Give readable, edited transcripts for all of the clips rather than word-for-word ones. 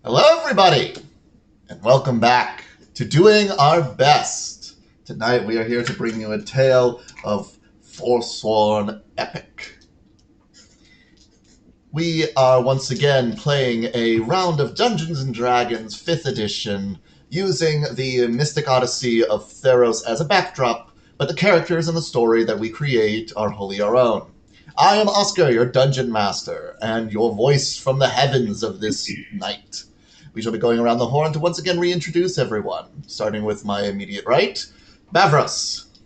Hello, everybody, and welcome back to Doing Our Best. Tonight, we are here to bring you a tale of Forsworn Epoch. We are once again playing a round of Dungeons & Dragons 5th edition using the Mystic Odyssey of Theros as a backdrop, but the characters and the story that we create are wholly our own. I am Oscar, your Dungeon Master, and your voice from the heavens of this night. We shall be going around the horn to once again reintroduce everyone, starting with my immediate right, Bavros.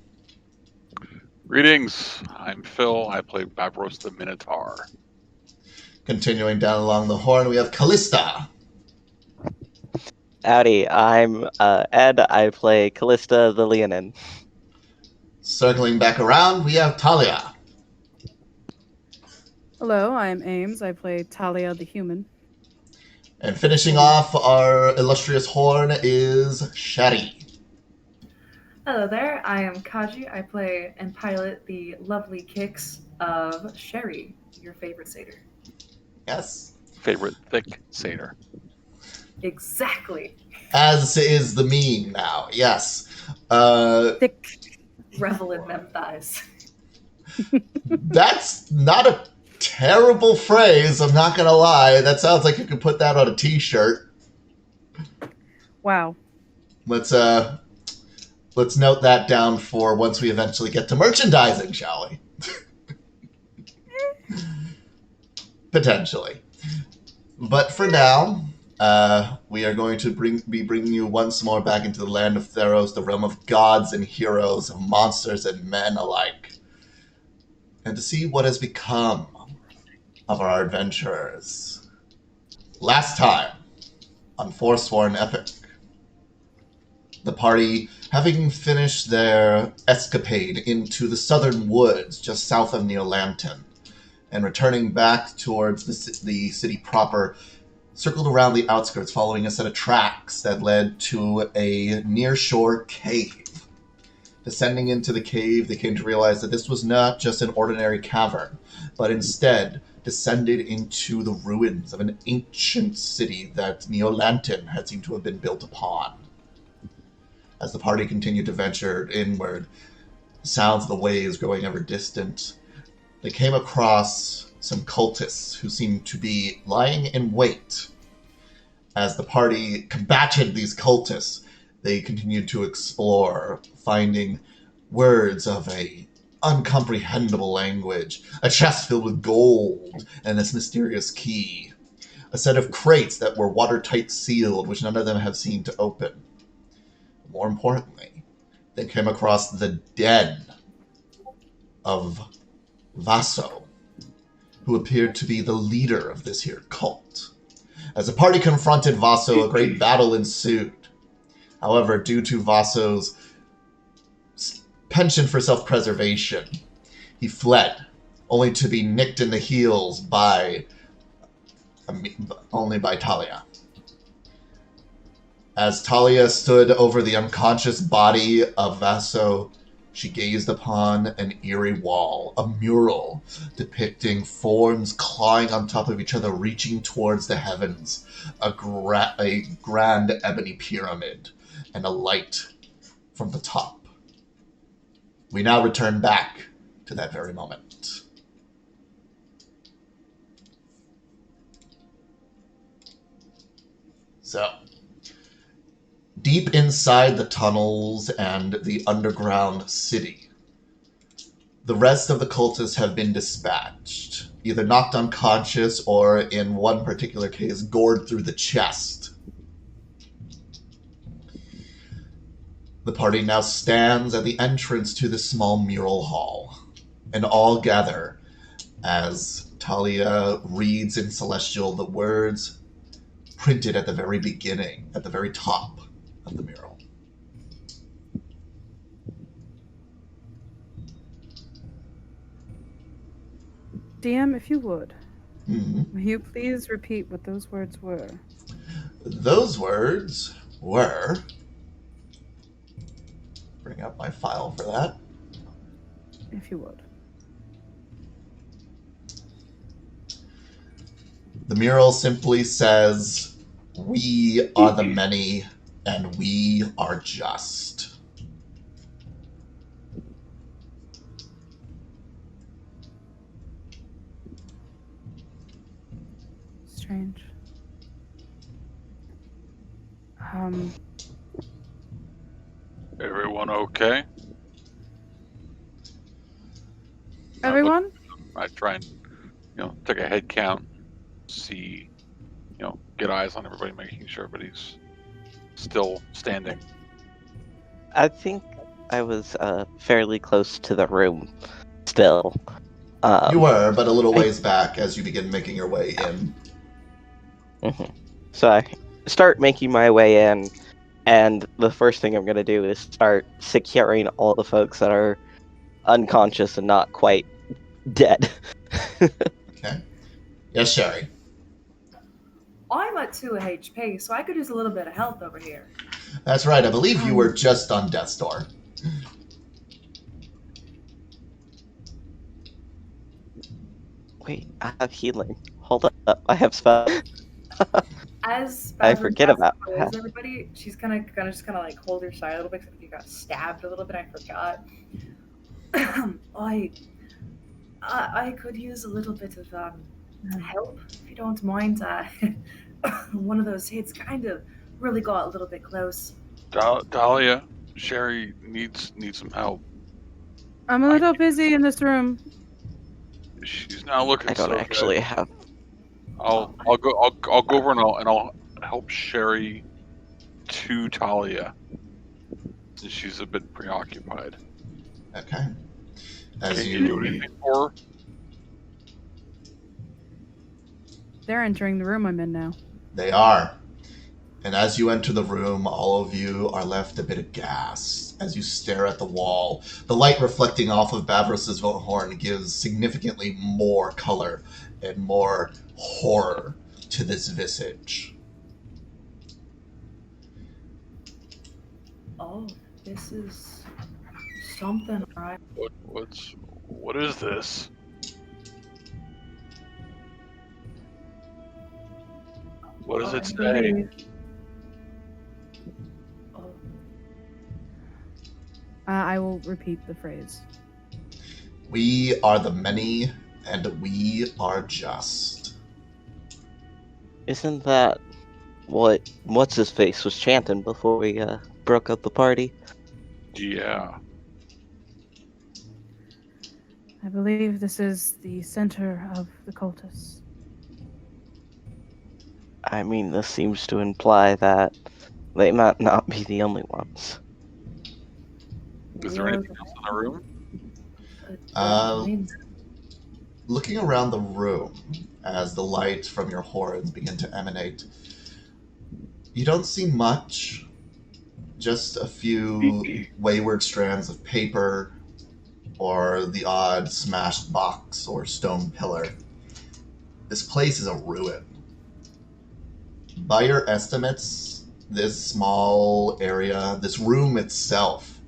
Greetings, I'm Phil. I play Babros the Minotaur. Continuing down along the horn, we have Callista. Howdy, I'm Ed. I play Callista the Leonin. Circling back around, we have Talia. Hello, I'm Ames. I play Talia the Human. And finishing off our illustrious horn is Sherry. Hello there, I am Kaji. I play and pilot the lovely kicks of Sherry, your favorite satyr. Yes. Favorite thick satyr. Exactly. As is the meme now, yes. Thick. Revel in them thighs. That's not a terrible phrase, I'm not gonna lie. That sounds like you could put that on a t-shirt. Wow. Let's note that down for once we eventually get to merchandising, shall we? Potentially. But for now, we are going to be bringing you once more back into the land of Theros, the realm of gods and heroes, of monsters and men alike, and to see what has become of our adventurers. Last time, on Forsworn Epoch, the party, having finished their escapade into the southern woods just south of Neolanton, and returning back towards the city proper, circled around the outskirts following a set of tracks that led to a near-shore cave. Descending into the cave, they came to realize that this was not just an ordinary cavern, but instead descended into the ruins of an ancient city that Neolanton had seemed to have been built upon. As the party continued to venture inward, sounds of the waves growing ever distant, they came across some cultists who seemed to be lying in wait. As the party combated these cultists, they continued to explore, finding words of a uncomprehendable language, a chest filled with gold, and this mysterious key, a set of crates that were watertight sealed, which none of them have seemed to open. More importantly, they came across the den of Vaso, who appeared to be the leader of this here cult. As the party confronted Vaso, a great battle ensued. However, due to Vaso's penchant for self-preservation, he fled, only to be nicked in the heels by Talia. As Talia stood over the unconscious body of Vaso, she gazed upon an eerie wall, a mural depicting forms clawing on top of each other, reaching towards the heavens, a grand ebony pyramid, and a light from the top. We now return back to that very moment. So, deep inside the tunnels and the underground city, the rest of the cultists have been dispatched, either knocked unconscious or, in one particular case, gored through the chest. The party now stands at the entrance to the small mural hall, and all gather as Talia reads in Celestial the words printed at the very beginning, at the very top of the mural. DM, if you would, Mm-hmm. will you please repeat what those words were? Those words were... Bring up my file for that. If you would. The mural simply says, we are the many, and we are just. Strange. Everyone okay? Everyone? I try and, take a head count, see, get eyes on everybody, making sure everybody's still standing. I think I was fairly close to the room still. You were, but a little ways back as you begin making your way in. Mhm. So I start making my way in, and the first thing I'm going to do is start securing all the folks that are unconscious and not quite dead. Okay. Yes, Sherry. I'm at 2 HP, so I could use a little bit of help over here. That's right. I believe you were just on death's door. Wait, I have healing. Hold up, I have spell. As I Basra forget passes about close that. everybody, she's gonna just like hold her side a little bit because you got stabbed a little bit. I forgot. I could use a little bit of help if you don't mind. One of those hits kind of really got a little bit close. Dahlia, Sherry needs some help. I'm a little busy in this room. She's not looking I don't so actually good. have. I'll go over and I'll help Sherry to Talia, since she's a bit preoccupied. Okay. As Can you do anything for her? They're entering the room I'm in now. They are. And as you enter the room, all of you are left a bit aghast as you stare at the wall. The light reflecting off of Bavros's horn gives significantly more color and more horror to this visage. Oh, this is something, right? What is this? What does it say? Oh, I will repeat the phrase. We are the many, and we are just. Isn't that what's his face was chanting before we broke up the party? Yeah. I believe this is the center of the cultists. I mean, this seems to imply that they might not be the only ones. Is there anything else in the room? Looking around the room as the light from your horns begin to emanate, you don't see much. Just a few wayward strands of paper or the odd smashed box or stone pillar. This place is a ruin. By your estimates, this small area, this room itself,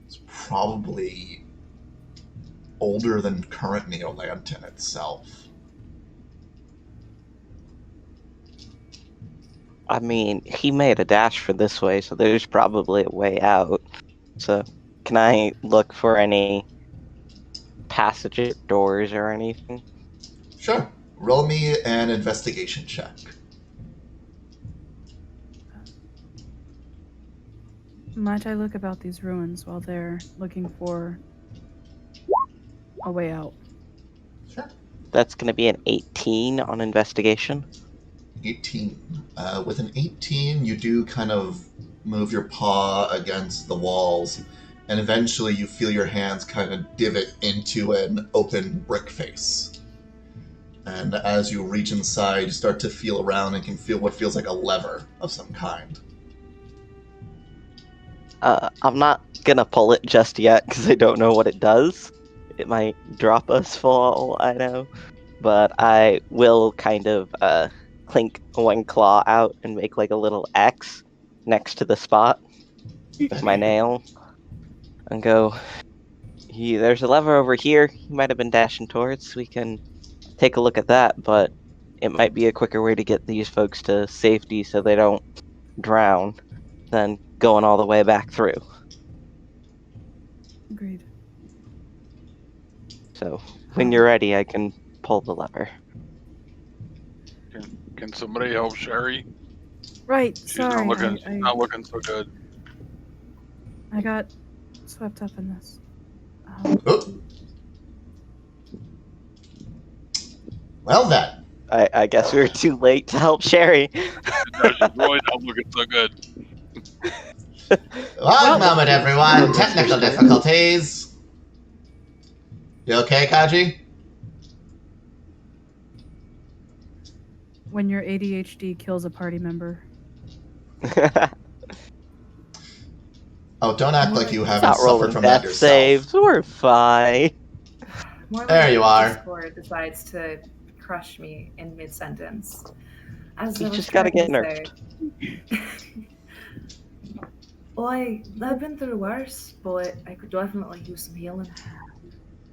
is probably older than current Neolantin itself. I mean, he made a dash for this way, so there's probably a way out. So, can I look for any passage doors or anything? Sure. Roll me an investigation check. Might I look about these ruins while they're looking for a way out? Sure. That's going to be an 18 on investigation. 18. With an 18, you do kind of move your paw against the walls, and eventually you feel your hands kind of divot into an open brick face. And as you reach inside, you start to feel around and can feel what feels like a lever of some kind. I'm not going to pull it just yet because I don't know what it does. It might drop us for all I know. But I will kind of clink one claw out and make like a little X next to the spot with my nail and go, there's a lever over here he might have been dashing towards. We can take a look at that, but it might be a quicker way to get these folks to safety so they don't drown than going all the way back through. Agreed. So when you're ready, I can pull the lever. Can somebody help Sherry? Right. She's Sorry. not looking so good. I got swept up in this. Oh. Well then. I guess we were too late to help Sherry. No, she's really not looking so good. One moment, everyone. Technical difficulties. You okay, Kaji? When your ADHD kills a party member. Oh, don't act like you haven't Not suffered rolling from that death yourself. saves. We're fine. More There like you are. Discord decides to crush me in mid-sentence. As You I was just gotta get trying to nerfed. say- Well, I've been through worse, but I could definitely use some healing.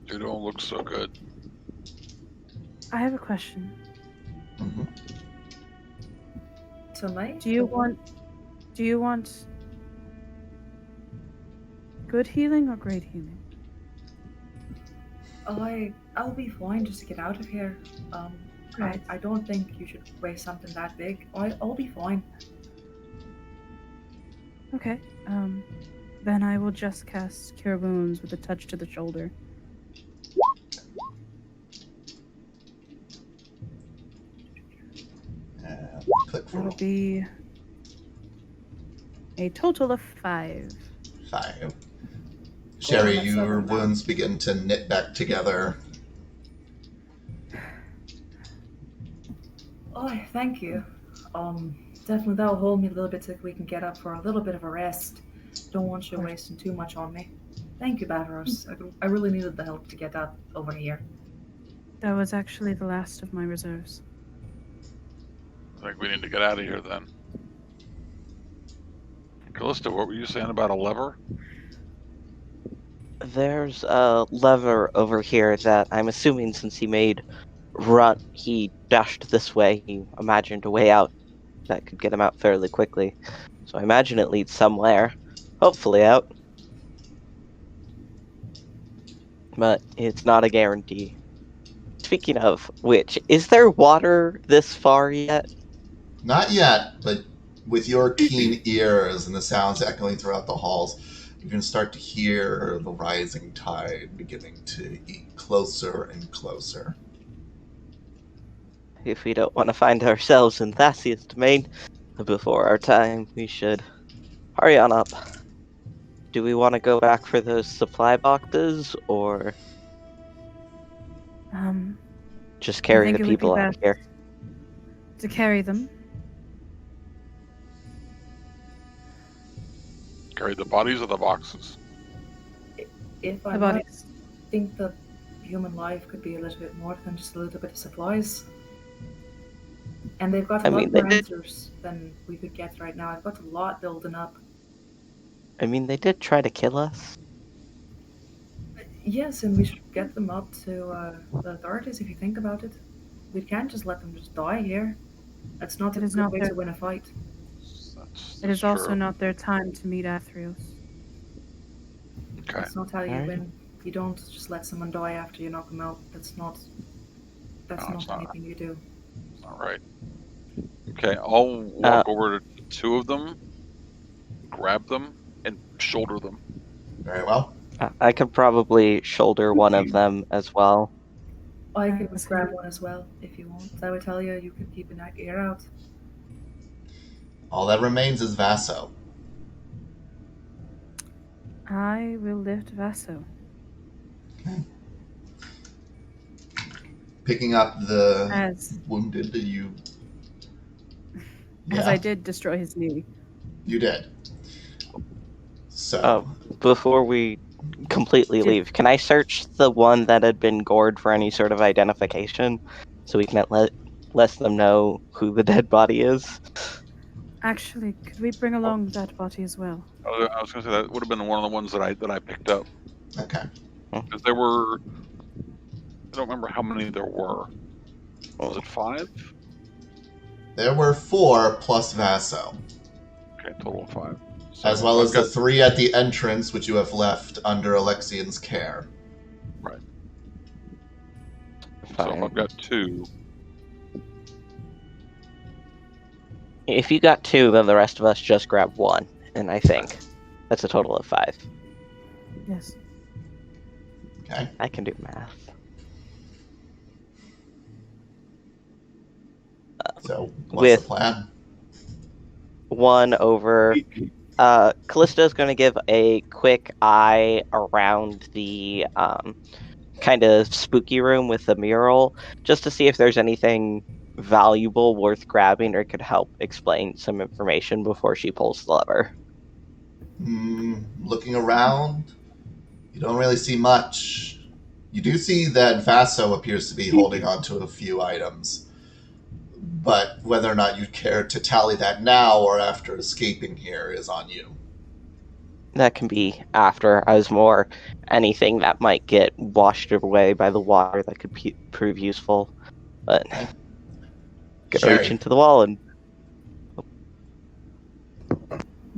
You don't look so good. I have a question. Mhm. Tonight? Do you want good healing or great healing? I'll be fine just to get out of here. Right. I don't think you should waste something that big. I'll be fine. Okay. Then I will just cast Cure Wounds with a touch to the shoulder. And click That'll roll. be a total of 5. 5. Sherry, that's your seven now. wounds begin to knit back together. Oh, thank you. Definitely that'll hold me a little bit so we can get up for a little bit of a rest. Don't want you wasting too much on me. Thank you, Bavaros. I really needed the help to get up over here. That was actually the last of my reserves. I think we need to get out of here then. Callista, what were you saying about a lever? There's a lever over here that I'm assuming since he dashed this way, he imagined a way out that could get him out fairly quickly. So I imagine it leads somewhere. Hopefully out. But it's not a guarantee. Speaking of which, is there water this far yet? Not yet, but with your keen ears and the sounds echoing throughout the halls, you can start to hear the rising tide beginning to eat closer and closer. If we don't want to find ourselves in Thassa's domain before our time, we should hurry on up. Do we want to go back for those supply boxes, or just I carry think the it would be people out of best here? to carry them. Carry the bodies or the boxes? If The I might bodies. think that human life could be a little bit more than just a little bit of supplies. And they've got a I lot mean, more they did- answers than we could get right now. I've got a lot building up. I mean, they did try to kill us. Yes, and we should get them up to the authorities if you think about it. We can't just let them just die here. That's not It a is good not way their- to win a fight. It is also true. not their time to meet Athreos. Okay. That's not how you Alright. win. You don't just let someone die after you knock them out. That's No, not it's not. anything you do. All right. Okay, I'll walk over to two of them, grab them, and shoulder them. Very well. I could probably shoulder one of them as well. I I can was grab gonna- one as well if you want. I would tell you you can keep an ear out. All that remains is Vaso. I will lift Vaso. Picking up the As wounded, you... as Yeah, I did destroy his knee. you did. So, Before we completely Did- leave, can I search the one that had been gored for any sort of identification, so we can let them know who the dead body is? Actually, could we bring along that body as well? I was going to say that would have been one of the ones that I picked up okay. because there were. I don't remember how many there were. Was it 5? There were 4 plus Vaso, Okay, total of 5. So as well I've as the got 3 at the entrance, which you have left under Alexian's care. right. So if Fine. I've got 2, If you got 2, then the rest of us just grab 1, and I think that's a total of 5. Yes. Okay. I can do math. So, what's With the plan? 1 over. Callisto's going to give a quick eye around the kind of spooky room with the mural, just to see if there's anything valuable worth grabbing or could help explain some information before she pulls the lever. Looking around, you don't really see much. You do see that Vaso appears to be holding on to a few items. But whether or not you care to tally that now or after escaping here is on you. That can be after. I was more anything that might get washed away by the water that could prove useful. But Okay. gonna reach Sherry, into the wall and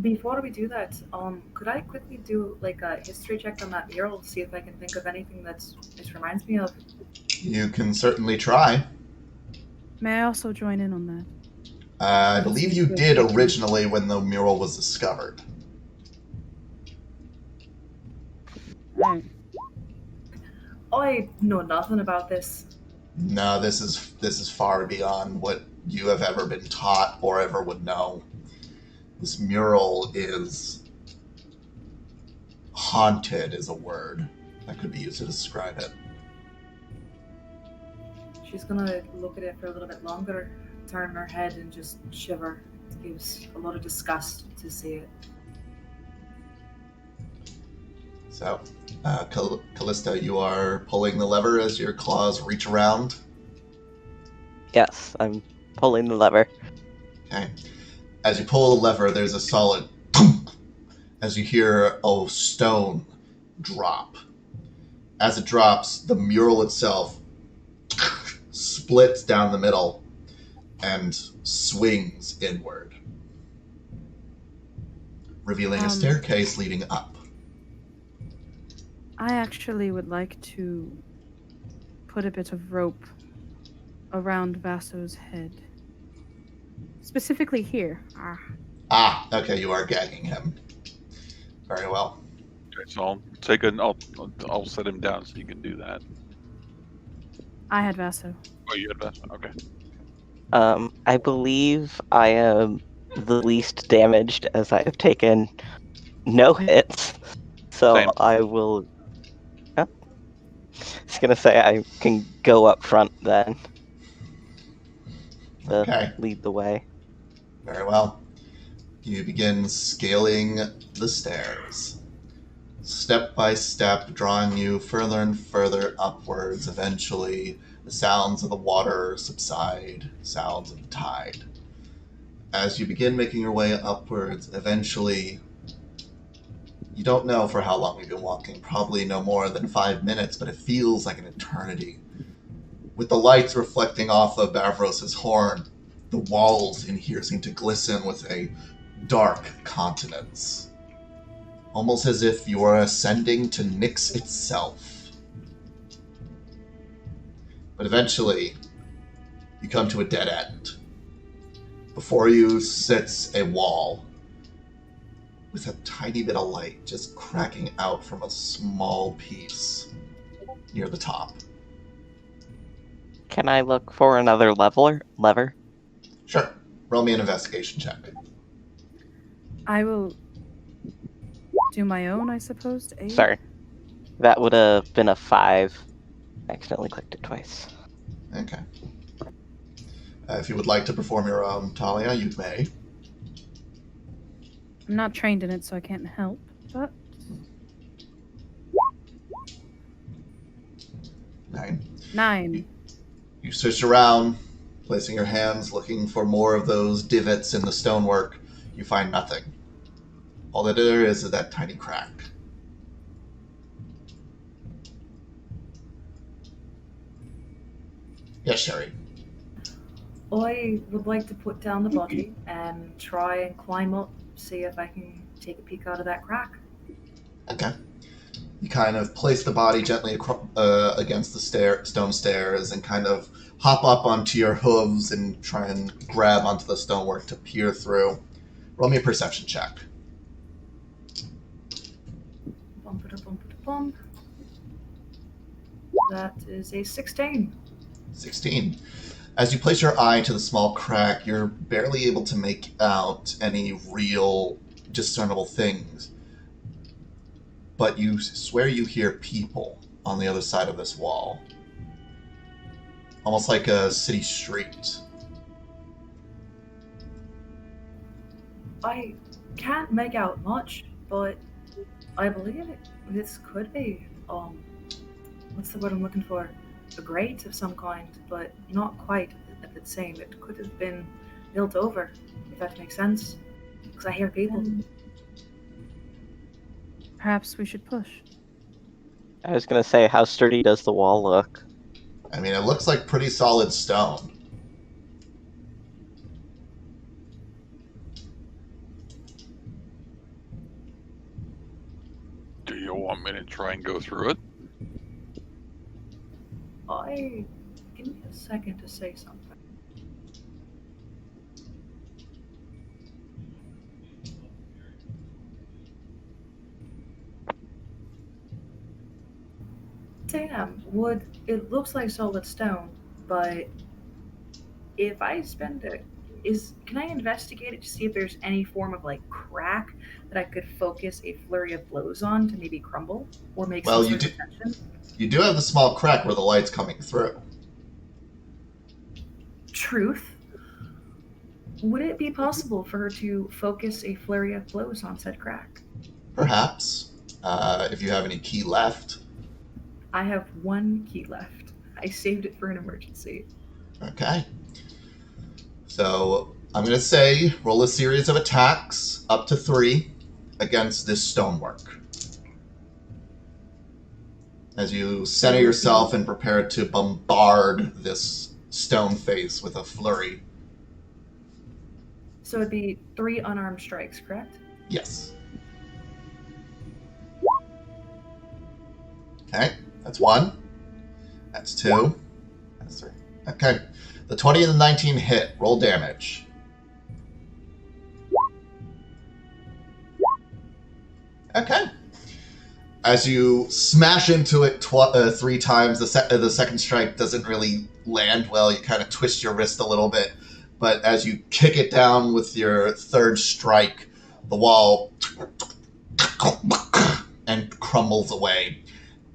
Before we do that, could I quickly do like a history check on that mural to see if I can think of anything that it reminds me of? you can certainly try. May I also join in on that? I believe you did originally when the mural was discovered. Right. I know nothing about this. No, this is far beyond what you have ever been taught or ever would know. This mural is haunted is a word that could be used to describe it. She's gonna look at it for a little bit longer, turn her head, and just shiver. It gives a lot of disgust to see it. So, Callista, you are pulling the lever as your claws reach around. yes, I'm pulling the lever. Okay. As you pull the lever, there's a solid thump as you hear a stone drop. As it drops, the mural itself splits down the middle and swings inward, revealing a staircase leading up. I actually would like to put a bit of rope around Vaso's head. Specifically here. Ah, okay, you are gagging him. Very well. okay, so I'll set him down so you can do that. I had Vaso. Oh, you had that? Okay. I believe I am the least damaged as I have taken no hits. So Same. I will. I was gonna say I can go up front then. Okay, Lead the way. very well. You begin scaling the stairs, step by step, drawing you further and further upwards. Eventually, the sounds of the water subside, sounds of the tide. As you begin making your way upwards, eventually, you don't know for how long you've been walking, probably no more than 5 minutes, but it feels like an eternity. With the lights reflecting off of Bavros's horn, the walls in here seem to glisten with a dark continence. Almost as if you are ascending to Nyx itself. But eventually, you come to a dead end. Before you sits a wall with a tiny bit of light just cracking out from a small piece near the top. Can I look for another lever? Sure. Roll me an investigation check. I will do my own, I suppose, to aid. Sorry. That would have been a 5. I accidentally clicked it twice. Okay. If you would like to perform your own Talia, you may. I'm not trained in it, so I can't help, but 9. You search around, placing your hands, looking for more of those divots in the stonework. You find nothing. All that there is that tiny crack. Yes, Sherry. I would like to put down the body and try and climb up, see if I can take a peek out of that crack. Okay. You kind of place the body gently against the stone stairs and kind of hop up onto your hooves and try and grab onto the stonework to peer through. Roll me a perception check. Bump it, bump it, bump. That is a 16. 16. As you place your eye to the small crack, you're barely able to make out any real discernible things. But you swear you hear people on the other side of this wall. Almost like a city street. I can't make out much, but I believe this could be, what's the word I'm looking for? A grate of some kind, but not quite the same. It could have been built over, if that makes sense. Because I hear people. Perhaps we should push. I was gonna say, how sturdy does the wall look? I mean, it looks like pretty solid stone. Do you want me to try and go through it? Give me a second to say something. Damn, it looks like solid stone, but if I spend it, can I investigate it to see if there's any form of like crack that I could focus a flurry of blows on to maybe crumble or make Well, some you sort of tension? You do have the small crack where the light's coming through. Truth. Would it be possible for her to focus a flurry of blows on said crack? Perhaps. If you have any key left. I have one key left. I saved it for an emergency. Okay. So, I'm going to say roll a series of attacks, up to 3, against this stonework. As you center yourself and prepare to bombard this stone face with a flurry. So it'd be 3 unarmed strikes, correct? Yes. Okay, that's 1. That's 2. That's 3. Okay. The 20 and the 19 hit. Roll damage. Okay. As you smash into it 3 times, the second strike doesn't really land well. You kind of twist your wrist a little bit. But as you kick it down with your third strike, the wall and crumbles away,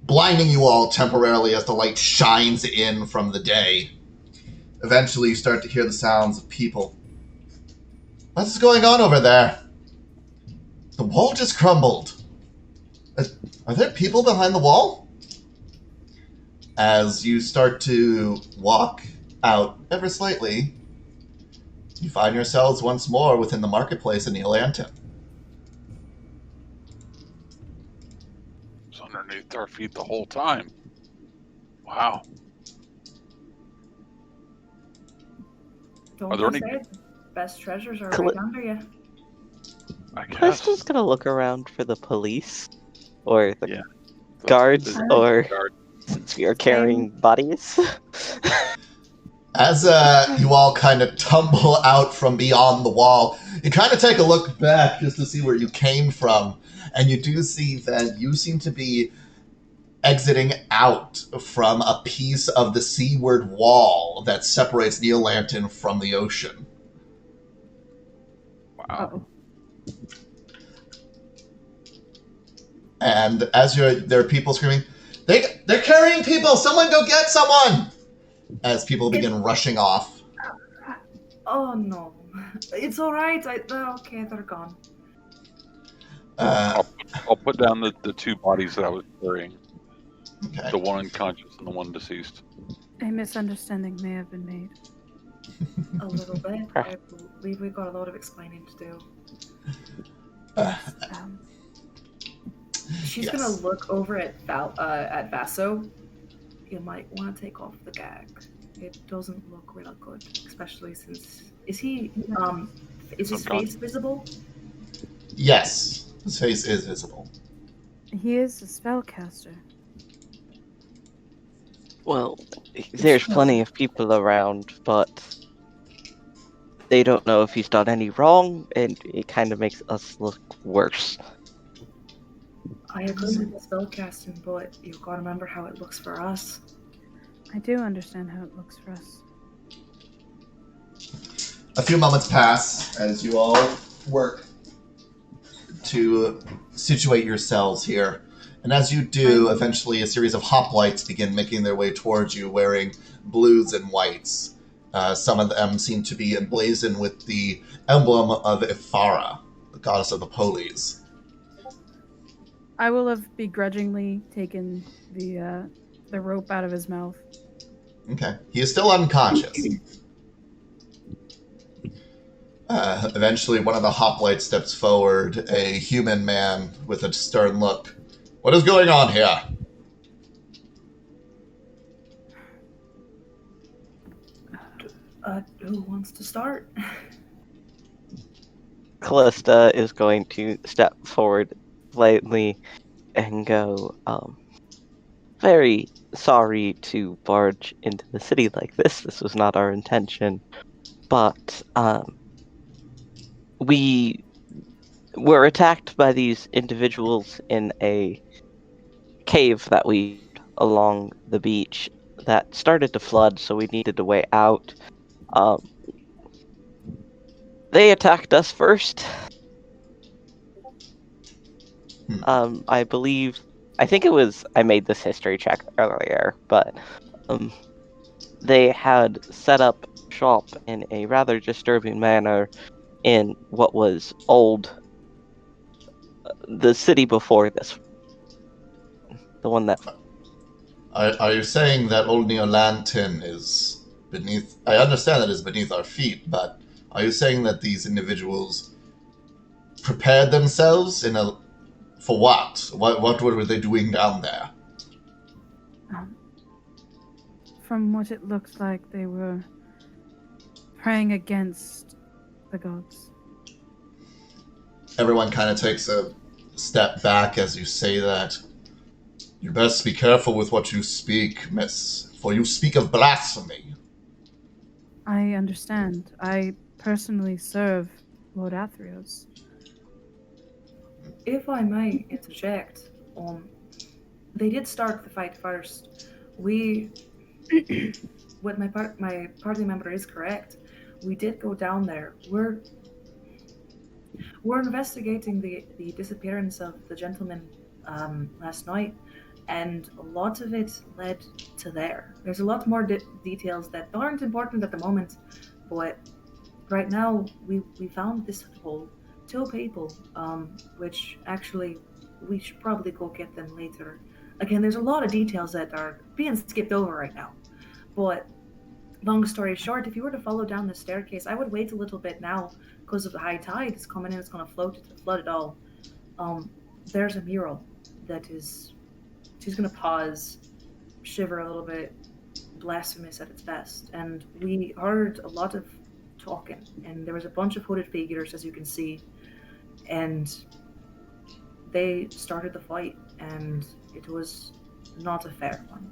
blinding you all temporarily as the light shines in from the day. Eventually, you start to hear the sounds of people. What's going on over there? The wall just crumbled. Are there people behind the wall? As you start to walk out ever slightly, you find yourselves once more within the marketplace in Neolanton. It's underneath our feet the whole time. Wow. Don't Are there you any- say it? Best treasures are Cl- right under you. I guess. Crystal's gonna look around for the police, or the Yeah. guards, The or guard. since we are carrying bodies. As you all kind of tumble out from beyond the wall, you kind of take a look back just to see where you came from, and you do see that you seem to be exiting out from a piece of the seaward wall that separates Neolanton from the ocean. Wow. Uh-oh. And as there are people screaming, they're carrying people! Someone go get someone! As people begin rushing off. Oh no. It's alright. Okay, they're gone. I'll put down the 2 bodies that I was carrying. Okay. The one unconscious and the one deceased. A misunderstanding may have been made. A little bit. I believe we've got a lot of explaining to do. Um, She's Yes. gonna look over at Vaso. You might want to take off the gag. it doesn't look real good, especially since is his Some face visible? Yes, his face is visible. He is a spellcaster. Well, there's plenty of people around, but they don't know if he's done any wrong, and it kind of makes us look worse. I agree with the spellcasting, but you've got to remember how it looks for us. I do understand how it looks for us. A few moments pass as you all work to situate yourselves here. And as you do, eventually a series of hoplites begin making their way towards you wearing blues and whites. Some of them seem to be emblazoned with the emblem of Ifara, the goddess of the polies. I will have begrudgingly taken the rope out of his mouth. Okay. He is still unconscious. Eventually, one of the hoplites steps forward, a human man with a stern look. What is going on here? Who wants to start? Callista is going to step forward slightly and go, very sorry to barge into the city like this. This was not our intention. But, we were attacked by these individuals in a cave that we along the beach that started to flood, so we needed a way out. They attacked us first. I think it was, I made this history check earlier, but they had set up shop in a rather disturbing manner in what was the city before this. The one that... Are you saying that old Neolantin is beneath... I understand that it's beneath our feet, but are you saying that these individuals prepared themselves for what? What were they doing down there? From what it looked like, they were praying against the gods. Everyone kind of takes a step back as you say that. You best be careful with what you speak, miss, for you speak of blasphemy. I understand. I personally serve Lord Athreos. If I may interject, they did start the fight first. What my party member is correct. We did go down there. We're investigating the disappearance of the gentleman last night, and a lot of it led to there. There's a lot more details that aren't important at the moment, but right now we found this hole. 2 people, which actually we should probably go get them later. Again, there's a lot of details that are being skipped over right now, but long story short, if you were to follow down the staircase, I would wait a little bit now because of the high tide. It's coming in, it's going to flood it all. There's a mural that is... She's going to pause, shiver a little bit, blasphemous at its best. And we heard a lot of talking, and there was a bunch of hooded figures, as you can see, and they started the fight, and it was not a fair one.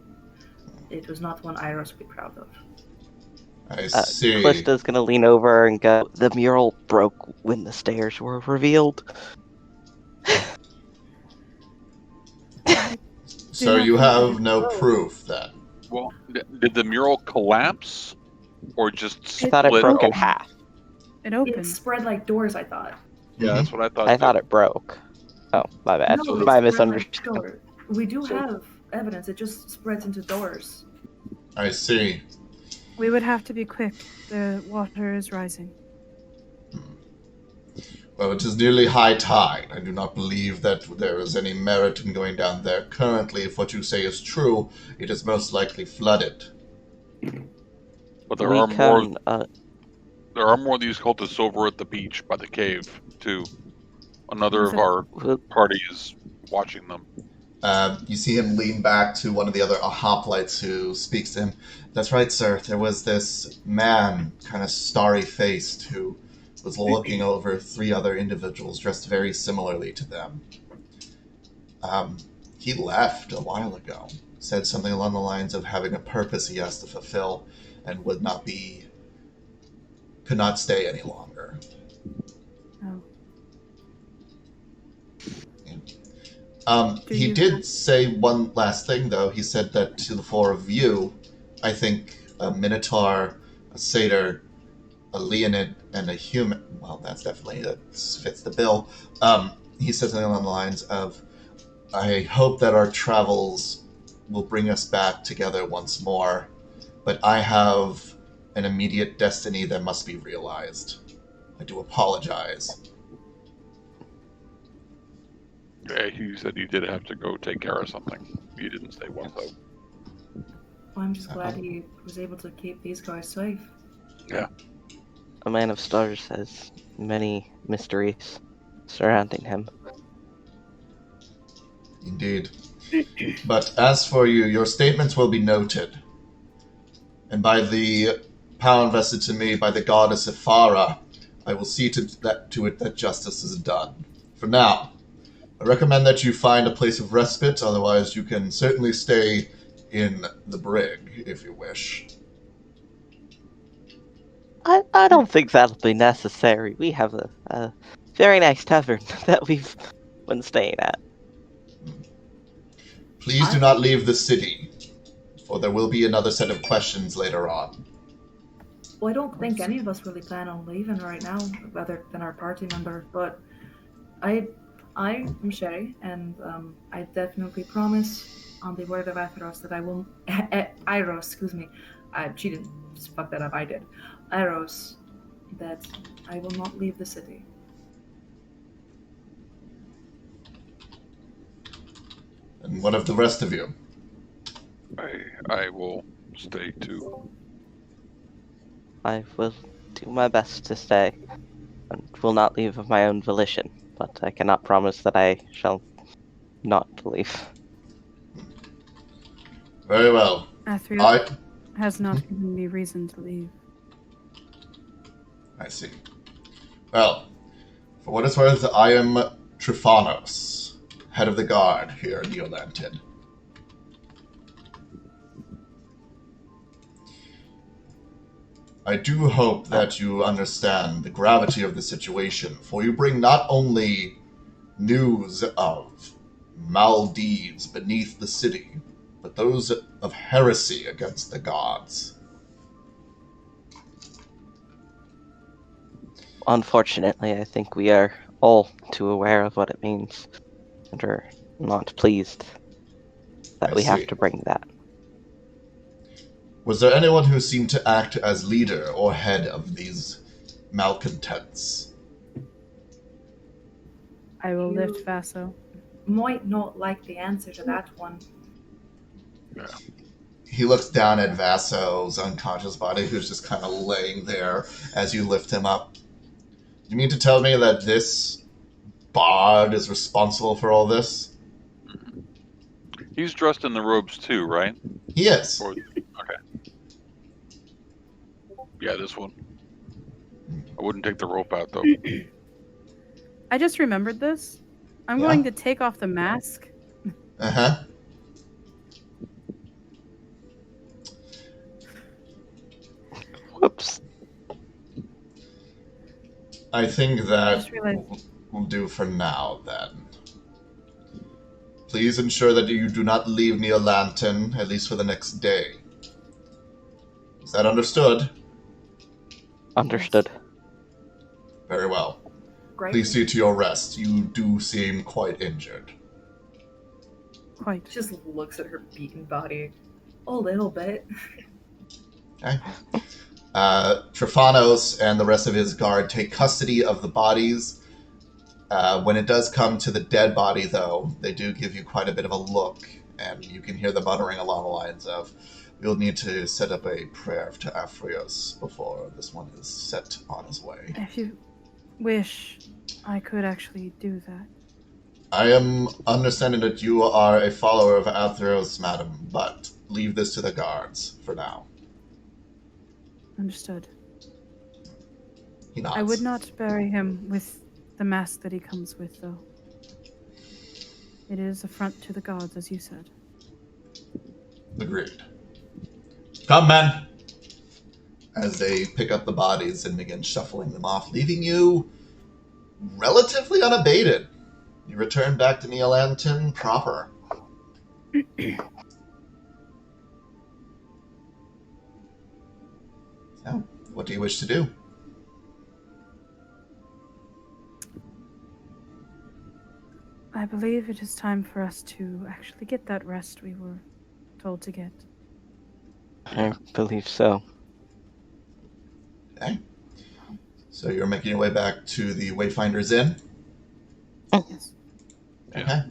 It was not one Iros would be proud of. I see. Callista's gonna lean over and go, the mural broke when the stairs were revealed. So you have no proof then? Well, did the mural collapse, or just I thought it split broke in open? half. It It opened. spread like doors, I thought. Yeah, that's what I thought. I too. thought it broke. Oh, my bad. No, it My spread like misunderstanding. doors. We do have evidence. It just spreads into doors. I see. We would have to be quick. The water is rising. Well, it is nearly high tide. I do not believe that there is any merit in going down there. Currently, if what you say is true, it is most likely flooded. But there We are more. can, There are more of these cultists over at the beach by the cave too. Another of our party is watching them. You see him lean back to one of the other hoplites who speaks to him. That's right, sir. There was this man, kind of starry-faced, who was looking over 3 other individuals dressed very similarly to them. He left a while ago. Said something along the lines of having a purpose he has to fulfill and could not stay any longer. Oh. He did say one last thing, though. He said that to the 4 of you, I think a Minotaur, a Satyr, a Leonid, and a human. Well, that's definitely fits the bill. He said something along the lines of, I hope that our travels will bring us back together once more, but I have an immediate destiny that must be realized. I do apologize. Yeah, he said you did have to go take care of something. You didn't say what, though. Well, I'm just glad he was able to keep these guys safe. Yeah. A man of stars has many mysteries surrounding him. Indeed. But as for you, your statements will be noted. And by the power invested to me by the goddess Ifara, I will see to it that justice is done. For now, I recommend that you find a place of respite, otherwise you can certainly stay in the brig if you wish. I don't think that'll be necessary. We have a very nice tavern that we've been staying at. Please do not leave the city, for there will be another set of questions later on. Well, I don't think any of us really plan on leaving right now, other than our party member. But I am Sherry, and I definitely promise, on the word of Atheros, that I will. Iros, excuse me. She didn't fuck that up. I did. Iros, that I will not leave the city. And what of the rest of you? I will stay too. I will do my best to stay, and will not leave of my own volition, but I cannot promise that I shall not leave. Very well. Athriel has not given me reason to leave. I see. Well, for what it's worth, I am Trifanos, head of the guard here in Neolantid. I do hope that you understand the gravity of the situation, for you bring not only news of maldeeds beneath the city, but those of heresy against the gods. Unfortunately, I think we are all too aware of what it means, and are not pleased that we have to bring that. Was there anyone who seemed to act as leader or head of these malcontents? I will lift Vaso. Might not like the answer to that one. Yeah. He looks down at Vaso's unconscious body, who's just kind of laying there as you lift him up. You mean to tell me that this bard is responsible for all this? He's dressed in the robes too, right? He is. Okay. Yeah, this one. I wouldn't take the rope out, though. I just remembered this. I'm going to take off the mask. Uh-huh. Whoops. I think that will do for now, then. Please ensure that you do not leave Neolantid, at least for the next day. Is that understood? Understood. Very well. Great. Please see to your rest. You do seem quite injured. Quite. Just looks at her beaten body. A little bit. Okay. Trifanos and the rest of his guard take custody of the bodies. When it does come to the dead body, though, they do give you quite a bit of a look, and you can hear the muttering along the lines of, we'll need to set up a prayer to Aphrios before this one is set on his way. If you wish, I could actually do that. I am understanding that you are a follower of Atheros, madam, but leave this to the guards for now. Understood. He nods. I would not bury him with the mask that he comes with, though. It is affront to the gods, as you said. Agreed. Come, men! As they pick up the bodies and begin shuffling them off, leaving you relatively unabated. You return back to Neolanton proper. So, what do you wish to do? I believe it is time for us to actually get that rest we were told to get. I believe so. Okay. So you're making your way back to the Wayfinder's Inn? Yes. Okay.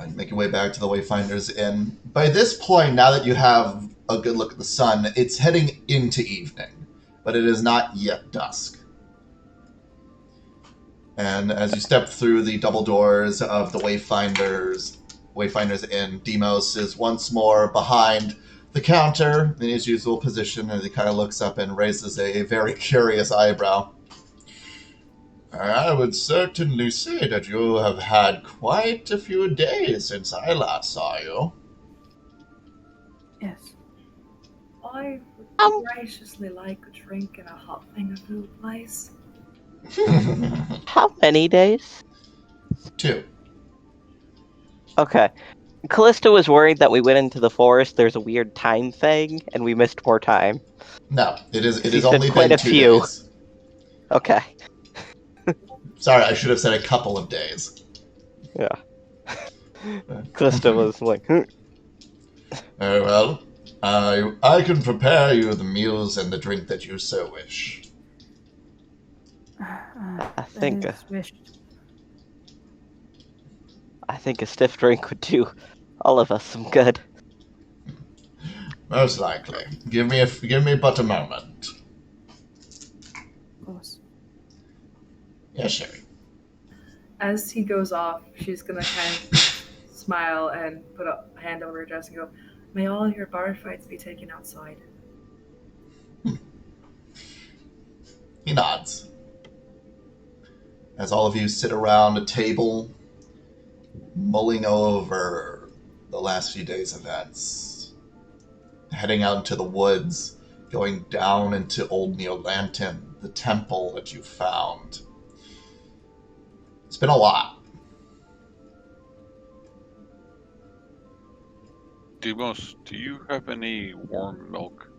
You make your way back to the Wayfinder's Inn. By this point, now that you have a good look at the sun, it's heading into evening, but it is not yet dusk. And as you step through the double doors of the Wayfinder's Inn, Demos is once more behind the counter in his usual position, and he kind of looks up and raises a very curious eyebrow. I would certainly say that you have had quite a few days since I last saw you. Yes. I would graciously like a drink and a hot thing of food, please. How many days? 2. Okay. Callista was worried that we went into the forest, there's a weird time thing, and we missed more time. No, it He has said only quite been a 2 few. days. Okay. Sorry, I should have said a couple of days. Yeah. Callista was like, Very well. I can prepare you the meals and the drink that you so wish. I think That is wished. I think a stiff drink would do all of us some good. Most likely. Give me but a moment. Of course. Yes, Sherry. As he goes off, she's gonna kind of smile and put a hand over her dress and go, "May all your bar fights be taken outside." He nods. As all of you sit around a table, mulling over the last few days' events, heading out into the woods, going down into Old Neolanton, the temple that you found. It's been a lot. Demos, do you have any warm milk?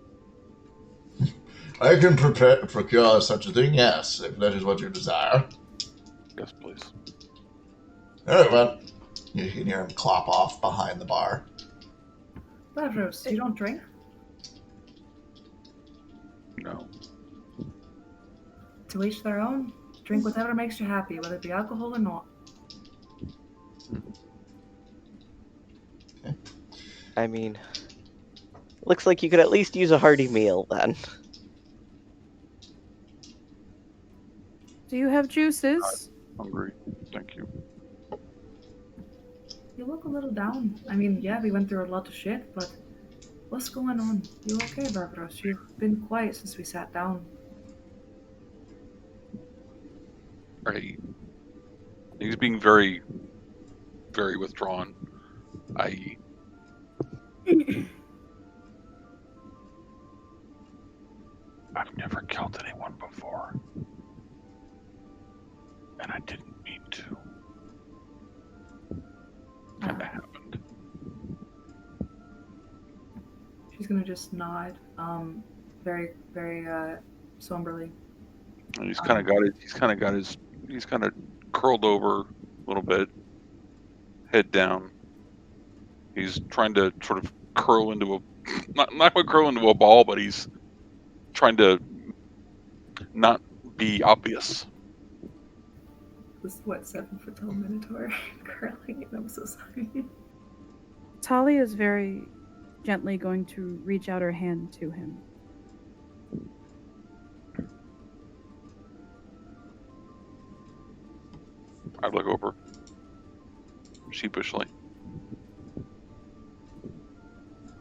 I can procure such a thing, yes, if that is what you desire. Yes, please. Very well. You can hear him clop off behind the bar. Lavros, you don't drink? No. To each their own. Drink whatever makes you happy, whether it be alcohol or not. I mean, looks like you could at least use a hearty meal then. Do you have juices? Hungry. Thank you. You look a little down. I mean, yeah, we went through a lot of shit, but what's going on? You okay, Barbaros? You've been quiet since we sat down. Right. He's being very, very withdrawn. I've never killed anyone before. And I didn't mean to. Kinda happened. She's gonna just nod, very, very, somberly. And he's kind of curled over a little bit, head down. He's trying to sort of curl into not quite curl into a ball, but he's trying to not be obvious. This, 7-foot tall minotaur curling, and I'm so sorry. Talia is very gently going to reach out her hand to him. I look over. sheepishly.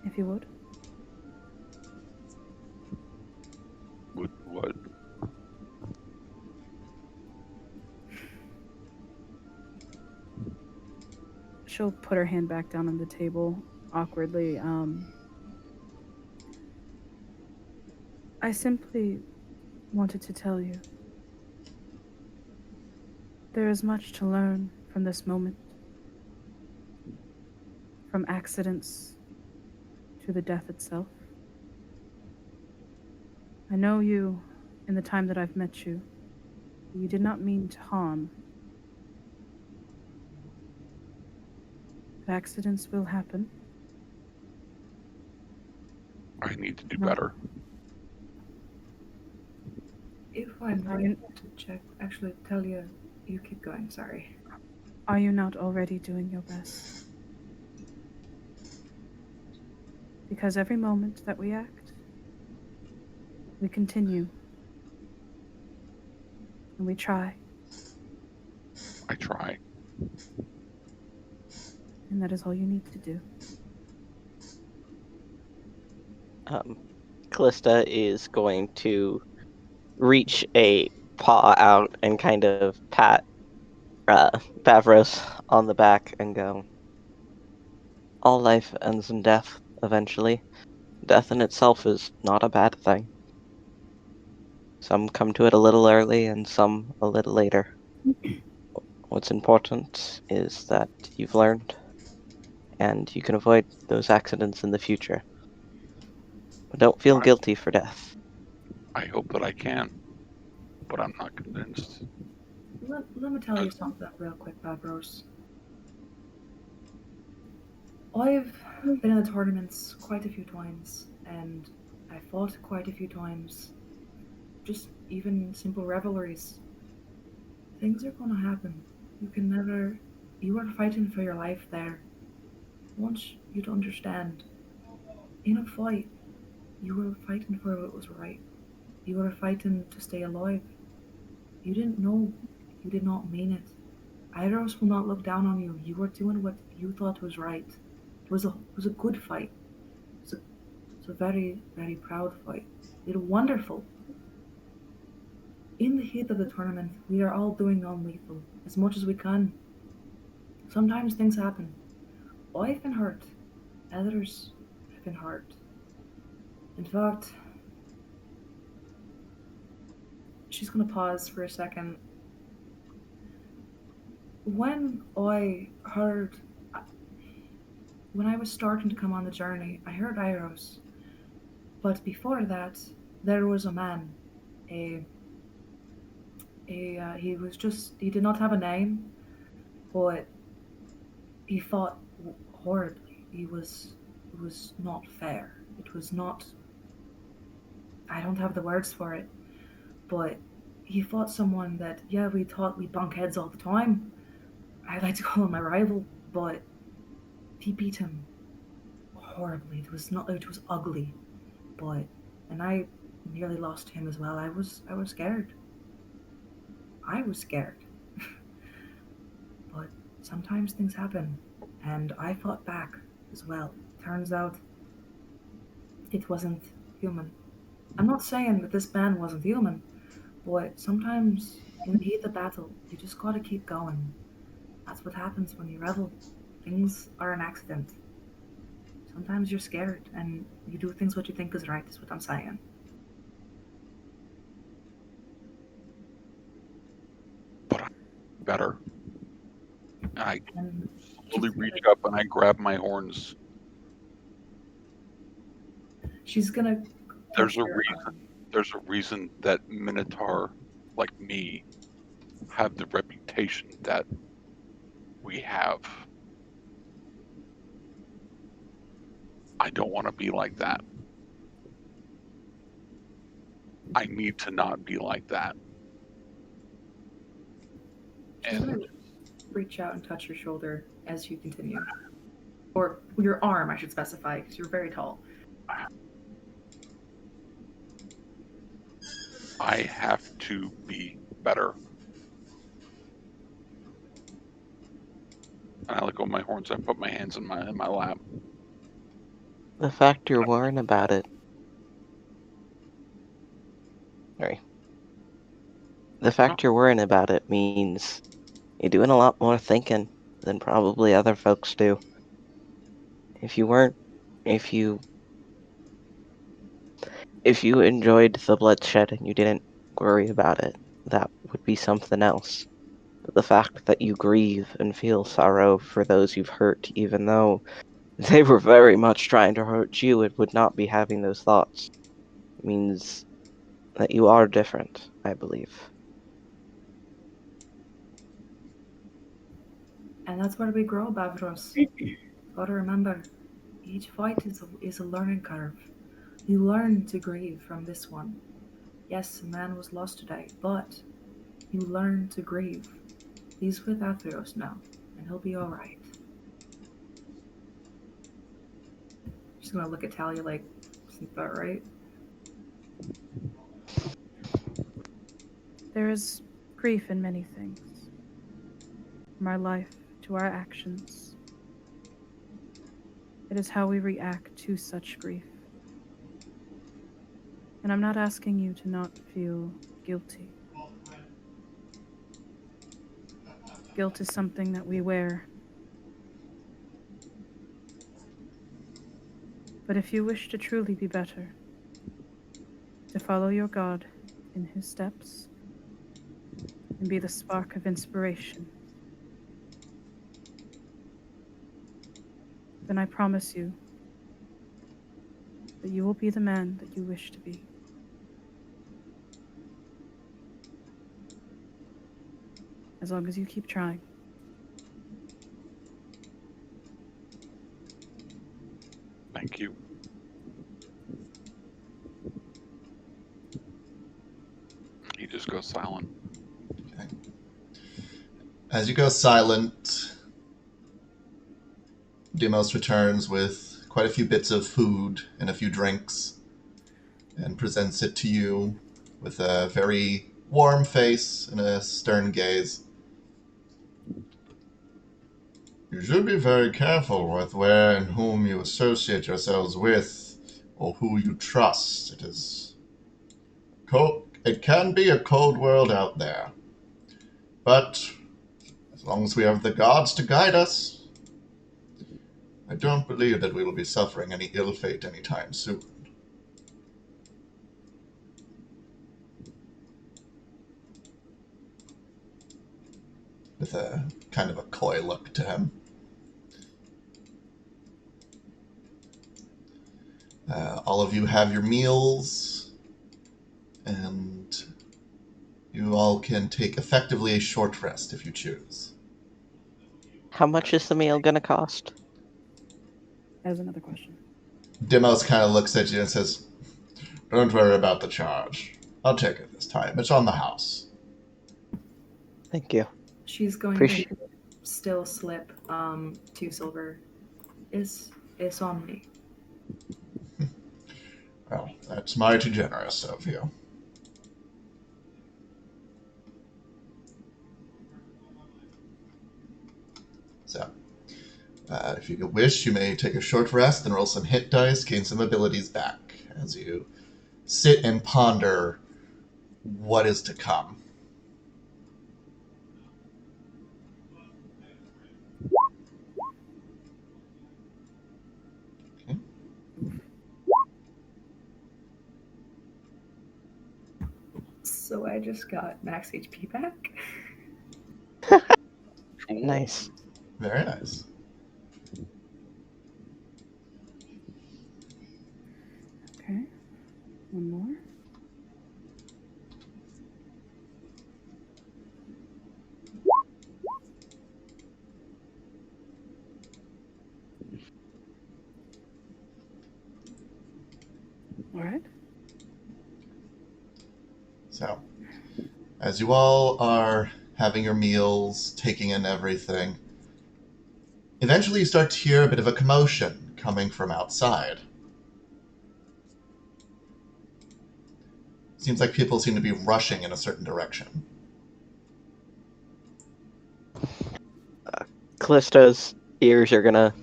If you would. What? She'll put her hand back down on the table awkwardly. I simply wanted to tell you there is much to learn from this moment. From accidents to the death itself. I know you, in the time that I've met you, you did not mean to harm. But accidents will happen. I need to do No. better. If I might want to check, actually tell you, you keep going, sorry. Are you not already doing your best? Because every moment that we act, we continue. And we try. I try. And that is all you need to do. Callista is going to reach a paw out and kind of pat Bavros on the back and go, all life ends in death, eventually. Death in itself is not a bad thing. Some come to it a little early and some a little later. What's important is that you've learned and you can avoid those accidents in the future. But don't feel guilty for death. I hope that I can, but I'm not convinced. Let me tell you something real quick, Bavros. I've been in the tournaments quite a few times, and I fought quite a few times. Just even simple revelries. Things are gonna happen. You can never. You are fighting for your life there. I want you to understand. In a fight, you were fighting for what was right. You were fighting to stay alive. You didn't know. You did not mean it. Iros will not look down on you. You were doing what you thought was right. It was a good fight. It was a very, very proud fight. You did wonderful. In the heat of the tournament, we are all doing non-lethal as much as we can. Sometimes things happen. I've been hurt. Others have been hurt. In fact, she's gonna pause for a second. When I heard, when I was starting to come on the journey, I heard Iros. But before that, there was a man. A he did not have a name, but he fought horribly. It was not fair. It was not. I don't have the words for it, but he fought someone that, yeah, we thought we bunk heads all the time. I like to call him my rival, but he beat him horribly. It was ugly, and I nearly lost him as well. I was scared. I was scared. But sometimes things happen, and I fought back as well. Turns out it wasn't human. I'm not saying that this man wasn't human, but sometimes in the heat of battle, you just gotta keep going. That's what happens when you rebel. Things are an accident. Sometimes you're scared and you do things what you think is right, is what I'm saying. But I'm better. I And slowly reach up and I grab my horns. she's gonna There's touch a your reason. There's a reason that Minotaur, like me, have the reputation that we have. I don't want to be like that. I need to not be like that. She's gonna reach out and touch your shoulder as you continue. Or your arm, I should specify, because you're very tall. I have to be better. And I let go of my horns. I put my hands in my lap. The fact you're worrying about it. Sorry. The fact you're worrying about it means you're doing a lot more thinking than probably other folks do. If you weren't, if you enjoyed the bloodshed and you didn't worry about it, that would be something else. But the fact that you grieve and feel sorrow for those you've hurt, even though they were very much trying to hurt you and would not be having those thoughts, means that you are different, I believe. And that's where we grow, Bavros. Gotta remember, each fight is a learning curve. You learn to grieve from this one. Yes, a man was lost today, but you learn to grieve. He's with Atheros now, and he'll be alright. Just gonna look at Talia like, isn't that right? There is grief in many things. From our life to our actions. It is how we react to such grief. And I'm not asking you to not feel guilty. Guilt is something that we wear. But if you wish to truly be better, to follow your God in his steps, and be the spark of inspiration, then I promise you that you will be the man that you wish to be. As long as you keep trying. Thank you. He just goes silent. Okay. As you go silent, Demos returns with quite a few bits of food and a few drinks and presents it to you with a very warm face and a stern gaze. You should be very careful with where and whom you associate yourselves with, or who you trust. It is cold. It can be a cold world out there. But as long as we have the gods to guide us, I don't believe that we will be suffering any ill fate anytime soon. With a kind of a coy look to him. All of you have your meals, and you all can take effectively a short rest if you choose. How much is the meal gonna cost? That is another question. Demos kind of looks at you and says, "Don't worry about the charge. I'll take it this time. It's on the house." Thank you. She's going Appreciate- to still slip 2 silver. It's on me. Well, that's mighty generous of you. So, if you wish, you may take a short rest and roll some hit dice, gain some abilities back as you sit and ponder what is to come. Okay. So I just got max HP back. Cool. Nice. Very nice. Okay. One more. All right. So, as you all are having your meals, taking in everything, eventually you start to hear a bit of a commotion coming from outside. Seems like people seem to be rushing in a certain direction. Callisto's ears are gonna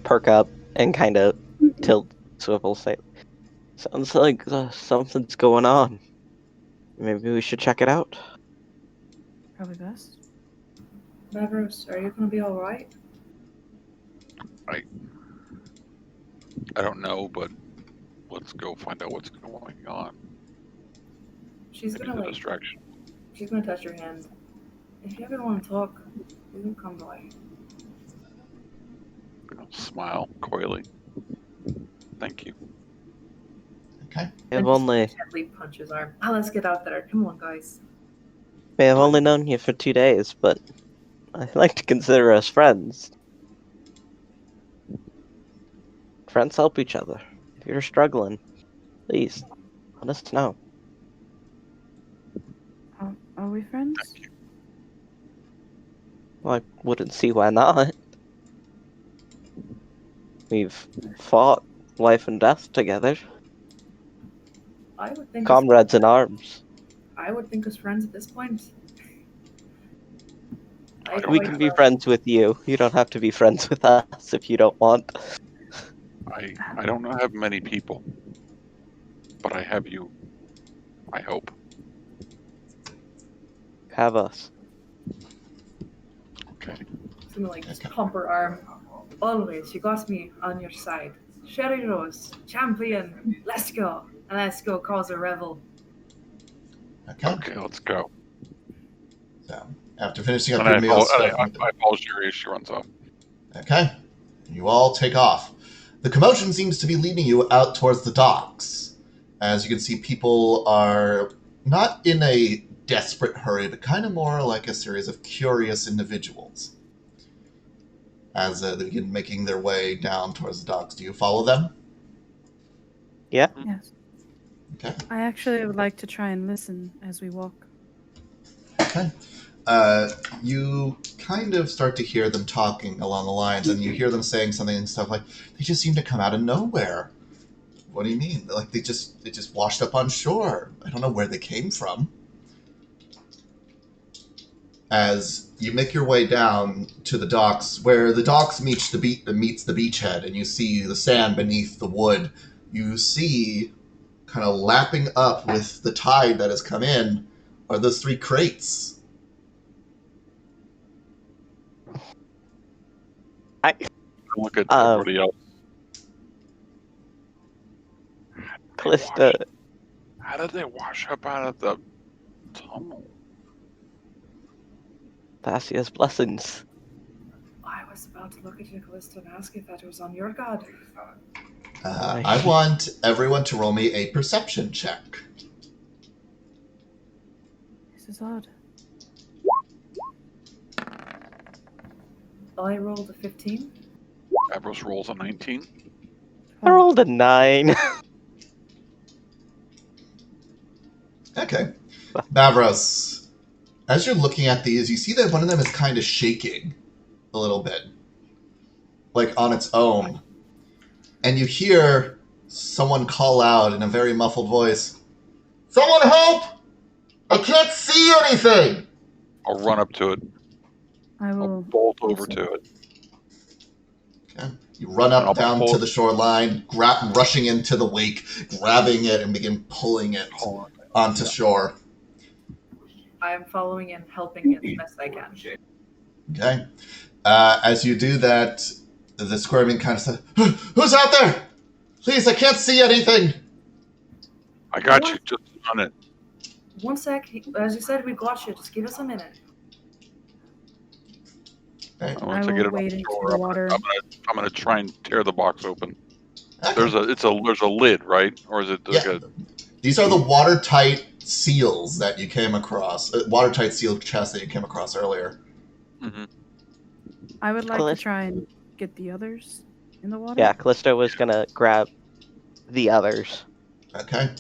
perk up and kind of tilt, swivel, say, sounds like something's going on. Maybe we should check it out. Probably best. Mavros, are you gonna be alright? I don't know, but let's go find out what's going on. She's Maybe gonna the like, distraction. she's gonna touch your hand. If you ever want to talk, you can come by. Smile coyly. Thank you. Okay. I've And just only gently punch his arm. Ah, let's get out there. Come on, guys. I've only known you for 2 days, but I like to consider us friends. Friends help each other. If you're struggling, please let us know. Are we friends? Thank you. Well, I wouldn't see why not. We've fought life and death together, I would think. comrades in arms. I would think us friends at this point. I don't We quite can be well- friends with you. You don't have to be friends with us if you don't want. I don't have many people, but I have you. I hope. Have us. Okay. She's gonna like just pump her arm. Always, you got me on your side. Sherry Rose, champion. Let's go. And let's go cause a revel. Okay. Okay, let's go. So after finishing up And I your meal, follow Sherry as she runs off. okay, you all take off. The commotion seems to be leading you out towards the docks. As you can see, people are not in a desperate hurry, but kind of more like a series of curious individuals. As they begin making their way down towards the docks, do you follow them? Yeah? Yes. Okay. I actually would like to try and listen as we walk. Okay. You kind of start to hear them talking along the lines, and you hear them saying something and stuff like, "They just seem to come out of nowhere." What do you mean? Like they just washed up on shore. I don't know where they came from. As you make your way down to the docks, where the docks meets the beachhead, and you see the sand beneath the wood, you see, kind of lapping up with the tide that has come in, are those 3 crates. Look at Um, everybody else. Callista, How did they wash up out of the tunnel? Thasia's blessings. I was about to look at you, Callista, and ask if that was on your god. I want everyone to roll me a perception check. This is odd. I rolled a 15. Avros rolls a 19. I rolled a 9. Okay. Mavros, as you're looking at these, you see that one of them is kind of shaking a little bit, like on its own. And you hear someone call out in a very muffled voice, "Someone help! I can't see anything!" I'll run up to it. I I'll will. bolt over to it. Okay. You run And I'll up down pull to it. the shoreline, rushing into the wake, grabbing it, and begin pulling it Hold on. onto shore. I am following and helping as best I can. Okay. As you do that, the squirming kind of says, "Who's out there? Please, I can't see anything." I got you. Just on it. 1 sec. As you said, we got you. Just give us a minute. Okay. I want I to will get it wade on into shore. the water. I'm gonna try and tear the box open. Okay. There's a lid, right? Or is it like Yeah. These are the watertight seals that you came across. Watertight seal chest that you came across earlier. Mm-hmm. I would like Callis- to try and get the others in the water. Yeah, Callista was gonna grab the others. Okay.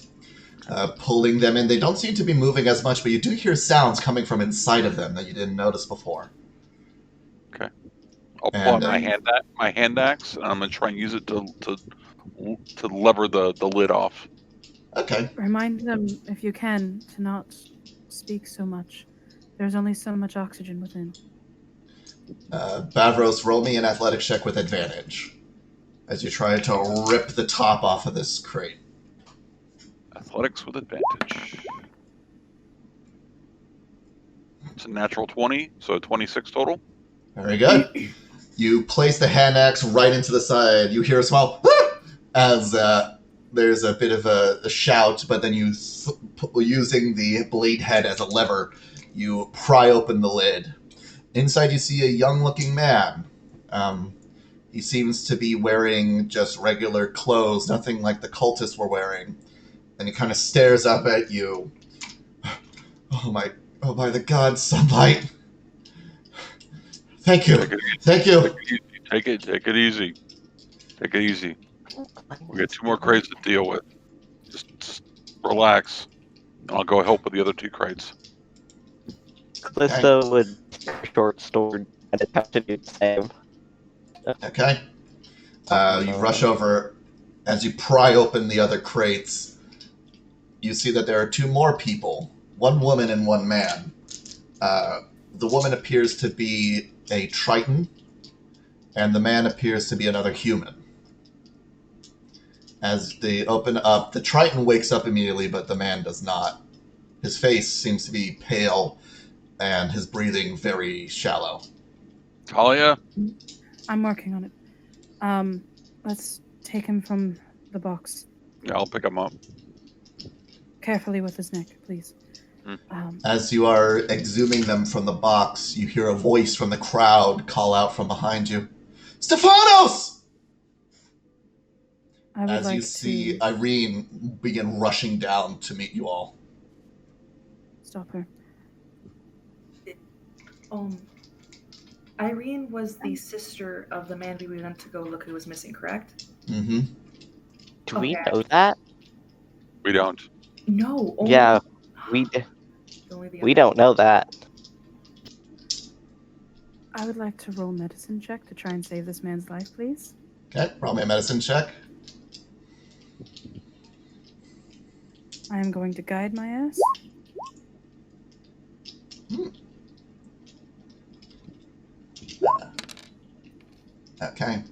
Pulling them in. They don't seem to be moving as much, but you do hear sounds coming from inside of them that you didn't notice before. I'll pull out And, my hand axe, and I'm gonna try and use it to lever the lid off. Okay. Remind them, if you can, to not speak so much. There's only so much oxygen within. Bavros, roll me an athletics check with advantage as you try to rip the top off of this crate. Athletics with advantage. It's a natural 20, so 26 total. Very good. You place the hand axe right into the side. You hear a small as there's a bit of a shout, but then using the blade head as a lever, you pry open the lid. Inside, you see a young-looking man. He seems to be wearing just regular clothes, nothing like the cultists were wearing. And he kind of stares up at you. Oh by the gods, sunlight. Thank you. Thank you. Take it easy. Take it easy. We got 2 more crates to deal with. Just relax, and I'll go help with the other 2 crates. Callista would short sword and attempt to do the same. Okay. You rush over. As you pry open the other crates, you see that there are 2 more people. 1 woman and 1 man. The woman appears to be a Triton, and the man appears to be another human. As they open up, the Triton wakes up immediately, but the man does not. His face seems to be pale, and his breathing very shallow. Talia? I'm working on it. Let's take him from the box. Yeah, I'll pick him up. Carefully with his neck, please. As you are exhuming them from the box, you hear a voice from the crowd call out from behind you, Stephanos! As you see Irene begin rushing down to meet you all. Stop her. Irene was the sister of the man we went to go look who was missing, correct? Mm-hmm. Do we know that? We don't. No. Yeah, we don't know that. I would like to roll medicine check to try and save this man's life, please. Okay, roll me a medicine check. I am going to guide my ass. Okay.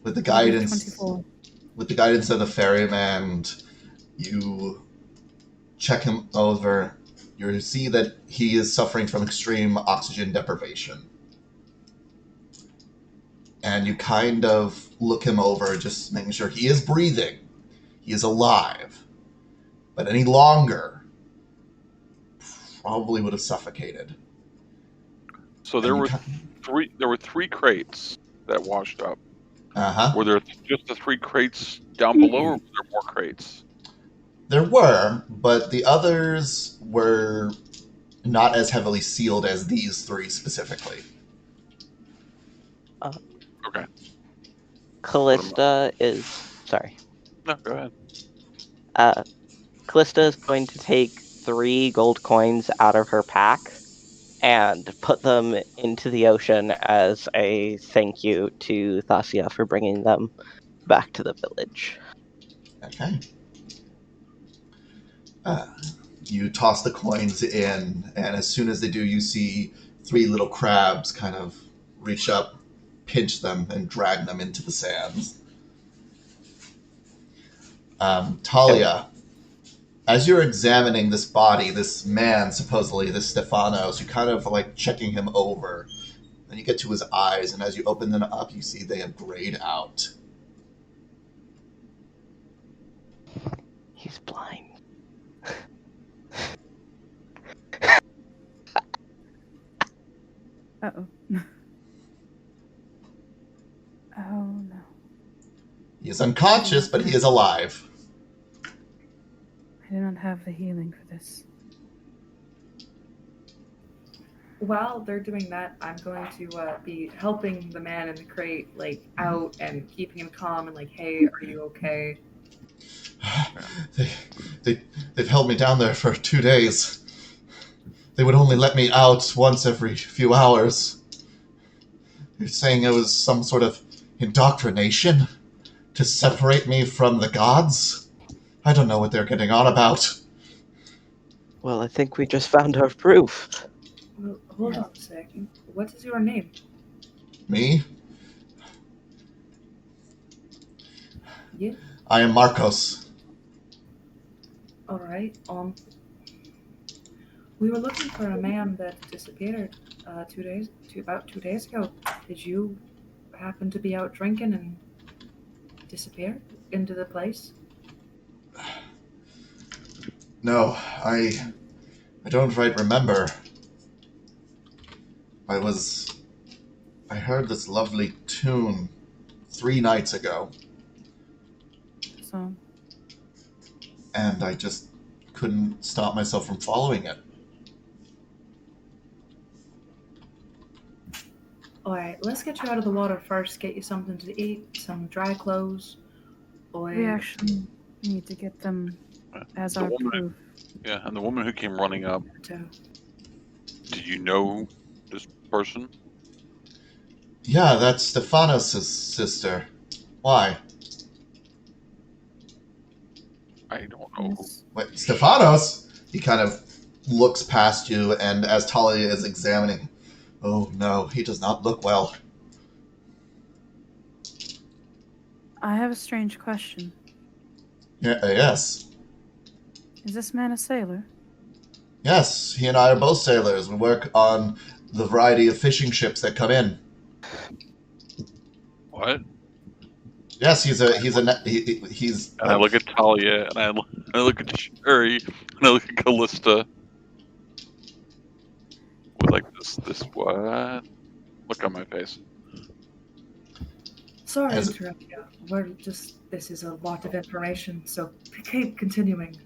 With the guidance 24. With the guidance of the ferryman, you check him over. You see that he is suffering from extreme oxygen deprivation. And you kind of look him over, just making sure he is breathing. He is alive. But any longer, probably would have suffocated. So there were 3 crates that washed up. Uh-huh. Were there just the 3 crates down below, or were there more crates? There were, but the others were not as heavily sealed as these 3 specifically. Okay. Callista is... Sorry. No, go ahead. Callista is going to take 3 gold coins out of her pack and put them into the ocean as a thank you to Thasia for bringing them back to the village. Okay. You toss the coins in, and as soon as they do, you see 3 little crabs kind of reach up, pinch them, and drag them into the sands. Talia, as you're examining this body, this man, supposedly, this Stephanos, you're kind of like checking him over. Then you get to his eyes, and as you open them up, you see they have grayed out. He's blind. Uh-oh. Oh, no. He is unconscious, but he is alive. I do not have the healing for this. While they're doing that, I'm going to be helping the man in the crate, out and keeping him calm and hey, are you okay? They've held me down there for 2 days. They would only let me out once every few hours. You're saying it was some sort of indoctrination to separate me from the gods? I don't know what they're getting on about. Well, I think we just found our proof. Well, hold on a second. What is your name? Me? Yeah. I am Marcos. All right. We were looking for a man that disappeared about 2 days ago. Did you happen to be out drinking and disappear into the place? No, I don't quite remember. I heard this lovely tune 3 nights ago, So, and I just couldn't stop myself from following it. All right. Let's get you out of the water first. Get you something to eat, some dry clothes. we actually need to get them as The our woman, proof. yeah, and the woman who came running up. To Did you know this person? Yeah, that's Stefanos' sister. Why? I don't know. Yes. Wait, Stefanos? He kind of looks past you, and as Talia is examining, oh no, he does not look well. I have a strange question. Yes. Is this man a sailor? Yes, he and I are both sailors. We work on the variety of fishing ships that come in. What? Yes, he's. And I look at Talia, and I look at Sherry, and I look at Callista with like this what? Look on my face. Sorry to As- interrupt you. This is a lot of information, so keep continuing.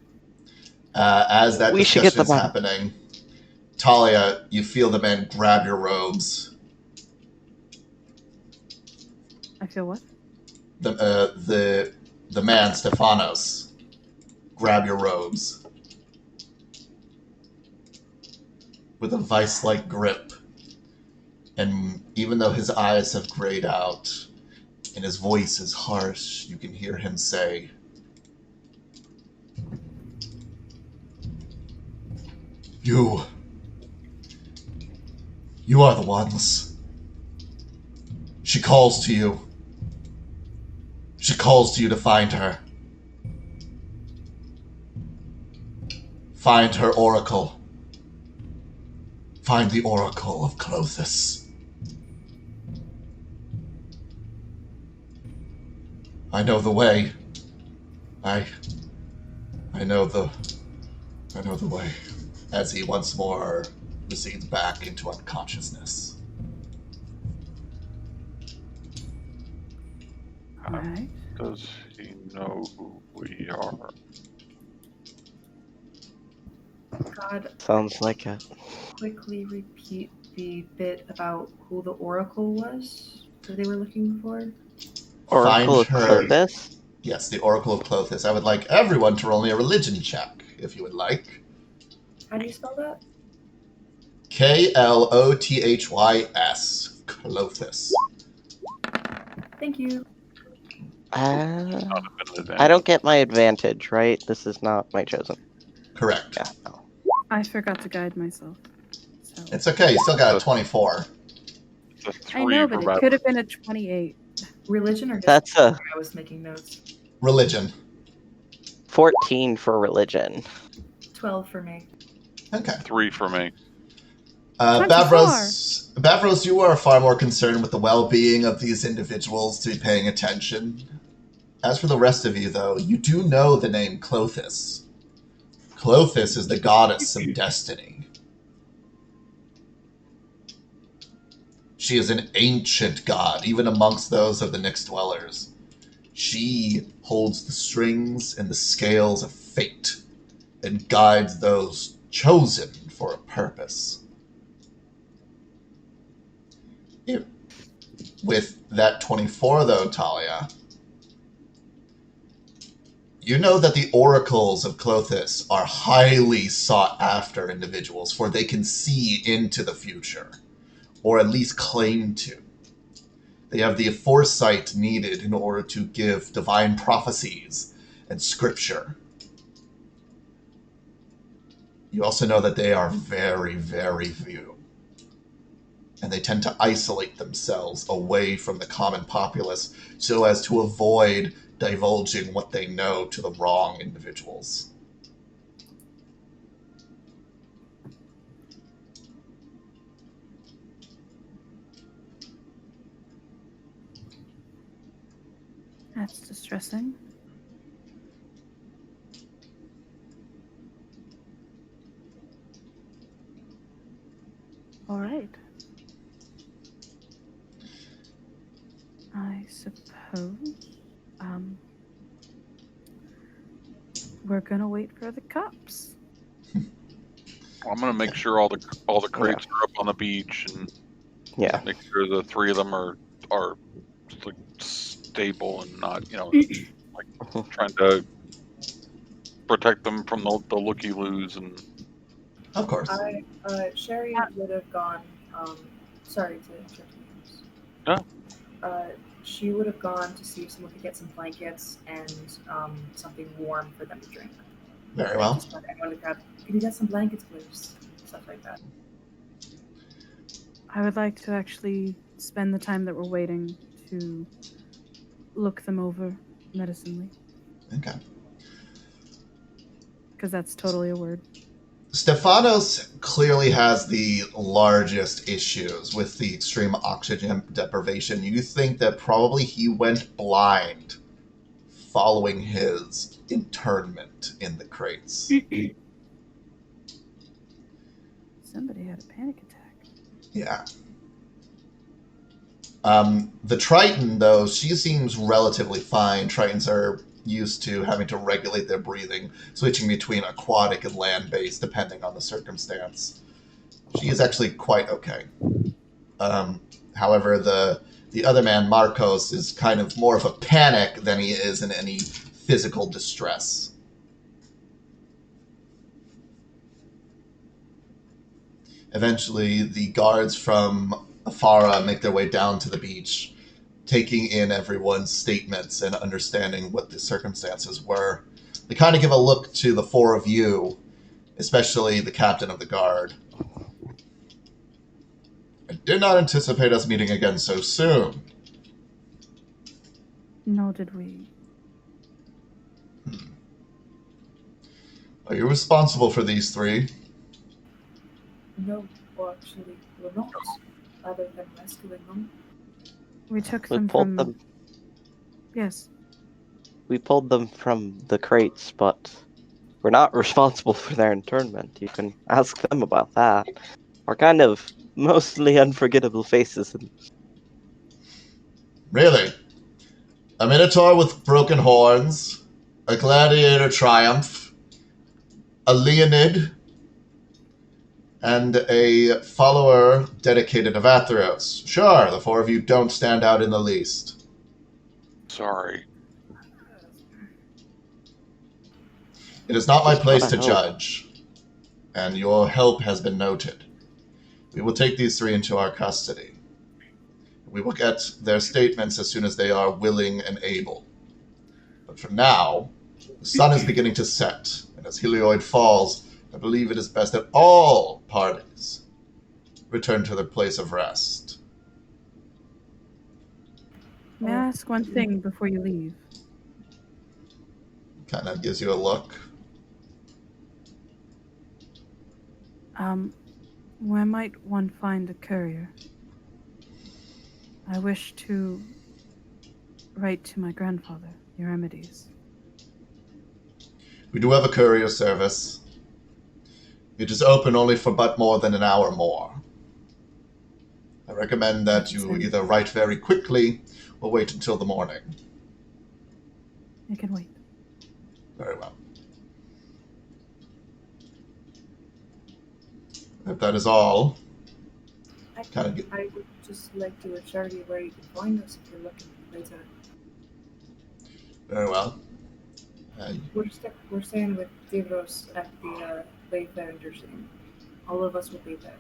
as that We should get discussion is them out. happening, Talia, you feel the man grab your robes. I feel what? The man Stefanos grab your robes with a vice-like grip, and even though his eyes have grayed out and his voice is harsh, you can hear him say, You are the ones. She calls to you. She calls to you to find her. Find her oracle. Find the oracle of Clothis. I know the way. I know the way. As he once more recedes back into unconsciousness. Alright. Does he know who we are? God, Sounds like it. quickly repeat the bit about who the oracle was that they were looking for. Oracle of Find her. Clothis? Yes, the oracle of Clothis. I would like everyone to roll me a religion check, if you would like. How do you spell that? Klothys. Clothis. Thank you. Not a bit of advantage. I don't get my advantage, right? This is not my chosen. Correct. Yeah, no. I forgot to guide myself. So. It's okay. You still got a 24. It's a 3 I know, for but it Bad could have been a 28. Religion or just That's a I was making notes. Religion. 14 for religion. 12 for me. Okay. 3 for me. 24. Bavros, you are far more concerned with the well-being of these individuals to be paying attention. As for the rest of you, though, you do know the name Clothis. Clothis is the goddess of destiny. She is an ancient god, even amongst those of the Nyx dwellers. She holds the strings and the scales of fate and guides those chosen for a purpose. With that 24, though, Talia, you know that the oracles of Clothis are highly sought after individuals, for they can see into the future, or at least claim to. They have the foresight needed in order to give divine prophecies and scripture. You also know that they are very, very few. and they tend to isolate themselves away from the common populace so as to avoid divulging what they know to the wrong individuals. That's distressing. All right. I suppose we're gonna wait for the cops. I'm gonna make sure all the crates are up on the beach and Yeah. make sure the three of them are like stable and not like trying to protect them from the looky loos and. Of course. Sherry would have gone. Sorry to interrupt you. No. She would have gone to see if someone could get some blankets and something warm for them to drink. Very well. Just let anyone grab. Can you get some blankets, please? Stuff like that. I would like to actually spend the time that we're waiting to look them over medicinally, Okay. because that's totally a word. Stefanos clearly has the largest issues with the extreme oxygen deprivation. You think that probably he went blind following his internment in the crates. Somebody had a panic attack. Yeah. The Triton, though, she seems relatively fine. Tritons are used to having to regulate their breathing, switching between aquatic and land-based depending on the circumstance. She is actually quite okay. However, the other man, Marcos, is kind of more of a panic than he is in any physical distress. Eventually, the guards from Afara make their way down to the beach, taking in everyone's statements and understanding what the circumstances were. They kind of give a look to the four of you, especially the captain of the guard. I did not anticipate us meeting again so soon. Nor did we. Are you responsible for these three? No, well, actually, we're not. Other than rescuing them. We took We them pulled from. them. Yes. We pulled them from the crates, but we're not responsible for their internment. You can ask them about that. We're kind of mostly unforgettable faces. And Really? A minotaur with broken horns, a gladiator triumph, a Leonid, and a follower dedicated to Vathros. Sure, the four of you don't stand out in the least. Sorry. It is not my Just place what I to hope. judge, and your help has been noted. We will take these three into our custody. We will get their statements as soon as they are willing and able. But for now, the sun is beginning to set, and as Helioid falls, I believe it is best that all parties return to their place of rest. May I ask one thing before you leave? Kind of gives you a look. Where might one find a courier? I wish to write to my grandfather, Euremides. We do have a courier service. It is open only for but more than an hour more. I recommend that you either write very quickly or wait until the morning. I can wait. Very well. If that is all, I would just like to assure you where you can find us if you're looking later. very well. We're staying with Divros at the Wayfarer scene. All of us will be there.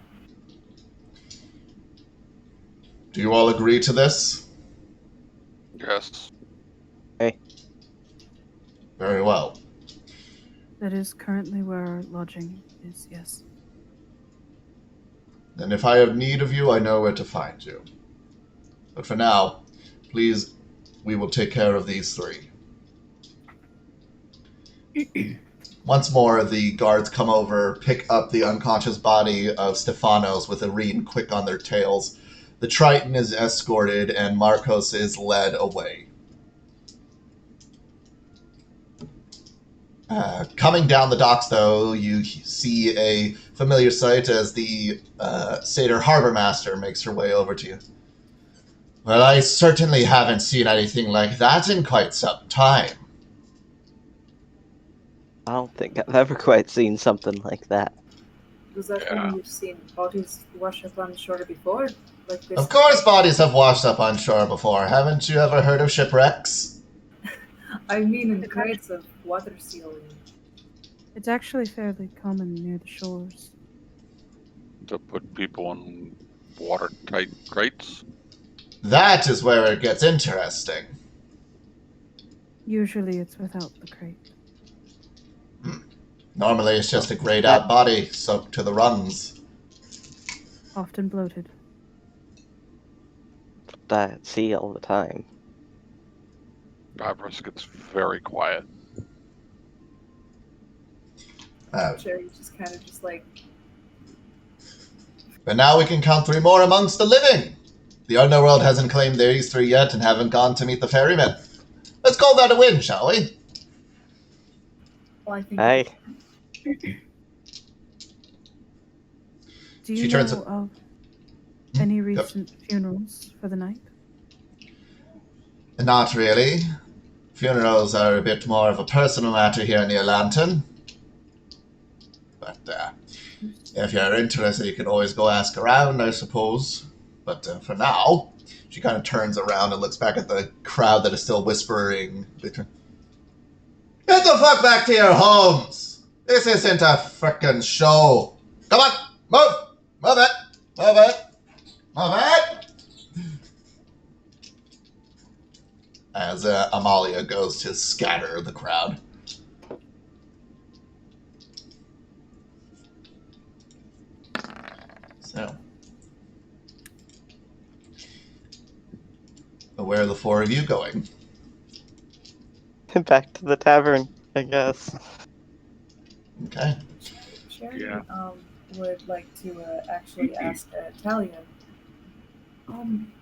Do you all agree to this? Yes. Very well. That is currently where our lodging is, yes. And if I have need of you, I know where to find you. But for now, please, we will take care of these three. Once more, the guards come over, pick up the unconscious body of Stefanos with Irene quick on their tails. The Triton is escorted, and Marcos is led away. Coming down the docks, though, you see a familiar sight as the Satyr Harbor Master makes her way over to you. Well, I certainly haven't seen anything like that in quite some time. I don't think I've ever quite seen something like that. Does that Yeah. mean you've seen bodies wash up on shore before? Like this? Of course bodies have washed up on shore before. Haven't you ever heard of shipwrecks? I mean in crates of water sealing. It's actually fairly common near the shores. To put people in watertight crates. That is where it gets interesting. Usually it's without the crate. Normally it's just a grayed out body soaked to the rungs. Often bloated. I see all the time. Avarice gets very quiet. Jerry's just kind of just like, But now we can count three more amongst the living. The underworld hasn't claimed these three yet and haven't gone to meet the ferrymen. Let's call that a win, shall we? well, I think. Hey, Do you She turns know of any recent funerals for the night? Not really. Funerals are a bit more of a personal matter here near Lantern. But if you're interested, you can always go ask around, I suppose. But for now, she kind of turns around and looks back at the crowd that is still whispering. Get the fuck back to your homes! This isn't a frickin' show. Come on, move! Move it! Move it! Move it! As Amalia goes to scatter the crowd. So, where are the four of you going? back to the tavern, I guess. Okay. Sherry Yeah. would like to actually ask Talia.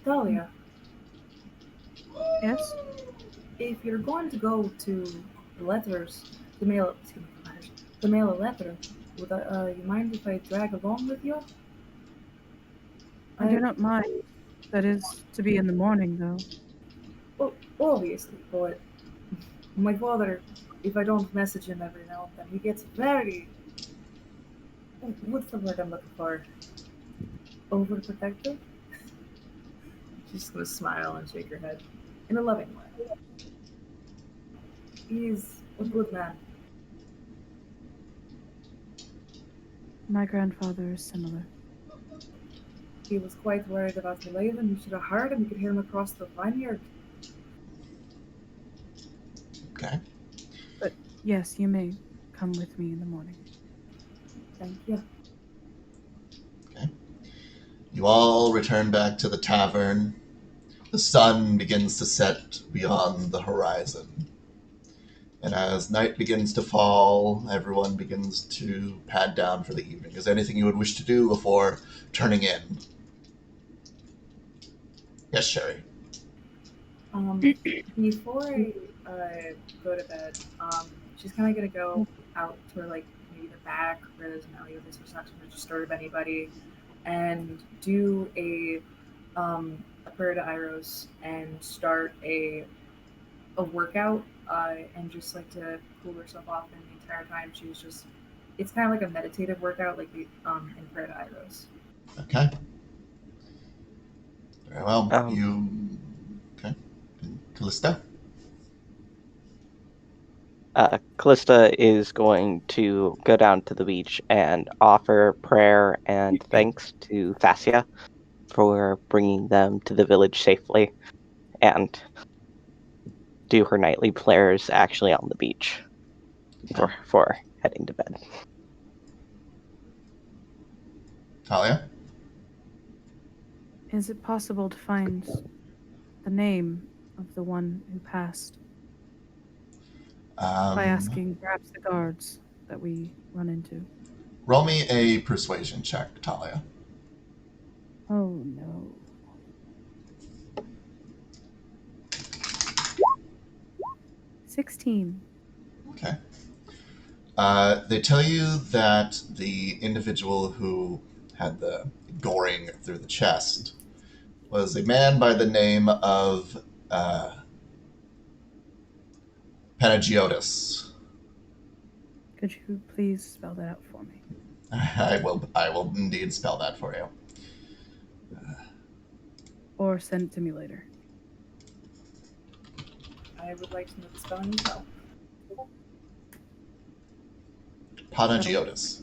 Talia, Yes? if you're going to go to the letters, to mail a letter, would you mind if I drag along with you? I do not mind. That is to be in the morning, though. Well, obviously, but my father, if I don't message him every now and then, he gets very. What's the word I'm looking for? Overprotective? She's just gonna smile and shake her head in a loving way. He's a good man. My grandfather is similar. He was quite worried about you leaving. You should have heard him. You could hear him across the vineyard. Okay. But yes, you may come with me in the morning. Thank you. You all return back to the tavern. The sun begins to set beyond the horizon. And as night begins to fall, everyone begins to pad down for the evening. Is there anything you would wish to do before turning in? Yes, Sherry. Before I go to bed, she's kind of gonna go out to like maybe the back where there's an alley. This was not to disturb anybody, and do a prayer to Iros and start a workout, and just like to cool herself off. And the entire time she was just, it's kind of like a meditative workout, like the in prayer to Iros. Okay. Very well. Okay. Callista? Callista is going to go down to the beach and offer prayer and thanks to Fascia for bringing them to the village safely, and do her nightly prayers actually on the beach before heading to bed. Talia? Is it possible to find the name of the one who passed by asking perhaps the guards that we run into? Roll me a persuasion check, Talia. Oh no. $16. Okay. They tell you that the individual who had the goring through the chest was a man by the name of Panagiotis. Could you please spell that out for me? I will indeed spell that for you. Or send it to me later. I would like to know the spelling as well. Panagiotis.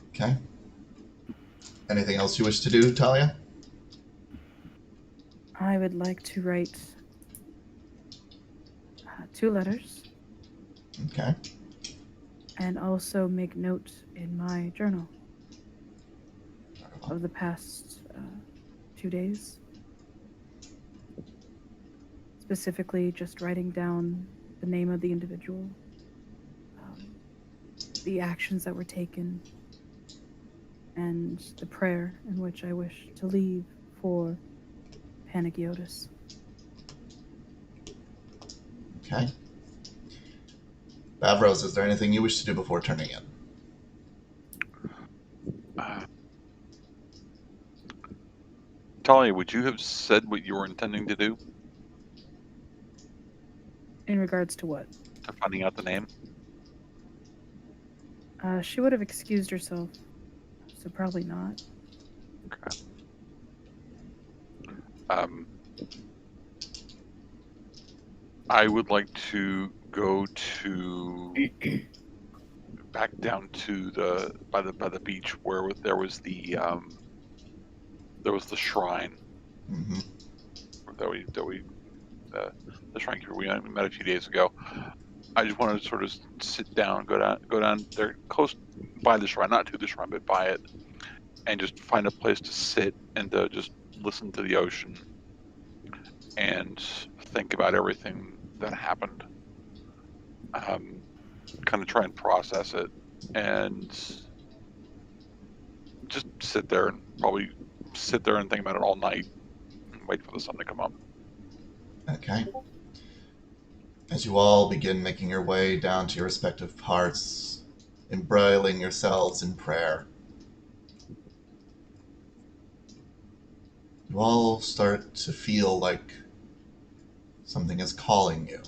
Okay. Anything else you wish to do, Talia? I would like to write 2 letters Okay. and also make note in my journal of the past 2 days. Specifically, just writing down the name of the individual, the actions that were taken, and the prayer in which I wish to leave for Panagiotis. Okay. Bavros, is there anything you wish to do before turning in? Talia, would you have said what you were intending to do? In regards to what? To finding out the name? She would have excused herself, so probably not. Okay. I would like to go to back down to the by the beach where there was the shrine Mm-hmm. the shrine keeper we met a few days ago. I just wanted to sort of sit down, go down there close by the shrine, not to the shrine, but by it, and just find a place to sit and to just listen to the ocean and think about everything that happened. Kind of try and process it and just sit there and think about it all night and wait for the sun to come up. Okay. As you all begin making your way down to your respective parts, embroiling yourselves in prayer, you all start to feel like something is calling you.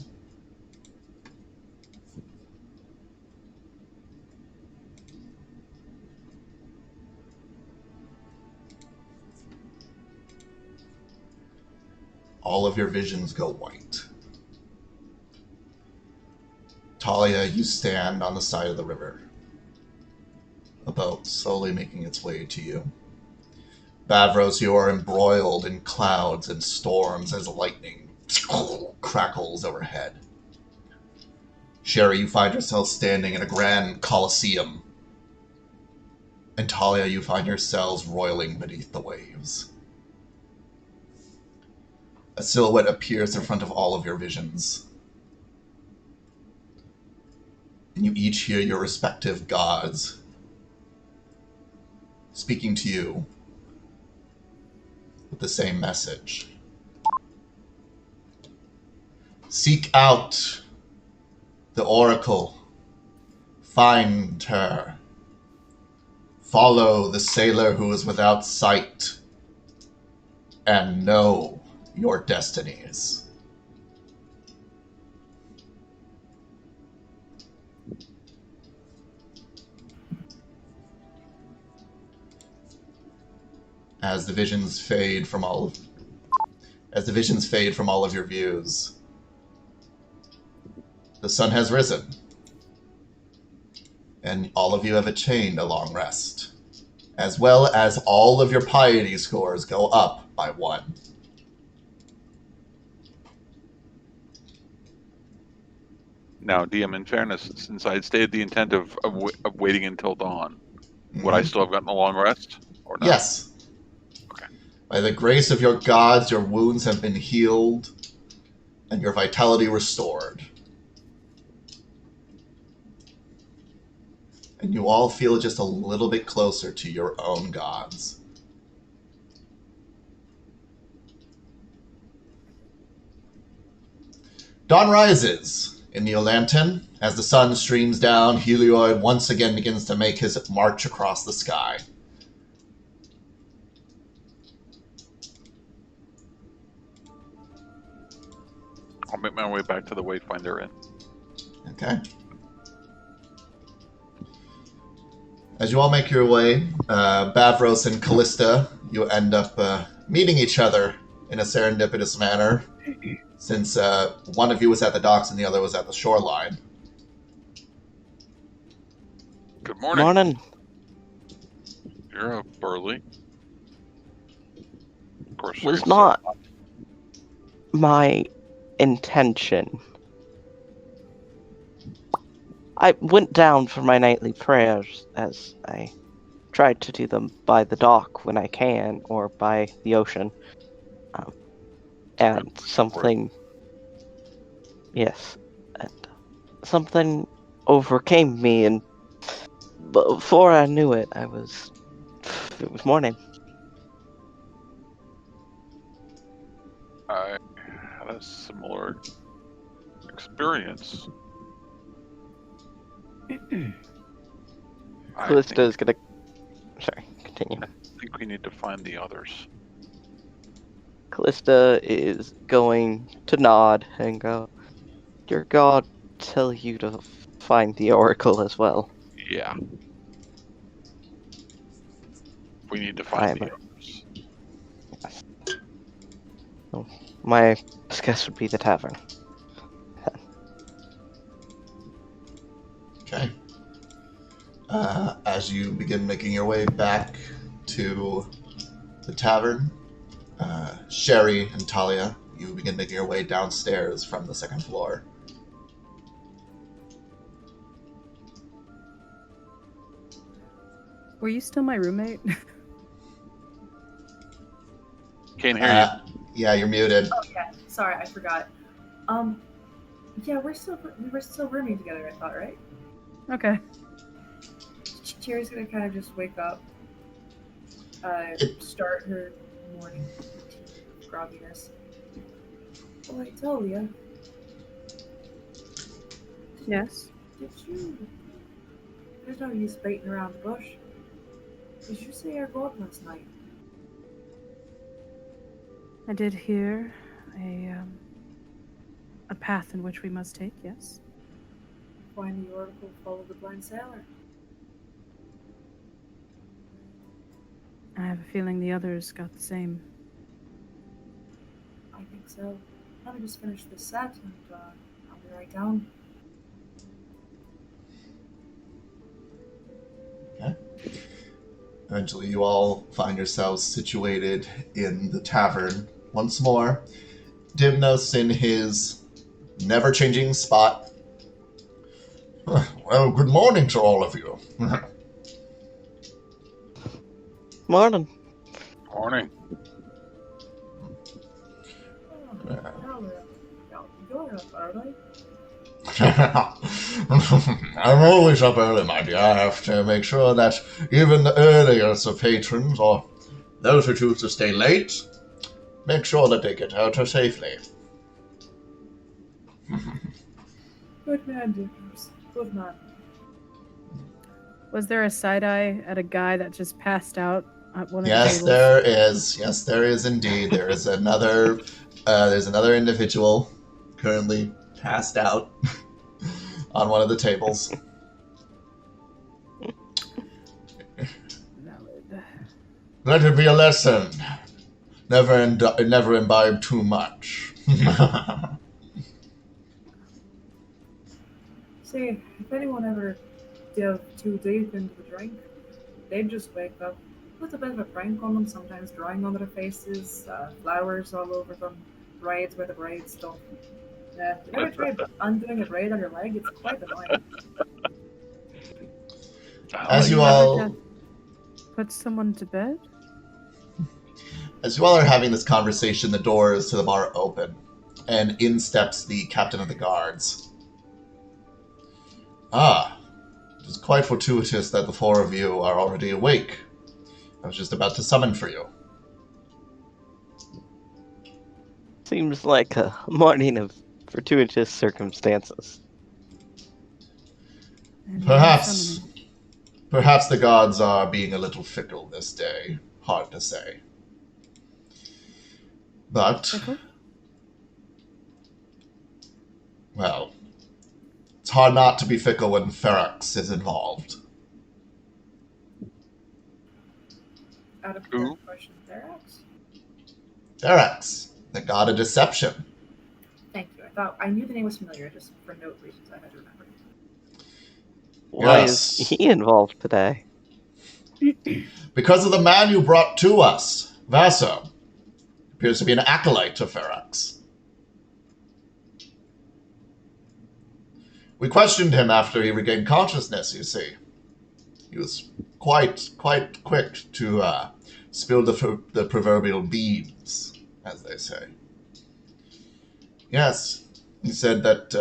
All of your visions go white. Talia, you stand on the side of the river. A boat slowly making its way to you. Bavros, you are embroiled in clouds and storms as lightning crackles overhead. Sherry, you find yourself standing in a grand coliseum. And Talia, you find yourselves roiling beneath the waves. A silhouette appears in front of all of your visions. And you each hear your respective gods speaking to you with the same message. Seek out the oracle. Find her. Follow the sailor who is without sight. And know your destinies. As the visions fade from all of your views, the sun has risen, and all of you have attained a long rest, as well as all of your piety scores go up by 1. Now, DM, in fairness, since I had stated the intent of waiting until dawn, Would I still have gotten a long rest? Or not? Yes. Okay. By the grace of your gods, your wounds have been healed and your vitality restored. And you all feel just a little bit closer to your own gods. Dawn rises in the Olanton. As the sun streams down, Helioid once again begins to make his march across the sky. I'll make my way back to the Wayfinder Inn. Okay. As you all make your way, Bavros and Callista, you end up meeting each other in a serendipitous manner, since one of you was at the docks and the other was at the shoreline. Good morning. Morning. You're up early. Of course. Was you're not my intention. I went down for my nightly prayers, as I tried to do them by the dock when I can, or by the ocean. And something... Yes. And something overcame me, and before I knew it, it was morning. I had a similar experience. Callista is gonna... Sorry, continue. I think we need to find the others. Callista is going to nod and go, your god tell you to find the oracle as well. Yeah. We need to find the others. Yes. Oh, my guess would be the tavern. Okay. As you begin making your way back to the tavern, Sherry and Talia, you begin making your way downstairs from the second floor. Were you still my roommate? Can't hear Yeah, you're muted. Oh yeah, sorry, I forgot. Yeah, we were still rooming together. I thought, right? Okay. Cherry's gonna kind of just wake up, start her morning routine, grogginess. Oh, I tell ya. Yes. Did you? There's no use baiting around the bush. Did you say our god last night? I did hear a path in which we must take, yes. Find the oracle, follow the blind sailor. I have a feeling the others got the same. I think so. Let me just finish this set and I'll be right down. Eventually, you all find yourselves situated in the tavern once more. Dimnos in his never-changing spot. Well, good morning to all of you. Morning. Morning. You're up early. I'm always up early, my dear. I have to make sure that even the earliest of patrons, or those who choose to stay late, make sure that they get out safely. Good man, Dickers. Good man. Was there a side eye at a guy that just passed out at one of the Yes, tables? there is. Yes, there is indeed. There is another. There's another individual currently passed out on one of the tables. Valid. Let it be a lesson. Never imbibe too much. See, if anyone ever delved too deep into the drink, they'd just wake up, put a bit of a prank on them, sometimes drawing on their faces, flowers all over them, braids where the braids stuff. Yeah, if you ever tried undoing a braid on your leg, it's quite annoying. As you all put someone to bed? As you all are having this conversation, the doors to the bar open, and in steps the captain of the guards. Ah, it is quite fortuitous that the four of you are already awake. I was just about to summon for you. Seems like a morning of fortuitous circumstances. And Perhaps the gods are being a little fickle this day. Hard to say. But, Fickle? well, it's hard not to be fickle when Ferox is involved. Out of Who? question, Therax? Ferox, the god of deception. Thank you. I knew the name was familiar, just for note reasons I had to remember. Why Yes. is he involved today? Because of the man you brought to us, Vaso. Appears to be an acolyte to Ferox. We questioned him after he regained consciousness, you see. He was quite quick to spill the proverbial beans, as they say. Yes, he said that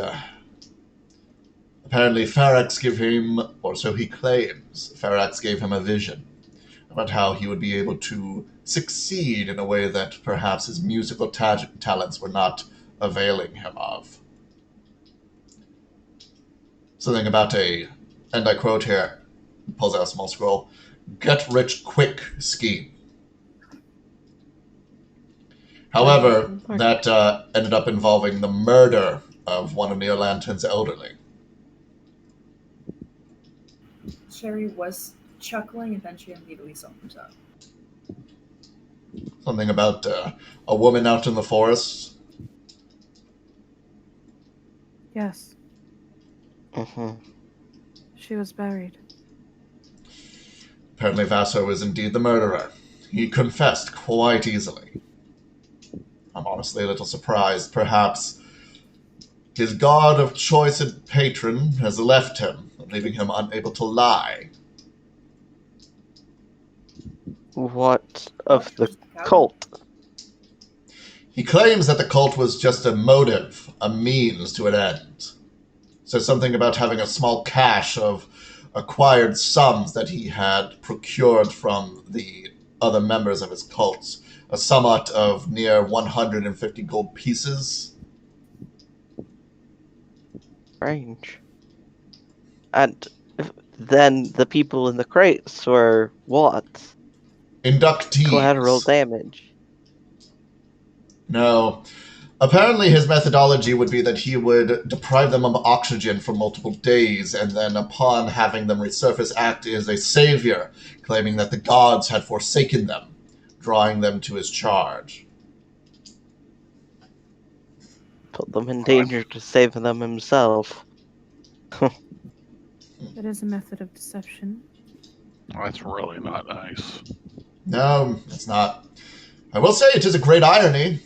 apparently Ferox gave him, or so he claims, Ferox gave him a vision about how he would be able to succeed in a way that perhaps his musical talents were not availing him of. Something about and I quote here, pulls out a small scroll, get-rich-quick scheme. However, that ended up involving the murder of one of Neolanton's elderly. Sherry was chuckling, and then she immediately sombers up. Something about a woman out in the forest. Yes, Mm-hmm. she was buried. Apparently Vaso is indeed the murderer. He confessed quite easily. I'm honestly a little surprised. Perhaps his god of choice and patron has left him, leaving him unable to lie. What of the Just a coward. cult? He claims that the cult was just a motive, a means to an end. Says something about having a small cache of acquired sums that he had procured from the other members of his cults. A summat of near 150 gold pieces. Strange. And then the people in the crates were what? Inductees. Collateral damage. No. Apparently his methodology would be that he would deprive them of oxygen for multiple days, and then upon having them resurface act as a savior, claiming that the gods had forsaken them, drawing them to his charge. Put them in danger to save them himself. That is a method of deception. That's really not nice. No, it's not. I will say it is a great irony.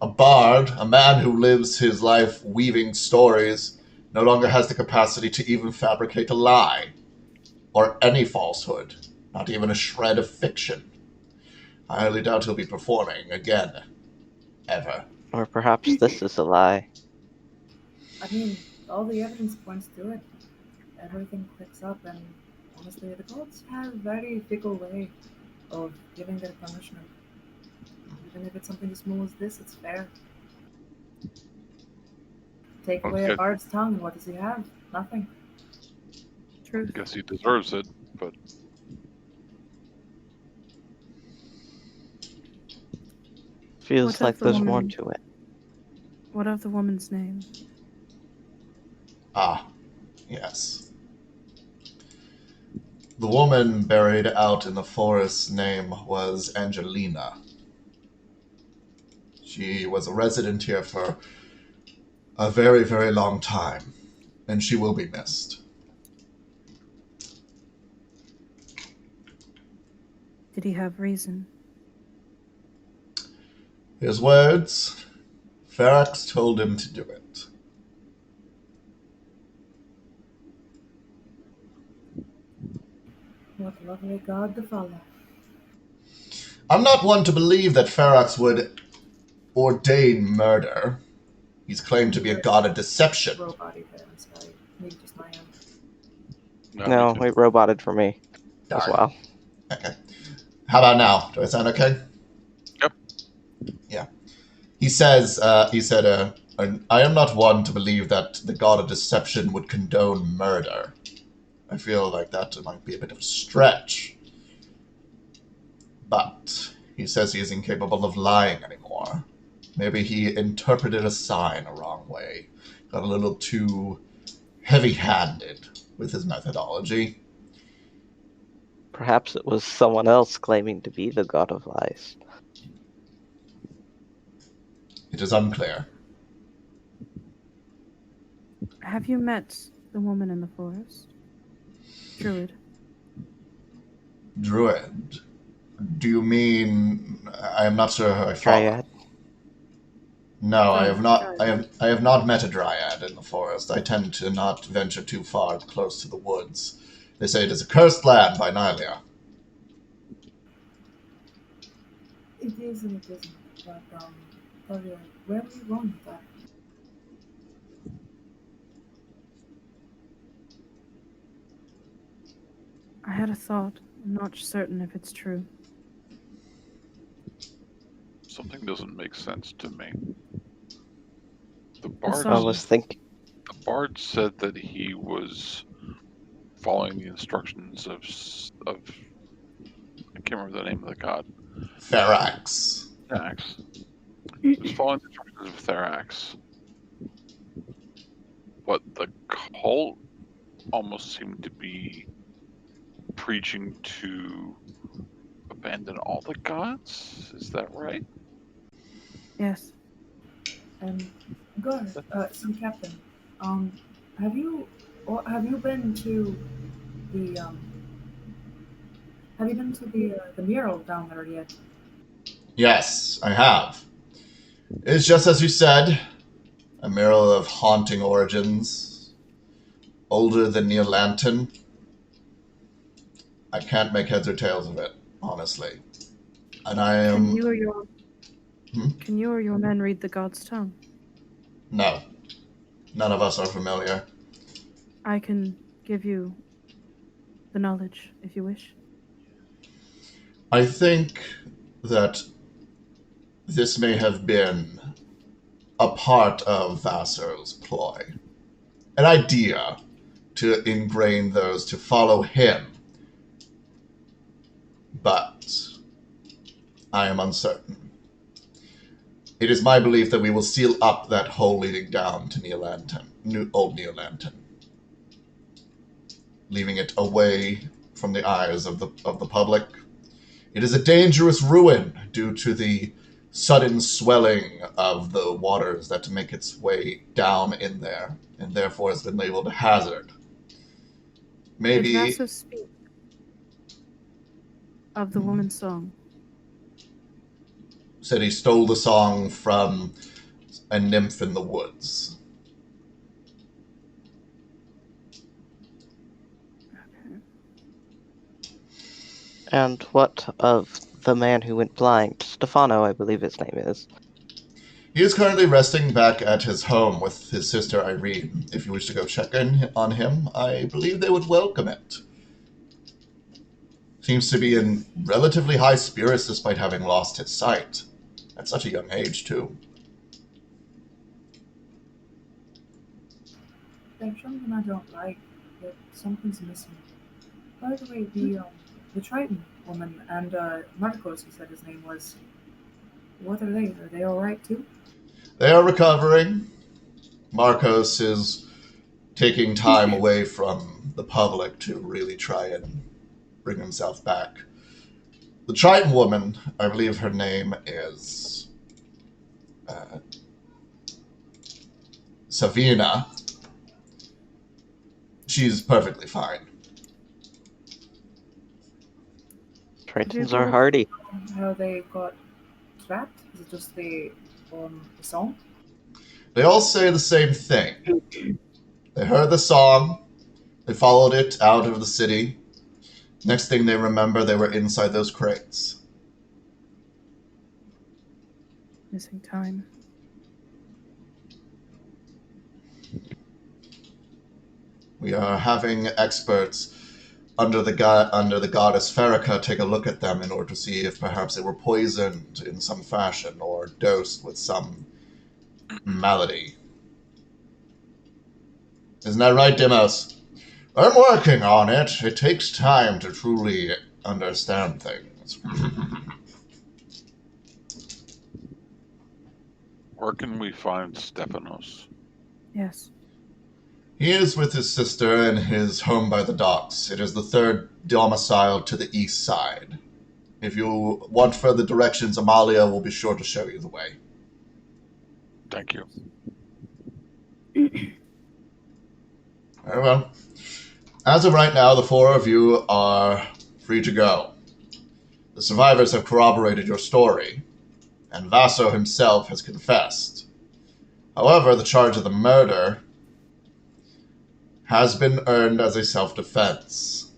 A bard, a man who lives his life weaving stories, no longer has the capacity to even fabricate a lie, or any falsehood, not even a shred of fiction. I highly doubt he'll be performing again, ever. Or perhaps this is a lie. I mean, all the evidence points to it. Everything clicks up, and honestly, the gods have a very fickle way of giving their punishment. Even if it's something as small as this, it's fair. Take away Okay. a bard's tongue, and what does he have? Nothing. Truth. Guess he deserves it, but Feels What like of the there's more woman? to it. What of the woman's name? Ah, yes. The woman buried out in the forest's name was Angelina. She was a resident here for a very, very long time, and she will be missed. Did he have reason? His words, Ferox told him to do it. What a lovely god to follow. I'm not one to believe that Ferox would ordain murder. He's claimed to be a god of deception. Robot-y there, I'm sorry. Maybe just my end. No, me too. it roboted for me as Darn. well. Okay. How about now? Do I sound okay? Yep. Yeah. He said, I am not one to believe that the god of deception would condone murder. I feel like that might be a bit of a stretch. But he says he is incapable of lying anymore. Maybe he interpreted a sign a wrong way. Got a little too heavy-handed with his methodology. Perhaps it was someone else claiming to be the god of lies. It is unclear. Have you met the woman in the forest? Druid. Druid. Do you mean? I am not sure how I follow. Dryad. No, I have not. Dryad. I have not met a dryad in the forest. I tend to not venture too far close to the woods. They say it is a cursed land by Nylia. It is and it isn't. But, Talia, where were you going with that? I had a thought. I'm not certain if it's true. Something doesn't make sense to me. The song. I was thinking. the bard said that he was following the instructions of I can't remember the name of the god. Therax. Therax. He was following the instructions of Therax. But the cult almost seemed to be preaching to abandon all the gods. Is that right? Yes. Good. So, Captain, have you been to the the mural down there yet? Yes, I have. It's just as you said, a mural of haunting origins, older than Neil Lantern. I can't make heads or tails of it, honestly. And I am... Can you or your men read the god's tongue? No. None of us are familiar. I can give you the knowledge if you wish. I think that this may have been a part of Vassar's ploy. An idea to ingrain those to follow him. But I am uncertain. It is my belief that we will seal up that hole leading down to old Neil Lantern, leaving it away from the eyes of the public. It is a dangerous ruin due to the sudden swelling of the waters that make its way down in there, and therefore has been labeled a hazard. Maybe... Did Vaso speak of the woman's song? Said he stole the song from a nymph in the woods. Okay. And what of the man who went blind? Stefano, I believe his name is. He is currently resting back at his home with his sister Irene. If you wish to go check in on him, I believe they would welcome it. Seems to be in relatively high spirits despite having lost his sight. At such a young age, too. There's something I don't like. That something's missing. By the way, the Triton woman and Marcos, you said his name was. What are they? Are they all right too? They are recovering. Marcos is taking time away from the public to really try and bring himself back. The Triton woman, I believe her name is Savina. She's perfectly fine. Tritons are hardy. How they got trapped? Is it just the song? They all say the same thing. They heard the song, they followed it out of the city, Next thing they remember, they were inside those crates. Missing time. We are having experts under the goddess Farrakha take a look at them in order to see if perhaps they were poisoned in some fashion or dosed with some malady. Isn't that right, Dimos? I'm working on it. It takes time to truly understand things. Where can we find Stephanos? Yes. He is with his sister in his home by the docks. It is the third domicile to the east side. If you want further directions, Amalia will be sure to show you the way. Thank you. Very well. As of right now, the four of you are free to go. The survivors have corroborated your story, and Vaso himself has confessed. However, the charge of the murder has been earned as a self-defense,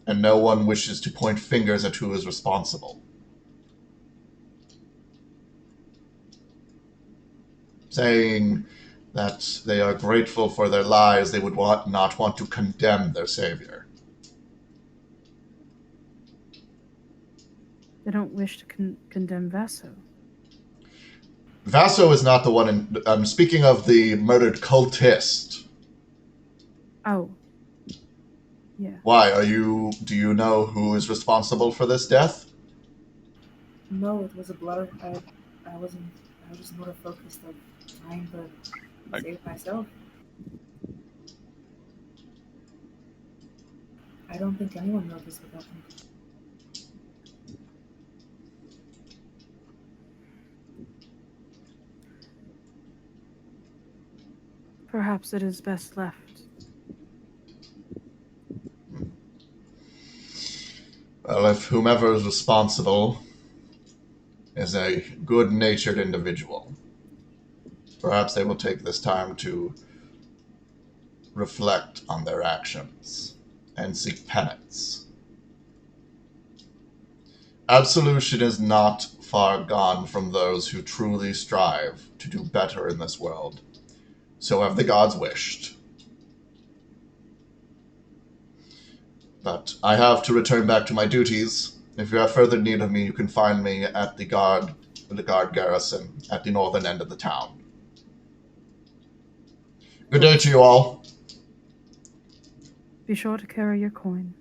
and no one wishes to point fingers at who is responsible. Saying that they are grateful for their lives, they would not want to condemn their savior. They don't wish to condemn Vaso. Vaso is not the one I'm speaking of the murdered cultist. Oh. Yeah. Why? Do you know who is responsible for this death? No, it was a blur. I was just more focused on trying to save myself. I don't think anyone knows this would happen. Perhaps it is best left. Well, if whomever is responsible is a good-natured individual, perhaps they will take this time to reflect on their actions and seek penance. Absolution is not far gone from those who truly strive to do better in this world. So have the gods wished. But I have to return back to my duties. If you have further need of me, you can find me at the guard garrison at the northern end of the town. Good day to you all. Be sure to carry your coin.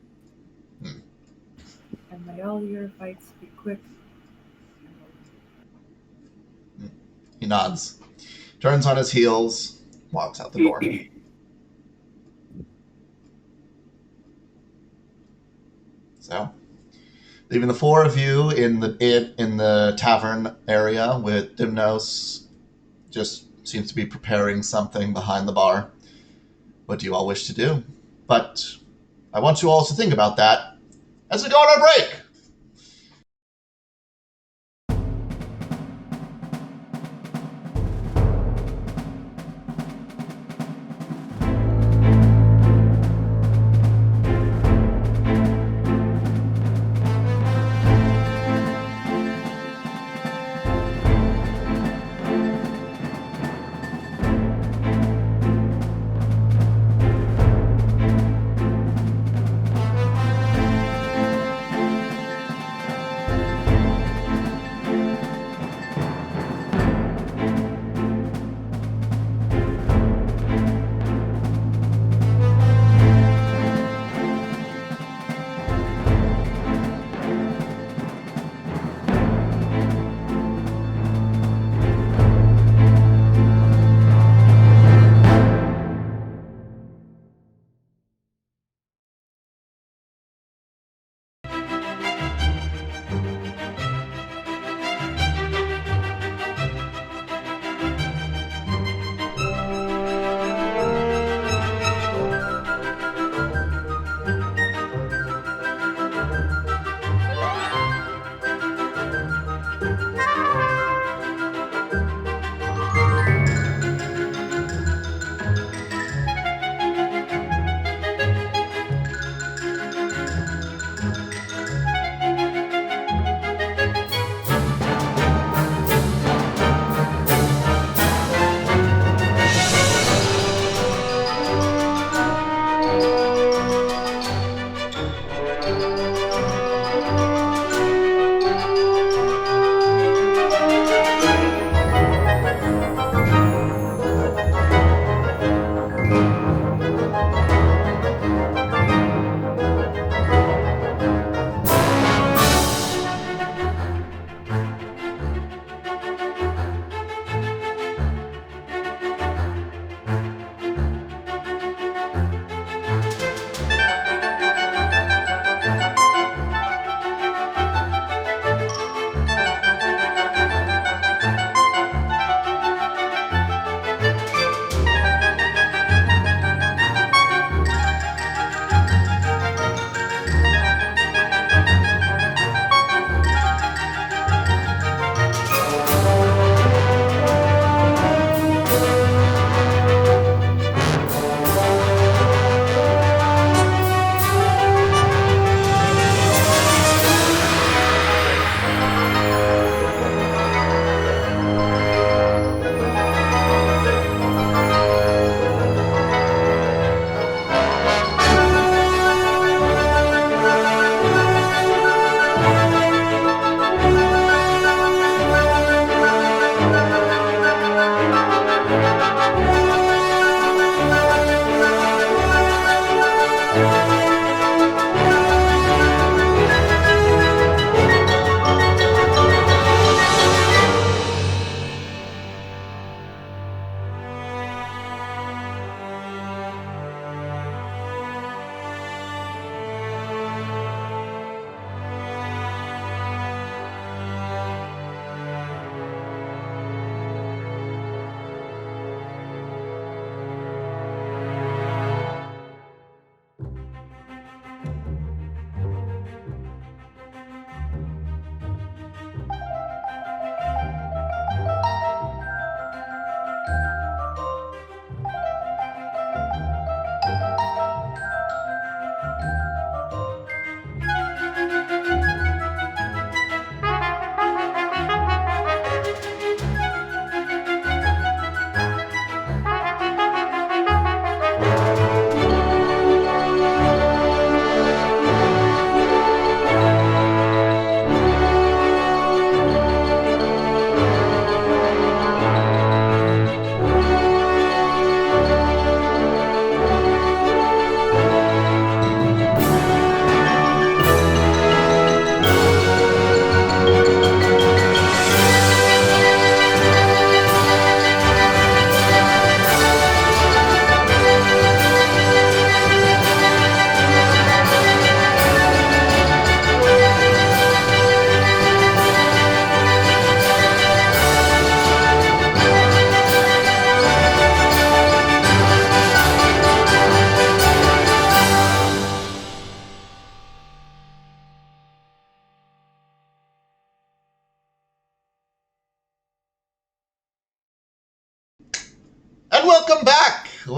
And may all your fights be quick. He nods, turns on his heels, walks out the door. So, leaving the four of you in the tavern area with Dimnos, just seems to be preparing something behind the bar. What do you all wish to do? But I want you all to think about that as we go on our break.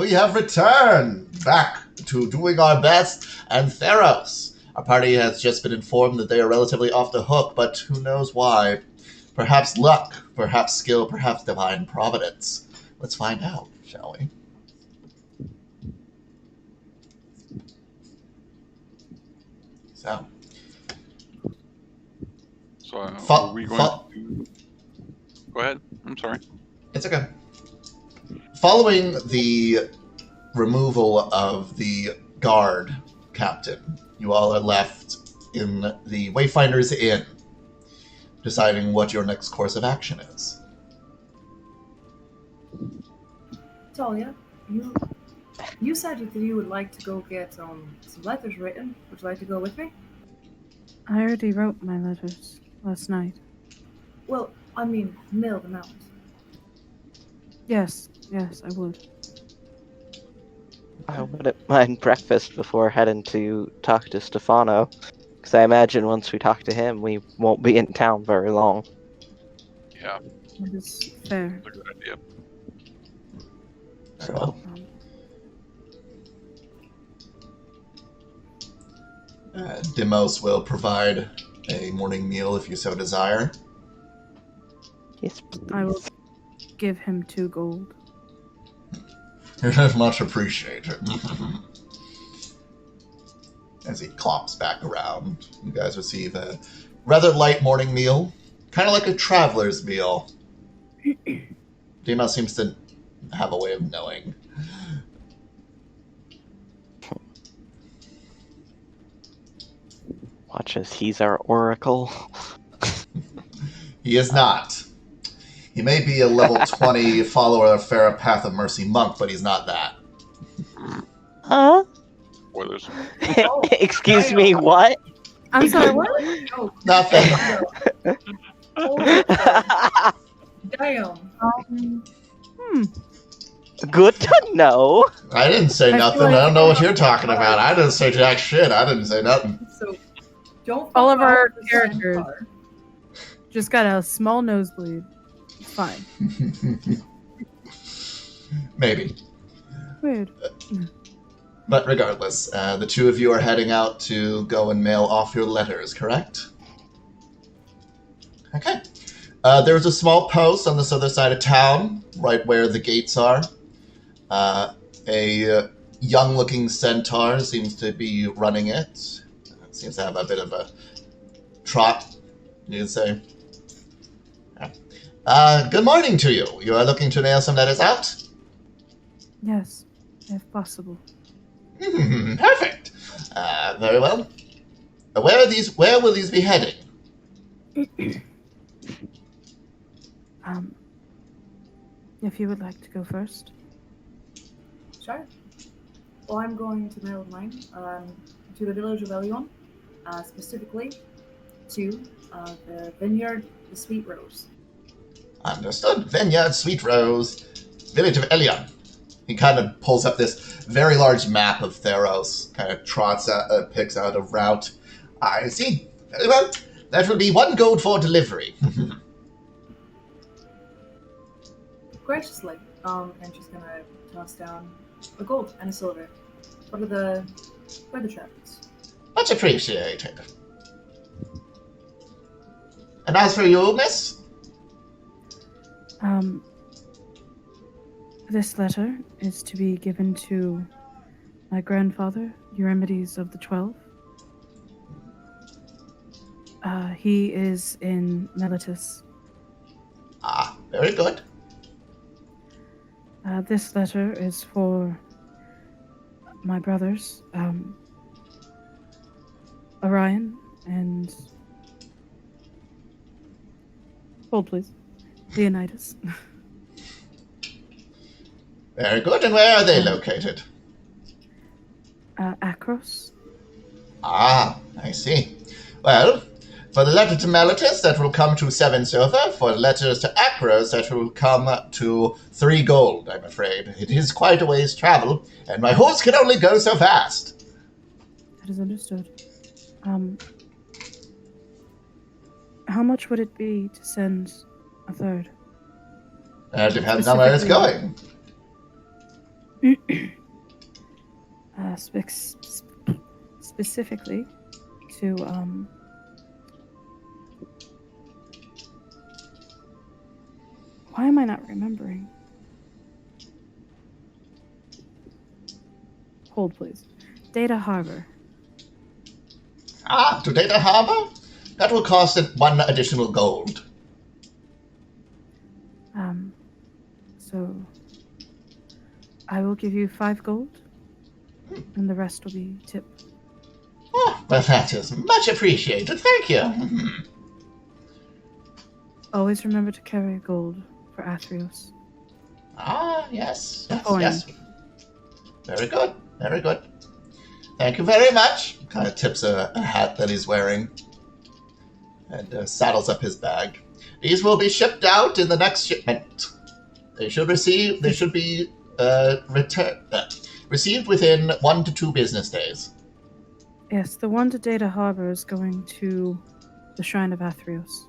we have returned back to doing our best, and Theros. Our party has just been informed that they are relatively off the hook, but who knows why? Perhaps luck, perhaps skill, perhaps divine providence. Let's find out, shall we? So, are we going to... Go ahead. I'm sorry. It's okay. Following the removal of the guard captain, you all are left in the Wayfinder's Inn, deciding what your next course of action is. Talia, you said that you would like to go get some letters written. Would you like to go with me? I already wrote my letters last night. Well, I mean, mail them out. Yes, I would. I wouldn't mind breakfast before heading to talk to Stefano, because I imagine once we talk to him, we won't be in town very long. Yeah, That is fair. that's a good idea. So, Demos will provide a morning meal if you so desire. yes, please. I will give him 2 gold. Much appreciated. As he clops back around, you guys receive a rather light morning meal, kind of like a traveler's meal. Demos seems to have a way of knowing. Watch as he's our oracle. He is not. He may be a level 20 follower of Farah Path of Mercy monk, but he's not that. Huh? Spoilers. Excuse me, what? I'm sorry, what? Oh, Nothing. damn. Good to know. I didn't say I nothing. feel like- I don't know what you're talking about. I didn't say jack shit. I didn't say nothing. So, don't All of fuck our off the characters. sidebar. Just got a small nosebleed. It's fine. Maybe. Weird. But regardless, the two of you are heading out to go and mail off your letters, correct? Okay. There's a small post on this other side of town, right where the gates are. A young-looking centaur seems to be running it. Seems to have a bit of a trot, you could say. Good morning to you. You are looking to nail some letters out? Yes, if possible. Perfect. Very well. Where will these be heading? If you would like to go first. Sure. Well, I'm going to mail mine to the village of Elion, specifically to the vineyard, the Sweet Rose. Understood. Vineyard, Sweet Rose, village of Elion. He kind of pulls up this very large map of Theros, kind of picks out a route. I see. Very well. That will be 1 gold for delivery. Graciously, I'm just gonna toss down a gold and a silver. What are the travels? Much appreciated. And as for you, miss? This letter is to be given to my grandfather, Eurymedes of the 12. He is in Melitus. Ah, very good. This letter is for my brothers, Orion and... Hold, please. Leonidas. Very good. And where are they located? Akros. Ah, I see. Well, for the letter to Melitus, that will come to 7 silver. For letters to Akros, that will come to 3 gold, I'm afraid. It is quite a ways travel, and my horse can only go so fast. That is understood. How much would it be to send a third? Depends on where it's going. Specifically to why am I not remembering? Hold, please. Data Harbor. To Data Harbor? That will cost it 1 additional gold. So I will give you 5 gold, and the rest will be tip. Oh, well, that is much appreciated. Thank you. Always remember to carry gold for Athreos. Yes. Coin. Yes. Very good. Very good. Thank you very much. Kind of tips a hat that he's wearing and saddles up his bag. These will be shipped out in the next shipment. They should be received within 1 to 2 business days. Yes, the one to Data Harbor is going to the Shrine of Athreos.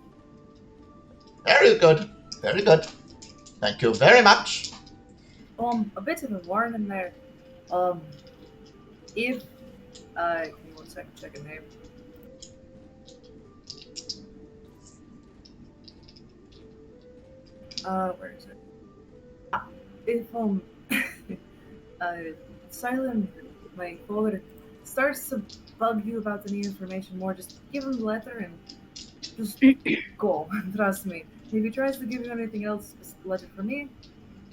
Very good. Very good. Thank you very much. A bit of a warning there. If give me 1 second, check a name. Where is it? If Silent, my father, starts to bug you about any information more, just give him the letter and just go. Trust me. If he tries to give you anything else, just let it for me.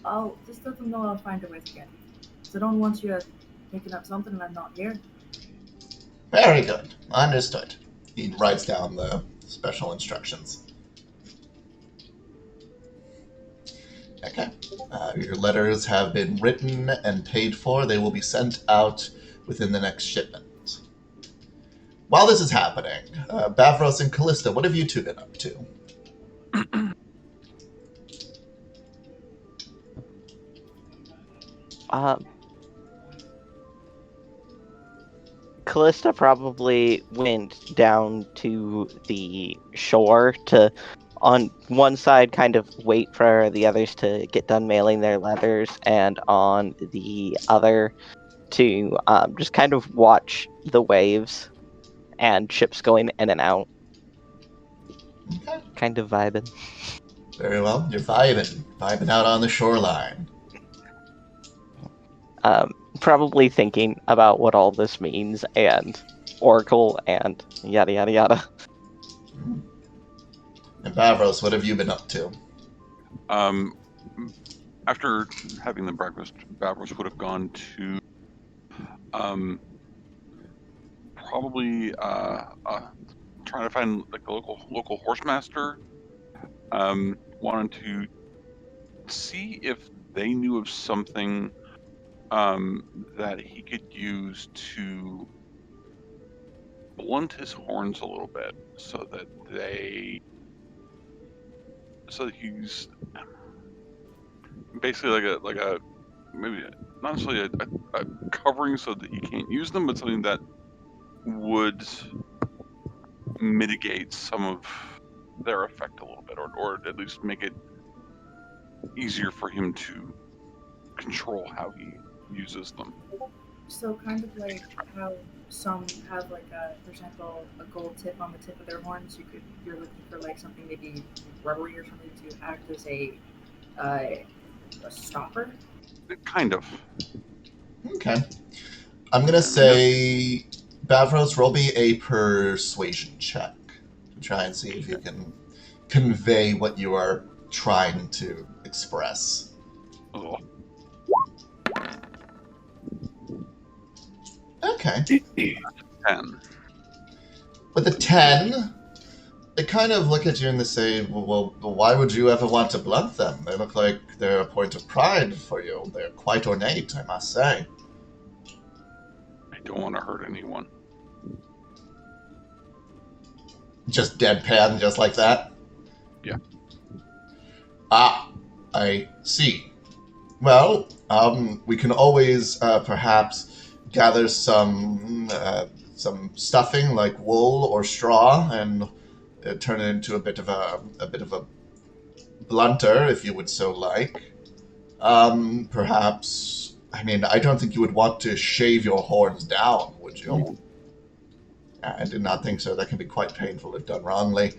I'll just let them know I'll find a way to get it. So I don't want you picking up something and I'm not here. Very good. Understood. He writes down the special instructions. Okay. Your letters have been written and paid for. They will be sent out within the next shipment. While this is happening, Bavros and Callista, what have you two been up to? Callista probably went down to the shore to, on one side, kind of wait for the others to get done mailing their letters, and on the other, to just kind of watch the waves and ships going in and out. Okay. Kind of vibing. Very well. You're vibing out on the shoreline. Probably thinking about what all this means, and Oracle, and yada yada yada. And Bavros, what have you been up to? After having the breakfast, Bavros would have gone to probably trying to find like the local horsemaster. Wanted to see if they knew of something that he could use to blunt his horns a little bit, so that he's basically like a maybe not necessarily a covering so that he can't use them, but something that would mitigate some of their effect a little bit, or at least make it easier for him to control how he uses them. So kind of like how some have like for example, a gold tip on the tip of their horns. You're looking for like something maybe rubbery or something to act as a stopper. Kind of. Okay. I'm going to say, Bavros, roll me a persuasion check to try and see if you can convey what you are trying to express. Oh. Okay. 10. With a 10, they kind of look at you and they say, well, why would you ever want to blunt them? They look like they're a point of pride for you. They're quite ornate, I must say. I don't want to hurt anyone. Just deadpan, just like that? Yeah. Ah, I see. Well, we can always perhaps gather some stuffing like wool or straw and turn it into a bit of a blunter, if you would so like. Perhaps I mean, I don't think you would want to shave your horns down, would you? I did not think so. That can be quite painful if done wrongly.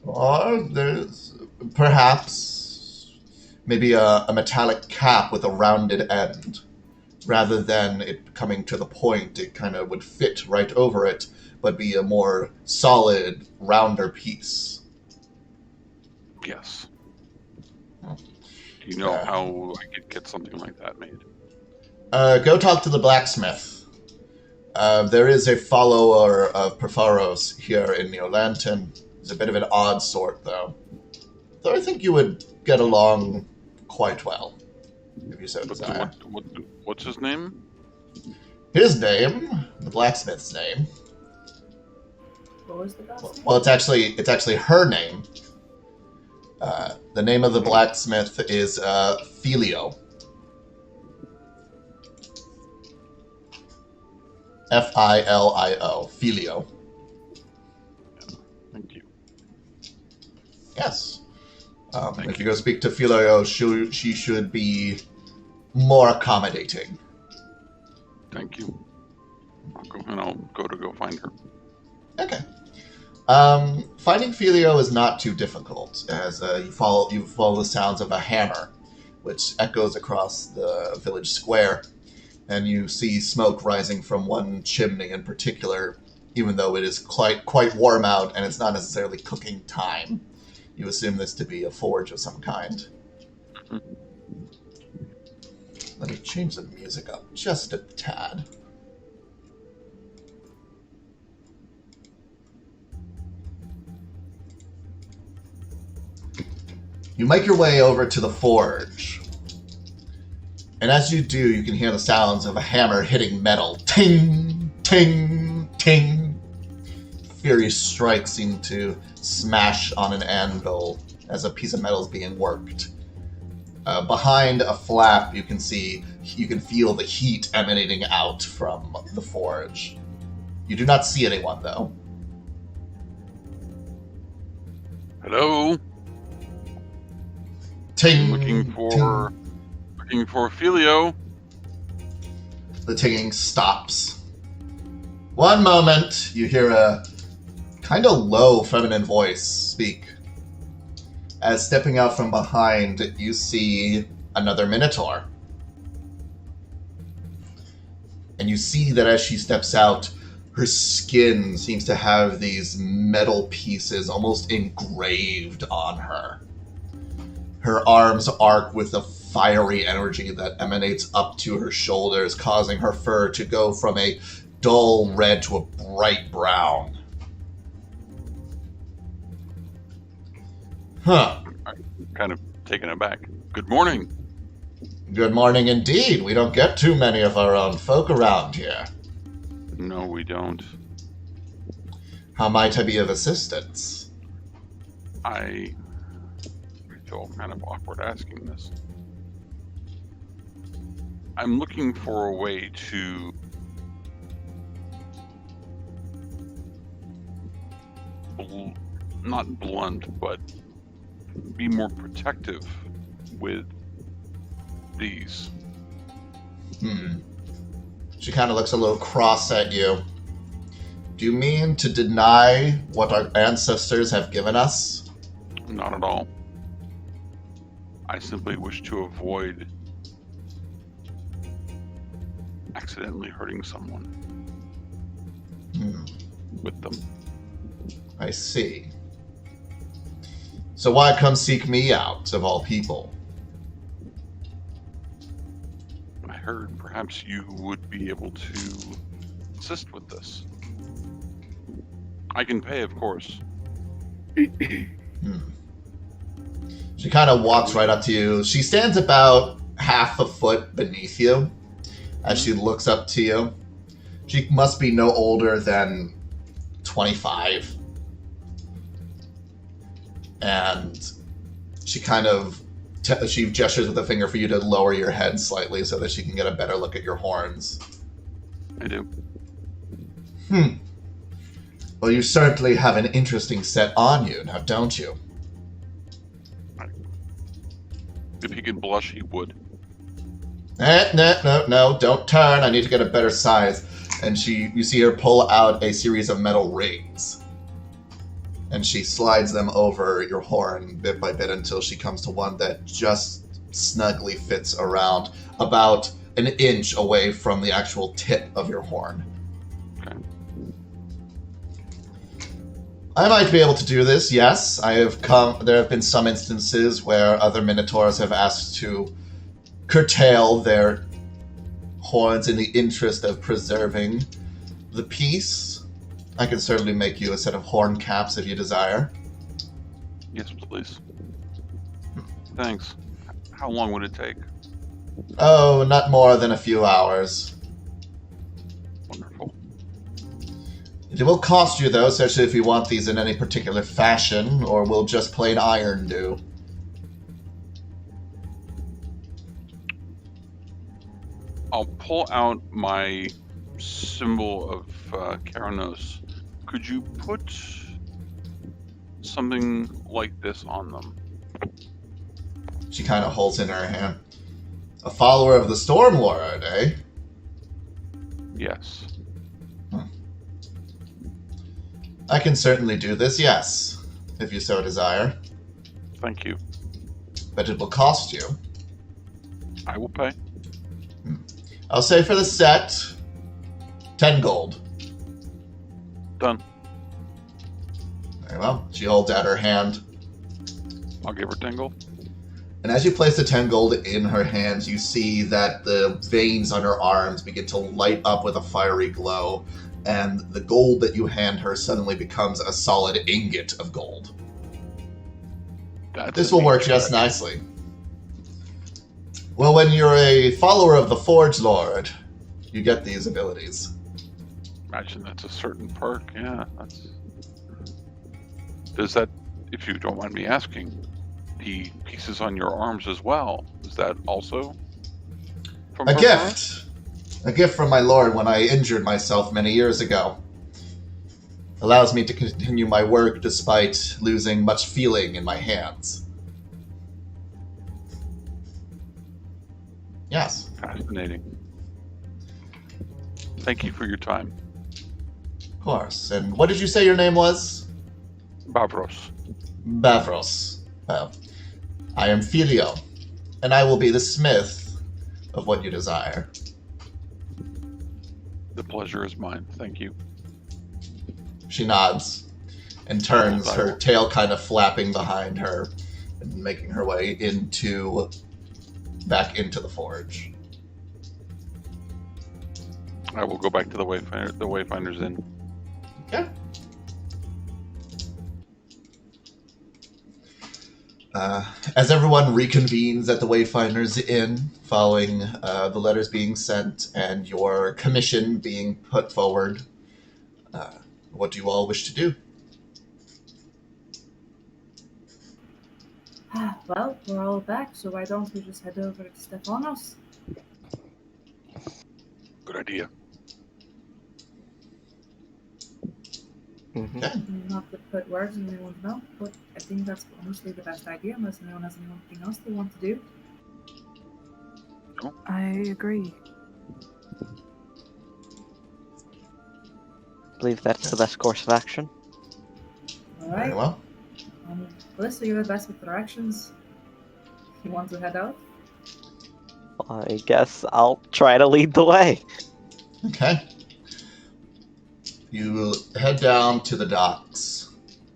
Or there's perhaps maybe a metallic cap with a rounded end. Rather than it coming to the point, it kind of would fit right over it, but be a more solid, rounder piece. Yes. Do you know how I could get something like that made? Go talk to the blacksmith. There is a follower of Perforos here in Neolanton. He's a bit of an odd sort, though. Though I think you would get along quite well, if you so desire. What's his name? His name, the blacksmith's name. What was the guy's name? Well, it's actually her name. The name of the blacksmith is Filio. Filio. Filio. Thank you. Yes. If you go speak to Filio, she should be more accommodating. Thank you. I'll go find her. Okay. Finding Filio is not too difficult, as you follow the sounds of a hammer, which echoes across the village square, and you see smoke rising from one chimney in particular, even though it is quite warm out and it's not necessarily cooking time. You assume this to be a forge of some kind. Mm-hmm. Let me change the music up just a tad. You make your way over to the forge. And as you do, you can hear the sounds of a hammer hitting metal. Ting, ting, ting. Furious strikes seem to smash on an anvil as a piece of metal is being worked. Behind a flap, you can feel the heat emanating out from the forge. You do not see anyone, though. Hello? Ting, Looking for Filio. The tinging stops. One moment, you hear a kind of low feminine voice speak. As stepping out from behind, you see another Minotaur. And you see that as she steps out, her skin seems to have these metal pieces almost engraved on her. Her arms arc with a fiery energy that emanates up to her shoulders, causing her fur to go from a dull red to a bright brown. Huh. I'm kind of taken aback. Good morning. Good morning indeed. We don't get too many of our own folk around here. No, we don't. How might I be of assistance? I feel kind of awkward asking this. I'm looking for a way to not blunt, but be more protective with these. She kind of looks a little cross at you. Do you mean to deny what our ancestors have given us? Not at all. I simply wish to avoid accidentally hurting someone with them. I see. So why come seek me out, of all people? I heard perhaps you would be able to assist with this. I can pay, of course. She kind of walks right up to you. She stands about half a foot beneath you as she looks up to you. She must be no older than 25. And she kind of she gestures with a finger for you to lower your head slightly so that she can get a better look at your horns. I do. Well, you certainly have an interesting set on you, now don't you? If he can blush, he would. No, don't turn. I need to get a better size. And you see her pull out a series of metal rings. And she slides them over your horn bit by bit until she comes to one that just snugly fits around about an inch away from the actual tip of your horn. Okay. I might be able to do this, yes. There have been some instances where other Minotaurs have asked to curtail their horns in the interest of preserving the peace. I can certainly make you a set of horn caps if you desire. Yes, please. Thanks. How long would it take? Oh, not more than a few hours. Wonderful. It will cost you, though, especially if you want these in any particular fashion, or will just plain iron do? I'll pull out my symbol of Keranos. Could you put something like this on them? She kind of holds in her hand. A follower of the Stormlord, eh? Yes. I can certainly do this, yes, if you so desire. Thank you. But it will cost you. I will pay. I'll say for the set, 10 gold. Done. Very well. She holds out her hand. I'll give her 10 gold. And as you place the 10 gold in her hands, you see that the veins on her arms begin to light up with a fiery glow, and the gold that you hand her suddenly becomes a solid ingot of gold. This will work just nicely. Well, when you're a follower of the Forge Lord, you get these abilities. Imagine that's a certain perk. Yeah, that's. Does that, if you don't mind me asking, the pieces on your arms as well, is that also from A her gift! A gift from my lord when I injured myself many years ago. Allows me to continue my work despite losing much feeling in my hands. Yes. Fascinating. Thank you for your time. Of course. And what did you say your name was? Bavros. Bavros. Well, I am Filio, and I will be the smith of what you desire. The pleasure is mine. Thank you. She nods and turns, her tail kind of flapping behind her and making her way back into the forge. I will go back to the Wayfinder's Inn. Okay. As everyone reconvenes at the Wayfinder's Inn, following the letters being sent and your commission being put forward, what do you all wish to do? Well, we're all back, so why don't we just head over to Stefanos? Good idea. Mm-hmm. Okay. Not to put words in anyone's mouth, but I think that's honestly the best idea, unless anyone has anything else they want to do. I agree. I believe that's the best course of action. Alright. Very well. Melissa, you're the best with directions. You want to head out? I guess I'll try to lead the way. Okay. You head down to the docks.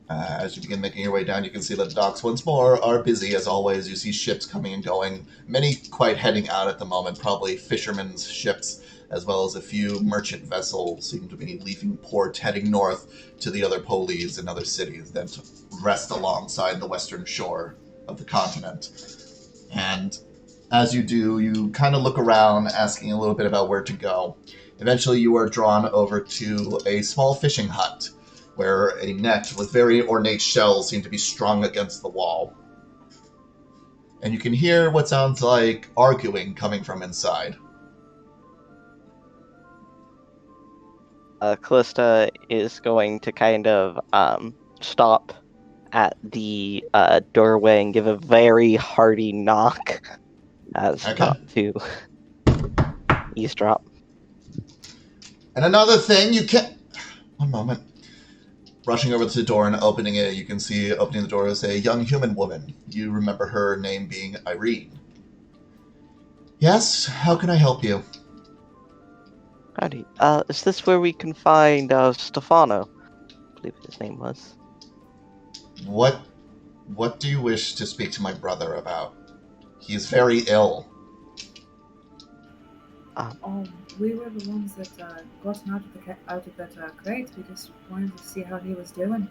As you begin making your way down, you can see that the docks once more are busy as always. You see ships coming and going, many quite heading out at the moment, probably fishermen's ships, as well as a few merchant vessels seem to be leaving port, heading north to the other polis and other cities that rest alongside the western shore of the continent. And as you do, you kind of look around, asking a little bit about where to go. Eventually, you are drawn over to a small fishing hut, where a net with very ornate shells seem to be strung against the wall. And you can hear what sounds like arguing coming from inside. Callista is going to kind of stop at the doorway and give a very hearty knock as Okay. not to eavesdrop. And another thing, you can... One moment. Rushing over to the door and opening it, you can see opening the door is a young human woman. You remember her name being Irene. Yes, how can I help you? Howdy. Is this where we can find Stefano? I believe his name was. What do you wish to speak to my brother about? He is very ill. We were the ones that got him out of that crate. We just wanted to see how he was doing.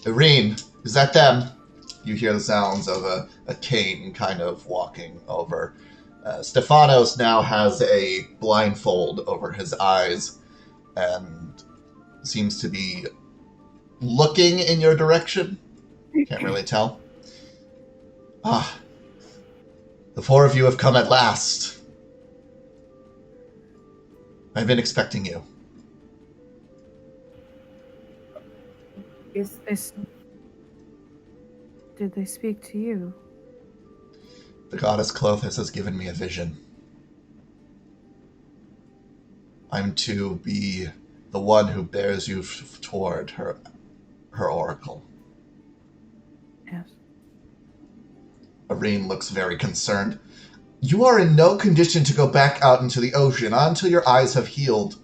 Irene, is that them? You hear the sounds of a cane kind of walking over. Stefanos now has a blindfold over his eyes and seems to be looking in your direction. Can't really tell. Ah, the four of you have come at last. I've been expecting you. Did they speak to you? The goddess Clothis has given me a vision. I'm to be the one who bears you toward her oracle. Yes. Irene looks very concerned. You are in no condition to go back out into the ocean until your eyes have healed.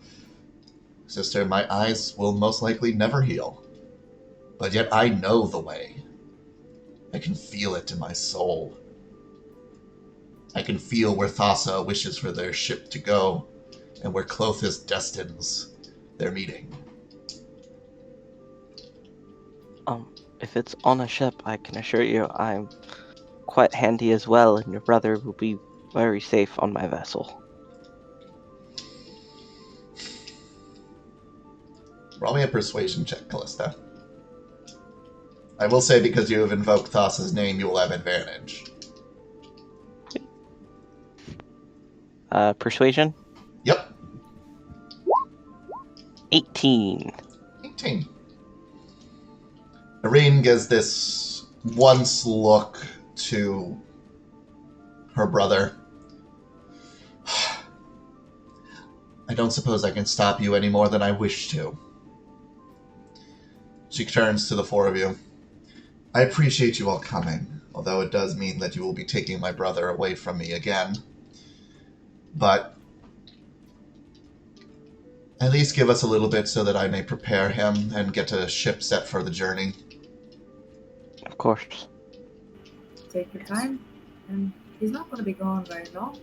Sister, my eyes will most likely never heal. But yet I know the way. I can feel it in my soul. I can feel where Thassa wishes for their ship to go, and where Clothis destines their meeting. If it's on a ship, I can assure you I'm quite handy as well, and your brother will be very safe on my vessel. Roll me a persuasion check, Callista. I will say because you have invoked Thassa's name, you will have advantage. Persuasion? Yep. 18. 18. Irene gives this once look to her brother. I don't suppose I can stop you any more than I wish to. She turns to the four of you. I appreciate you all coming, although it does mean that you will be taking my brother away from me again. But at least give us a little bit so that I may prepare him and get a ship set for the journey. Of course. Take your time, and he's not going to be gone very long.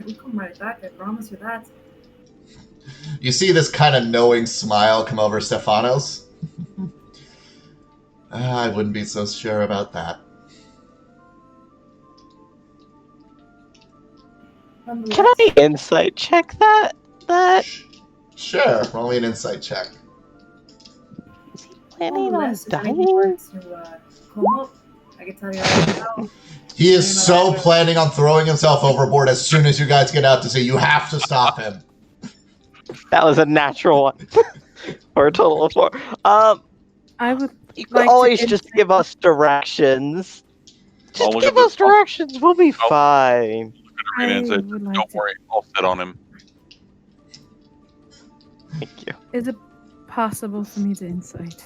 He'll come right back, I promise you that. You see this kind of knowing smile come over Stefanos? I wouldn't be so sure about that. Can I insight check that? Sure, roll me an insight check. Is he planning on Nonetheless, if anything dying? were to come up, I can tell you right now. He is so planning on throwing himself overboard as soon as you guys get out to sea. You have to stop him. That was a natural one. For a total of 4. I would You could like to always just insight- give us directions. I'll Just look give at us directions. We'll be fine. Irene and I said, would like don't to- worry, I'll sit on him. Thank you. Is it possible for me to insight?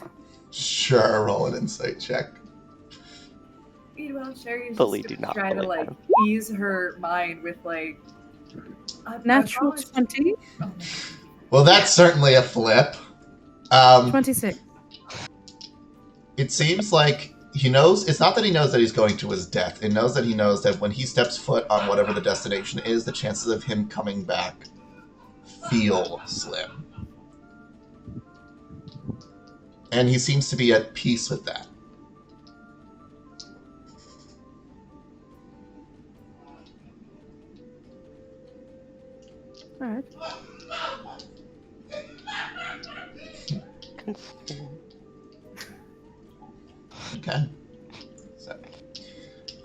Sure, roll an insight check. Meanwhile, Sherry's Fully just do gonna not try to believe like him. ease her mind with like Natural promise- 20? Oh, Well, that's certainly a flip. 26. It seems like he knows. It's not that he knows that he's going to his death. It knows that he knows that when he steps foot on whatever the destination is, the chances of him coming back feel slim. And he seems to be at peace with that. Alright. Okay. So,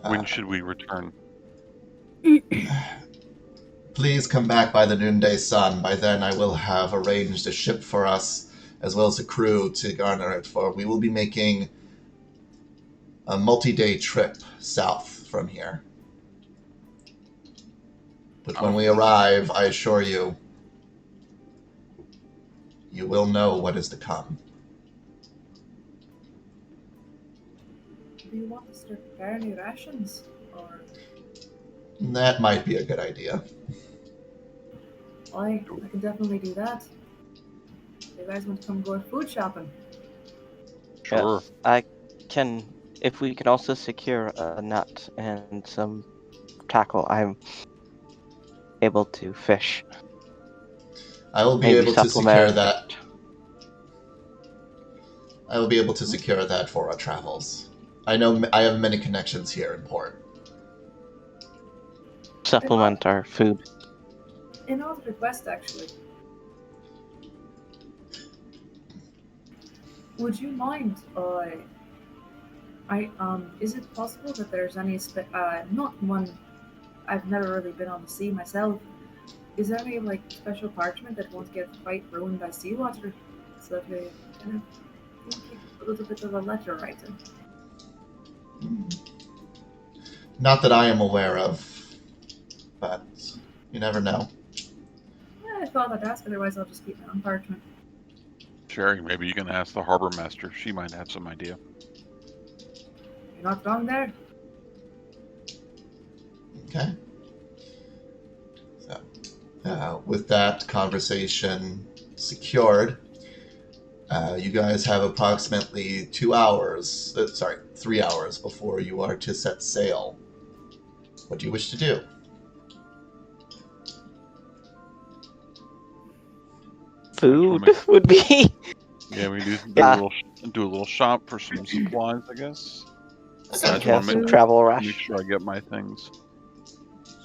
When should we return? please come back by the noonday sun. By then I will have arranged a ship for us as well as a crew to garner it for. We will be making a multi-day trip south from here. But when we arrive, I assure you, you will know what is to come. Do you want us to prepare any rations? Or That might be a good idea. I can definitely do that. You guys want to come go food shopping? Sure. Yes, I can. If we can also secure a nut and some tackle, I'm able to fish. I will be Maybe able to secure supplement. that. I will be able to secure that for our travels. I know I have many connections here in port. Supplement our food. An odd request, actually. Would you mind? Is it possible that there's any not one? I've never really been on the sea myself. Is there any like special parchment that won't get quite ruined by seawater, so that we kind of keep a little bit of a letter writing? Not that I am aware of, but you never know. Yeah, I thought I'd ask. Otherwise, I'll just keep my own parchment. Sherry, maybe you can ask the harbor master. She might have some idea. You're not wrong there. Okay. So, with that conversation secured, you guys have approximately 3 hours before you are to set sail. What do you wish to do? Food would be. Yeah, we do Yeah. do a little shop for some supplies, I guess. I just Yeah, want some to travel make rush. sure I get my things.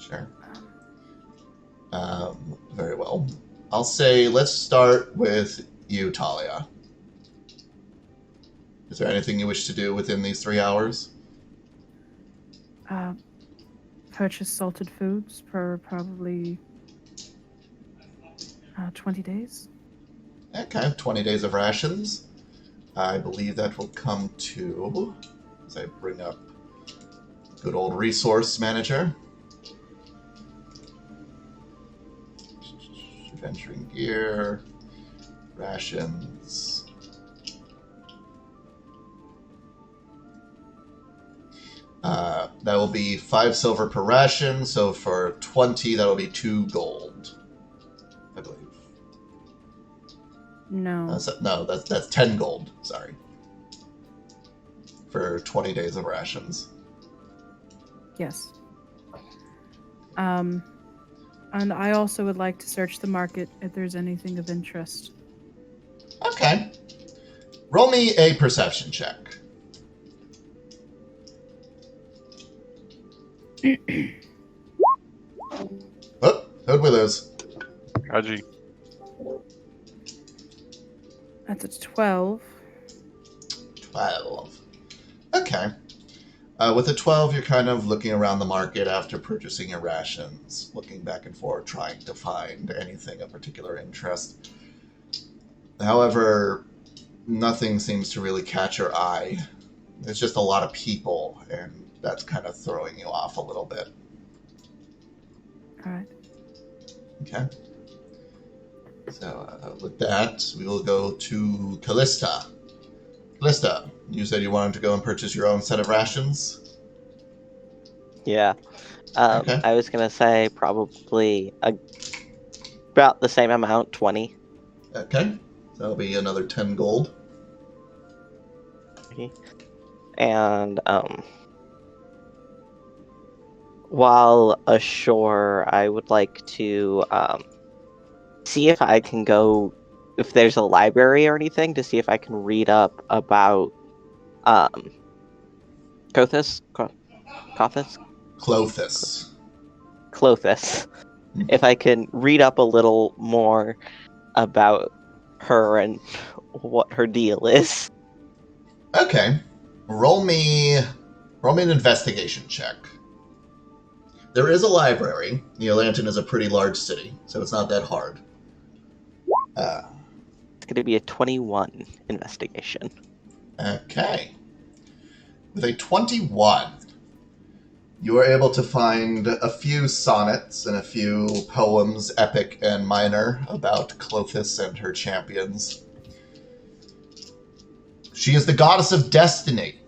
Sure. Very well. I'll say let's start with you, Talia. Is there anything you wish to do within these 3 hours? Purchase salted foods for probably 20 days. Okay, 20 days of rations. I believe that will come to, as I bring up good old resource manager. Adventuring gear, rations. That will be 5 silver per ration, so for 20, that'll be 2 gold, I believe. No. No, that's 10 gold, sorry. For 20 days of rations. Yes. And I also would like to search the market if there's anything of interest. Okay. Roll me a perception check. Oh, who'd we lose? Kaji. That's a 12. 12. Okay. With a 12, you're kind of looking around the market after purchasing your rations, looking back and forth, trying to find anything of particular interest. However, nothing seems to really catch your eye. It's just a lot of people, and that's kind of throwing you off a little bit. All right. Okay. So with that, we will go to Callista. Callista, you said you wanted to go and purchase your own set of rations? Yeah. Okay. I was gonna say probably about the same amount, 20. Okay. That'll be another 10 gold. And while ashore, I would like to see if I can go, if there's a library or anything, to see if I can read up about Kothis? Kothis? Clothis. If I can read up a little more about her and what her deal is. Okay. Roll me an investigation check. There is a library. Neolanton is a pretty large city, so it's not that hard. going to be a 21 investigation. Okay. With a 21, you are able to find a few sonnets and a few poems, epic and minor, about Clothis and her champions. She is the goddess of destiny,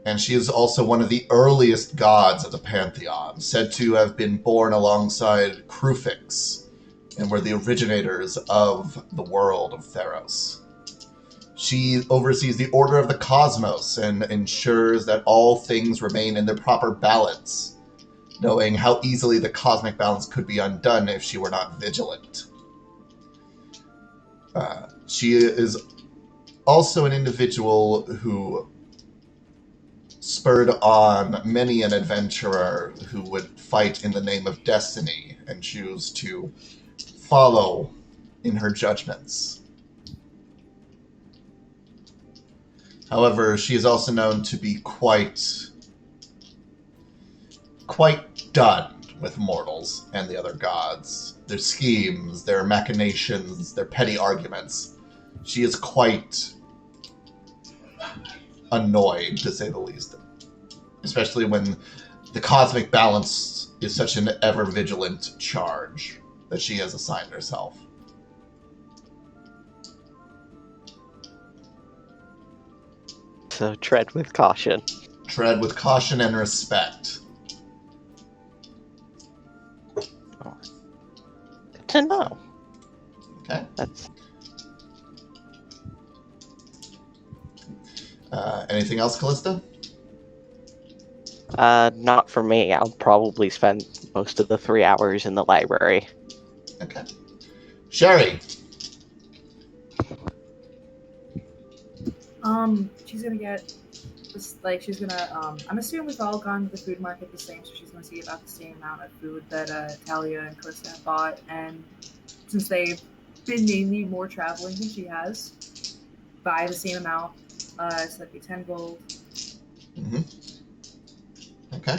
and she is also one of the earliest gods of the pantheon, said to have been born alongside Krufix, and were the originators of the world of Theros. She oversees the order of the cosmos and ensures that all things remain in their proper balance, knowing how easily the cosmic balance could be undone if she were not vigilant. She is also an individual who spurred on many an adventurer who would fight in the name of destiny and choose to follow in her judgments. However, she is also known to be quite done with mortals and the other gods. Their schemes, their machinations, their petty arguments. She is quite annoyed, to say the least. Especially when the cosmic balance is such an ever-vigilant charge that she has assigned herself. So tread with caution. Tread with caution and respect. Good to know. Okay. That's Anything else, Callista? not for me. I'll probably spend most of the 3 hours in the library. Okay. Sherry. She's gonna get this, like, she's gonna, I'm assuming we've all gone to the food market the same, so she's gonna see about the same amount of food that, Talia and Calista have bought, and since they've been mainly more traveling than she has, buy the same amount, so that'd be 10 gold. Mm-hmm. Okay.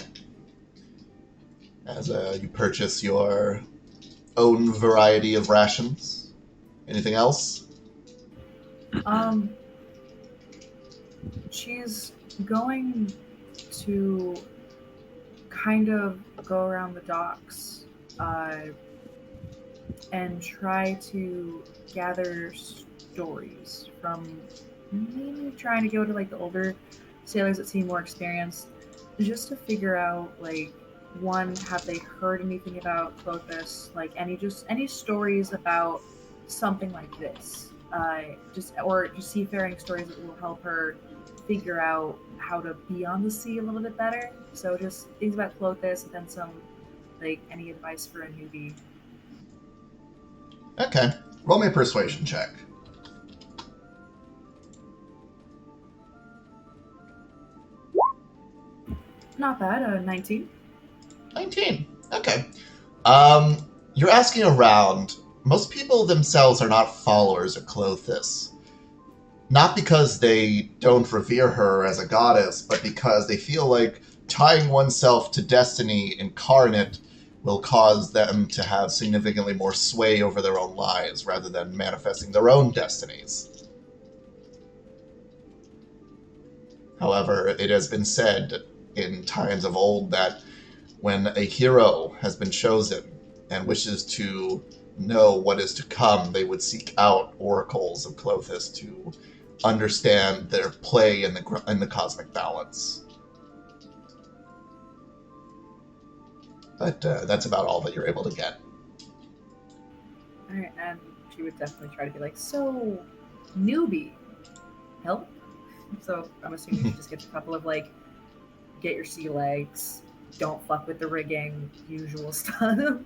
As you purchase your own variety of rations. Anything else? She's going to kind of go around the docks and try to gather stories from maybe trying to go to like the older sailors that seem more experienced, just to figure out, like, one, have they heard anything about Clothis, like any stories about something like this, just seafaring stories that will help her figure out how to be on the sea a little bit better. So just things about Clothis, and then some, like, any advice for a newbie. Okay. Roll me a persuasion check. Not bad, 19. 19. Okay. You're asking around. Most people themselves are not followers of Clothis. Not because they don't revere her as a goddess, but because they feel like tying oneself to destiny incarnate will cause them to have significantly more sway over their own lives rather than manifesting their own destinies. However, it has been said in times of old that when a hero has been chosen and wishes to know what is to come, they would seek out oracles of Clothis to understand their play in the cosmic balance. But that's about all that you're able to get. Alright, and she would definitely try to be like, so, newbie, help? So I'm assuming she just gets a couple of, like, get your sea legs, don't fuck with the rigging, usual stuff.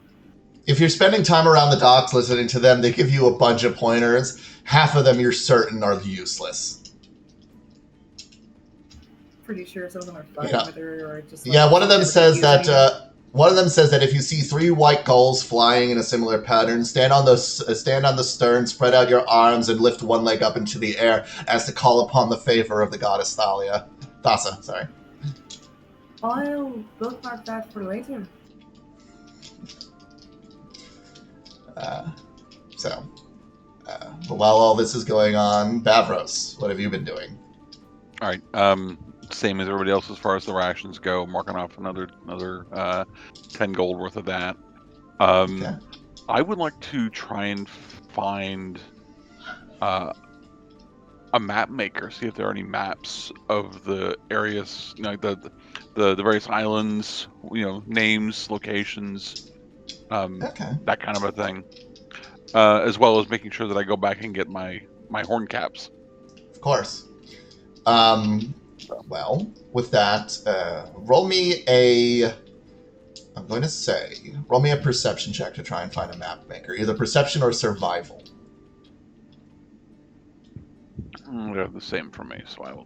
If you're spending time around the docks listening to them, they give you a bunch of pointers. Half of them you're certain are useless. Pretty sure some of them are fucking with her, or just like, yeah, one of them says that if you see 3 white gulls flying in a similar pattern, stand on the stern, spread out your arms, and lift one leg up into the air as to call upon the favor of the goddess Thassa. Sorry. I'll bookmark that for later. But while all this is going on, Bavros, what have you been doing? All right. Same as everybody else as far as the rations go. Marking off another 10 gold worth of that. Okay. I would like to try and find a map maker. See if there are any maps of the areas, like the various islands. Names, locations, Okay. that kind of a thing. As well as making sure that I go back and get my horn caps. Of course. Well, with that, roll me a perception check to try and find a map maker. Either perception or survival. They're the same for me, so I'll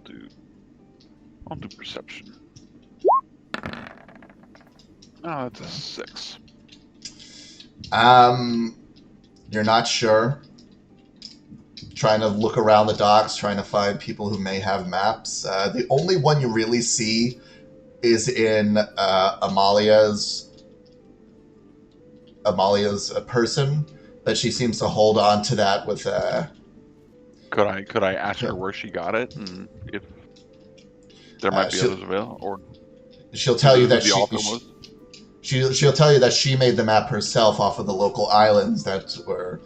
do perception. Oh, that's a 6. You're not sure. Trying to look around the docks, trying to find people who may have maps. The only one you really see is in Amalia's person, but she seems to hold on to that with. Could I ask her where she got it and if there might be others available, or she'll tell you that the author was? She'll tell you that she made the map herself off of the local islands that were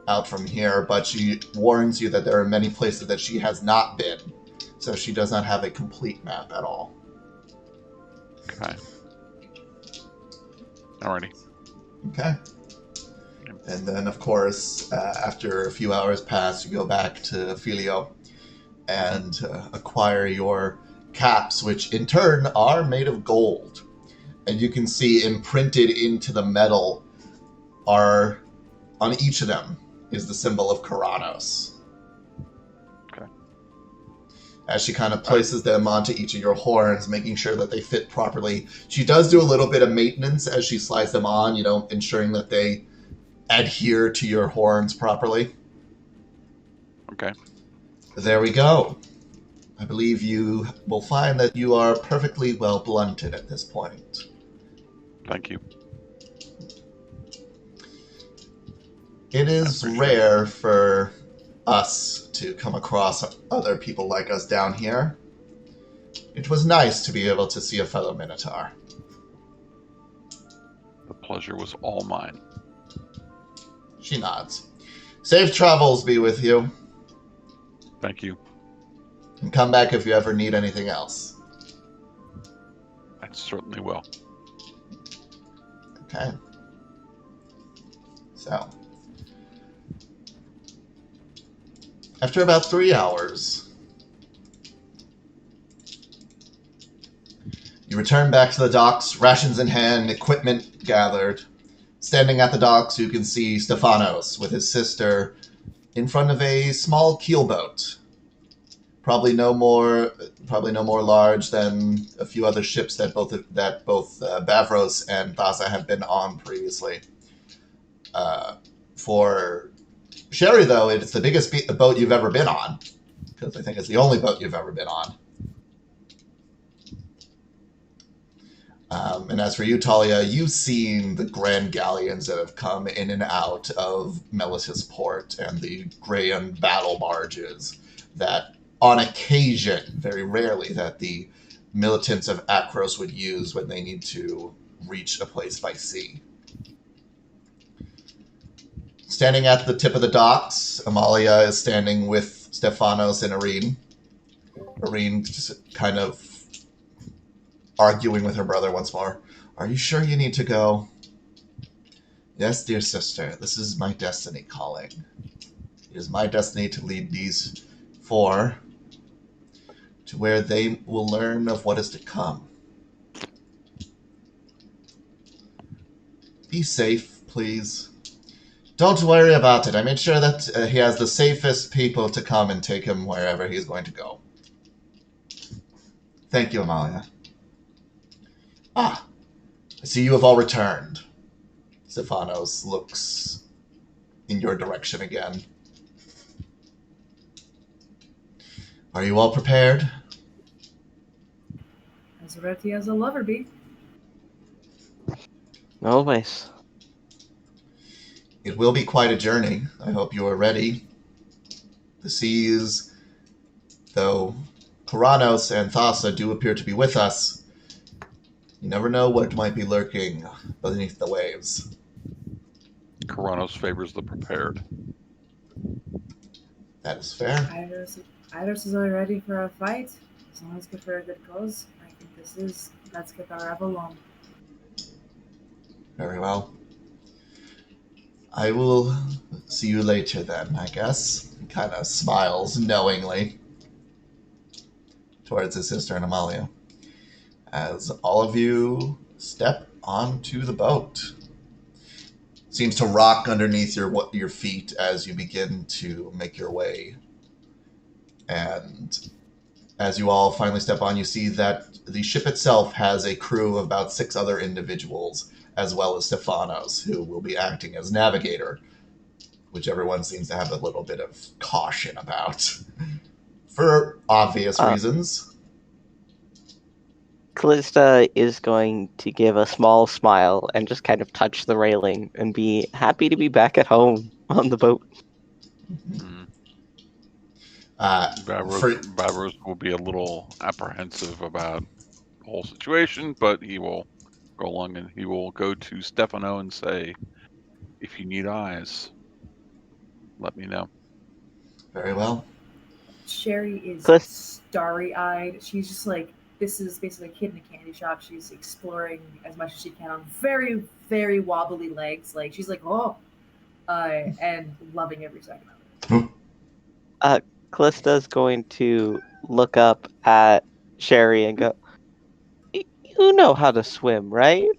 out from here, but she warns you that there are many places that she has not been, so she does not have a complete map at all. Okay. Alrighty. Okay. And then, of course, after a few hours pass, you go back to Filio and acquire your caps, which in turn are made of gold. And you can see imprinted into the metal are, on each of them, is the symbol of Karanos. Okay. As she kind of places them onto each of your horns, making sure that they fit properly. She does do a little bit of maintenance as she slides them on, ensuring that they adhere to your horns properly. Okay. There we go. I believe you will find that you are perfectly well blunted at this point. Thank you. It is rare for us to come across other people like us down here. It was nice to be able to see a fellow Minotaur. The pleasure was all mine. She nods. Safe travels be with you. Thank you. And come back if you ever need anything else. I certainly will. Okay. So, after about 3 hours, you return back to the docks, rations in hand, equipment gathered. Standing at the docks, you can see Stefanos with his sister in front of a small keelboat. Probably no more large than a few other ships that both Bavros and Thassa have been on previously. For Sherry, though, it's the biggest boat you've ever been on, because I think it's the only boat you've ever been on. And as for you, Talia, you've seen the grand galleons that have come in and out of Melitus Port and the grand battle barges that, on occasion, very rarely, that the militants of Akros would use when they need to reach a place by sea. Standing at the tip of the docks, Amalia is standing with Stefanos and Irene. Irene just kind of arguing with her brother once more. Are you sure you need to go? Yes, dear sister, this is my destiny calling. It is my destiny to lead these four to where they will learn of what is to come. Be safe, please. Don't worry about it. I made sure that he has the safest people to come and take him wherever he's going to go. Thank you, Amalia. Ah, I see you have all returned. Stefanos looks in your direction again. Are you all prepared? As ready as a lover be. Always. it will be quite a journey. I hope you are ready. The seas, though Kuranos and Thassa do appear to be with us, you never know what might be lurking beneath the waves. Karanos favors the prepared. That is fair. Iris is all ready for a fight. As long as good for a good cause. I think this is. Let's get our revel on. Very well. I will see you later then, I guess. He kind of smiles knowingly towards his sister and Amalia as all of you step onto the boat. Seems to rock underneath your feet as you begin to make your way. And as you all finally step on, you see that the ship itself has a crew of about 6 other individuals, as well as Stefanos, who will be acting as navigator, which everyone seems to have a little bit of caution about, for obvious reasons. Callista is going to give a small smile and just kind of touch the railing and be happy to be back at home on the boat. Mm. For Bavros will be a little apprehensive about the whole situation, but he will go along and he will go to Stefano and say, if you need eyes, let me know. very well. Sherry is Cliff- starry-eyed. She's just like, this is basically a kid in a candy shop. She's exploring as much as she can on very, very wobbly legs. Like, she's like, oh, and loving every second of it. Callista's going to look up at Sherry and go, "You know how to swim, right?"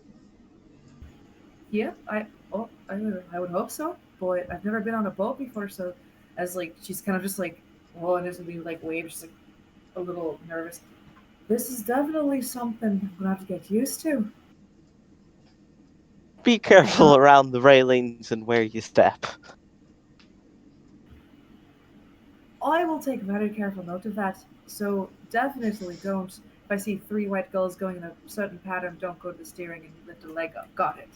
Yeah, I would hope so. Boy, I've never been on a boat before, so as like she's kind of just like, well, and there's gonna be like waves, just like a little nervous. This is definitely something I'm gonna have to get used to. Be careful around the railings and where you step. I will take very careful note of that. So definitely don't. If I see 3 white gulls going in a certain pattern, don't go to the steering and lift a leg up. Got it.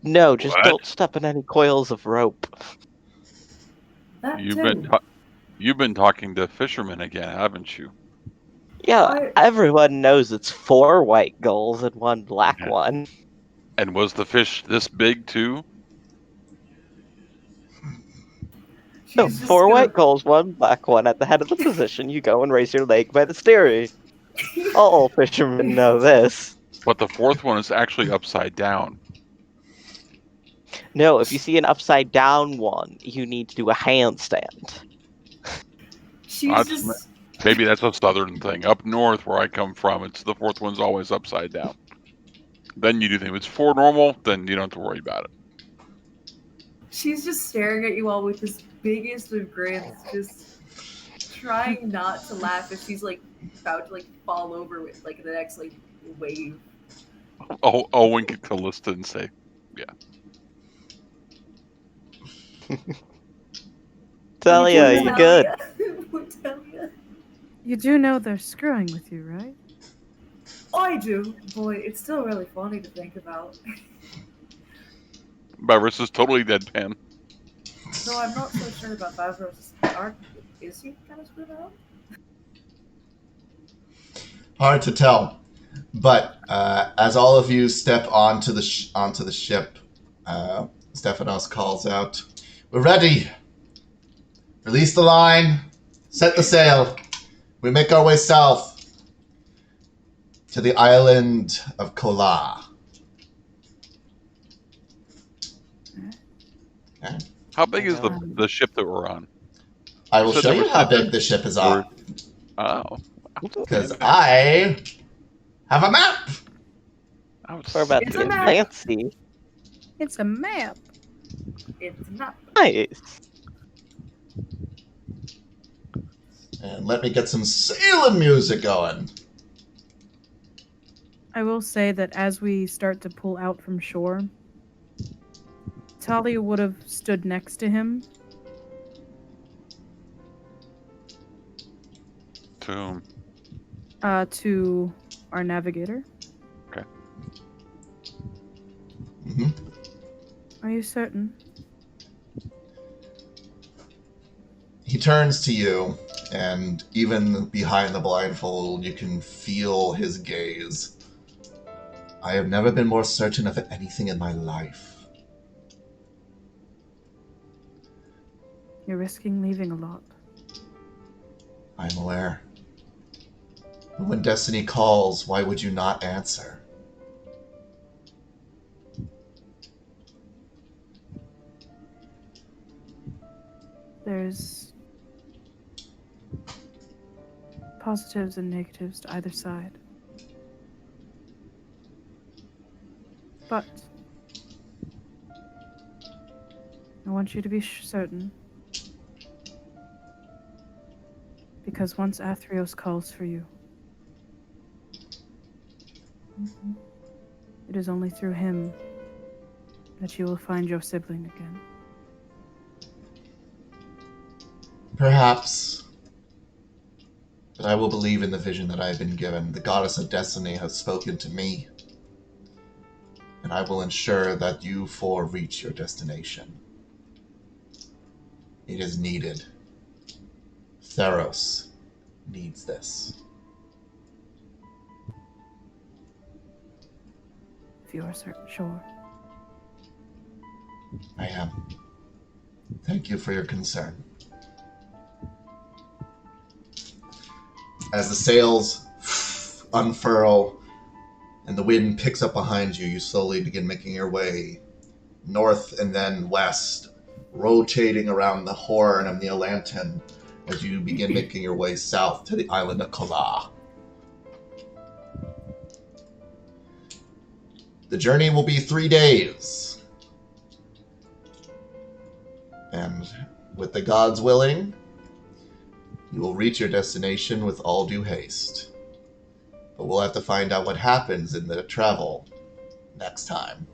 No, just What? don't step in any coils of rope. That You've too. been talking to fishermen again, haven't you? Yeah, everyone knows it's 4 white gulls and 1 black Yeah. one. And was the fish this big too? No, She's just 4 gonna. white gulls, 1 black one. At the head of the position, you go and raise your leg by the steering. All fishermen know this. But the 4th one is actually upside down. No, if you see an upside down one, you need to do a handstand. She's just. Maybe that's a southern thing. Up north, where I come from, it's the 4th one's always upside down. Then you do think if it's 4 normal, then you don't have to worry about it. She's just staring at you all with this biggest of grins, just trying not to laugh as she's like about to like fall over with like the next like wave. I'll wink at Callista and say, Talia, you good? Talia. You do know they're screwing with you, right? I do. Boy, it's still really funny to think about. Bavros is totally deadpan. Though I'm not so sure about Bavros' art. Is he kind of screwed up? Hard to tell. But as all of you step onto the ship, Stephanos calls out, "We're ready. Release the line. Set the sail. We make our way south to the island of Kola." Okay. How big is the ship that we're on? I will said show there you was how different- big the ship is on. Oh. Because I have a map. We're about It's to a get map. fancy. It's a map. It's not. Nice. And let me get some sailing music going. I will say that as we start to pull out from shore, Talia would have stood next to him. To our navigator. Okay. Mm-hmm. Are you certain? He turns to you, and even behind the blindfold, you can feel his gaze. I have never been more certain of anything in my life. You're risking leaving a lot. I'm aware. But when destiny calls, why would you not answer? There's positives and negatives to either side. But I want you to be certain, because once Athreos calls for you, it is only through him that you will find your sibling again. Perhaps. But I will believe in the vision that I have been given. The goddess of destiny has spoken to me. And I will ensure that you four reach your destination. It is needed. Theros needs this. If you are sure. I am. Thank you for your concern. As the sails unfurl and the wind picks up behind you, you slowly begin making your way north and then west, rotating around the Horn of Neolanton as you begin making your way south to the island of Kala. The journey will be 3 days. And with the gods willing, you will reach your destination with all due haste. But we'll have to find out what happens in the travel next time.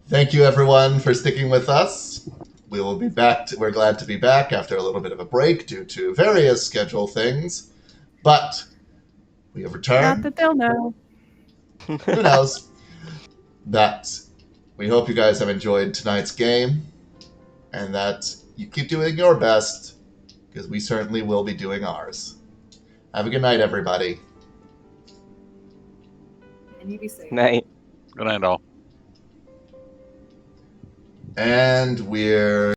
Thank you, everyone, for sticking with us. We will be back. We're glad to be back after a little bit of a break due to various schedule things. But we have returned. Not that they'll know. Who knows? That we hope you guys have enjoyed tonight's game and that you keep doing your best because we certainly will be doing ours. Have a good night, everybody. And you be safe. Night. Good night, all. And we're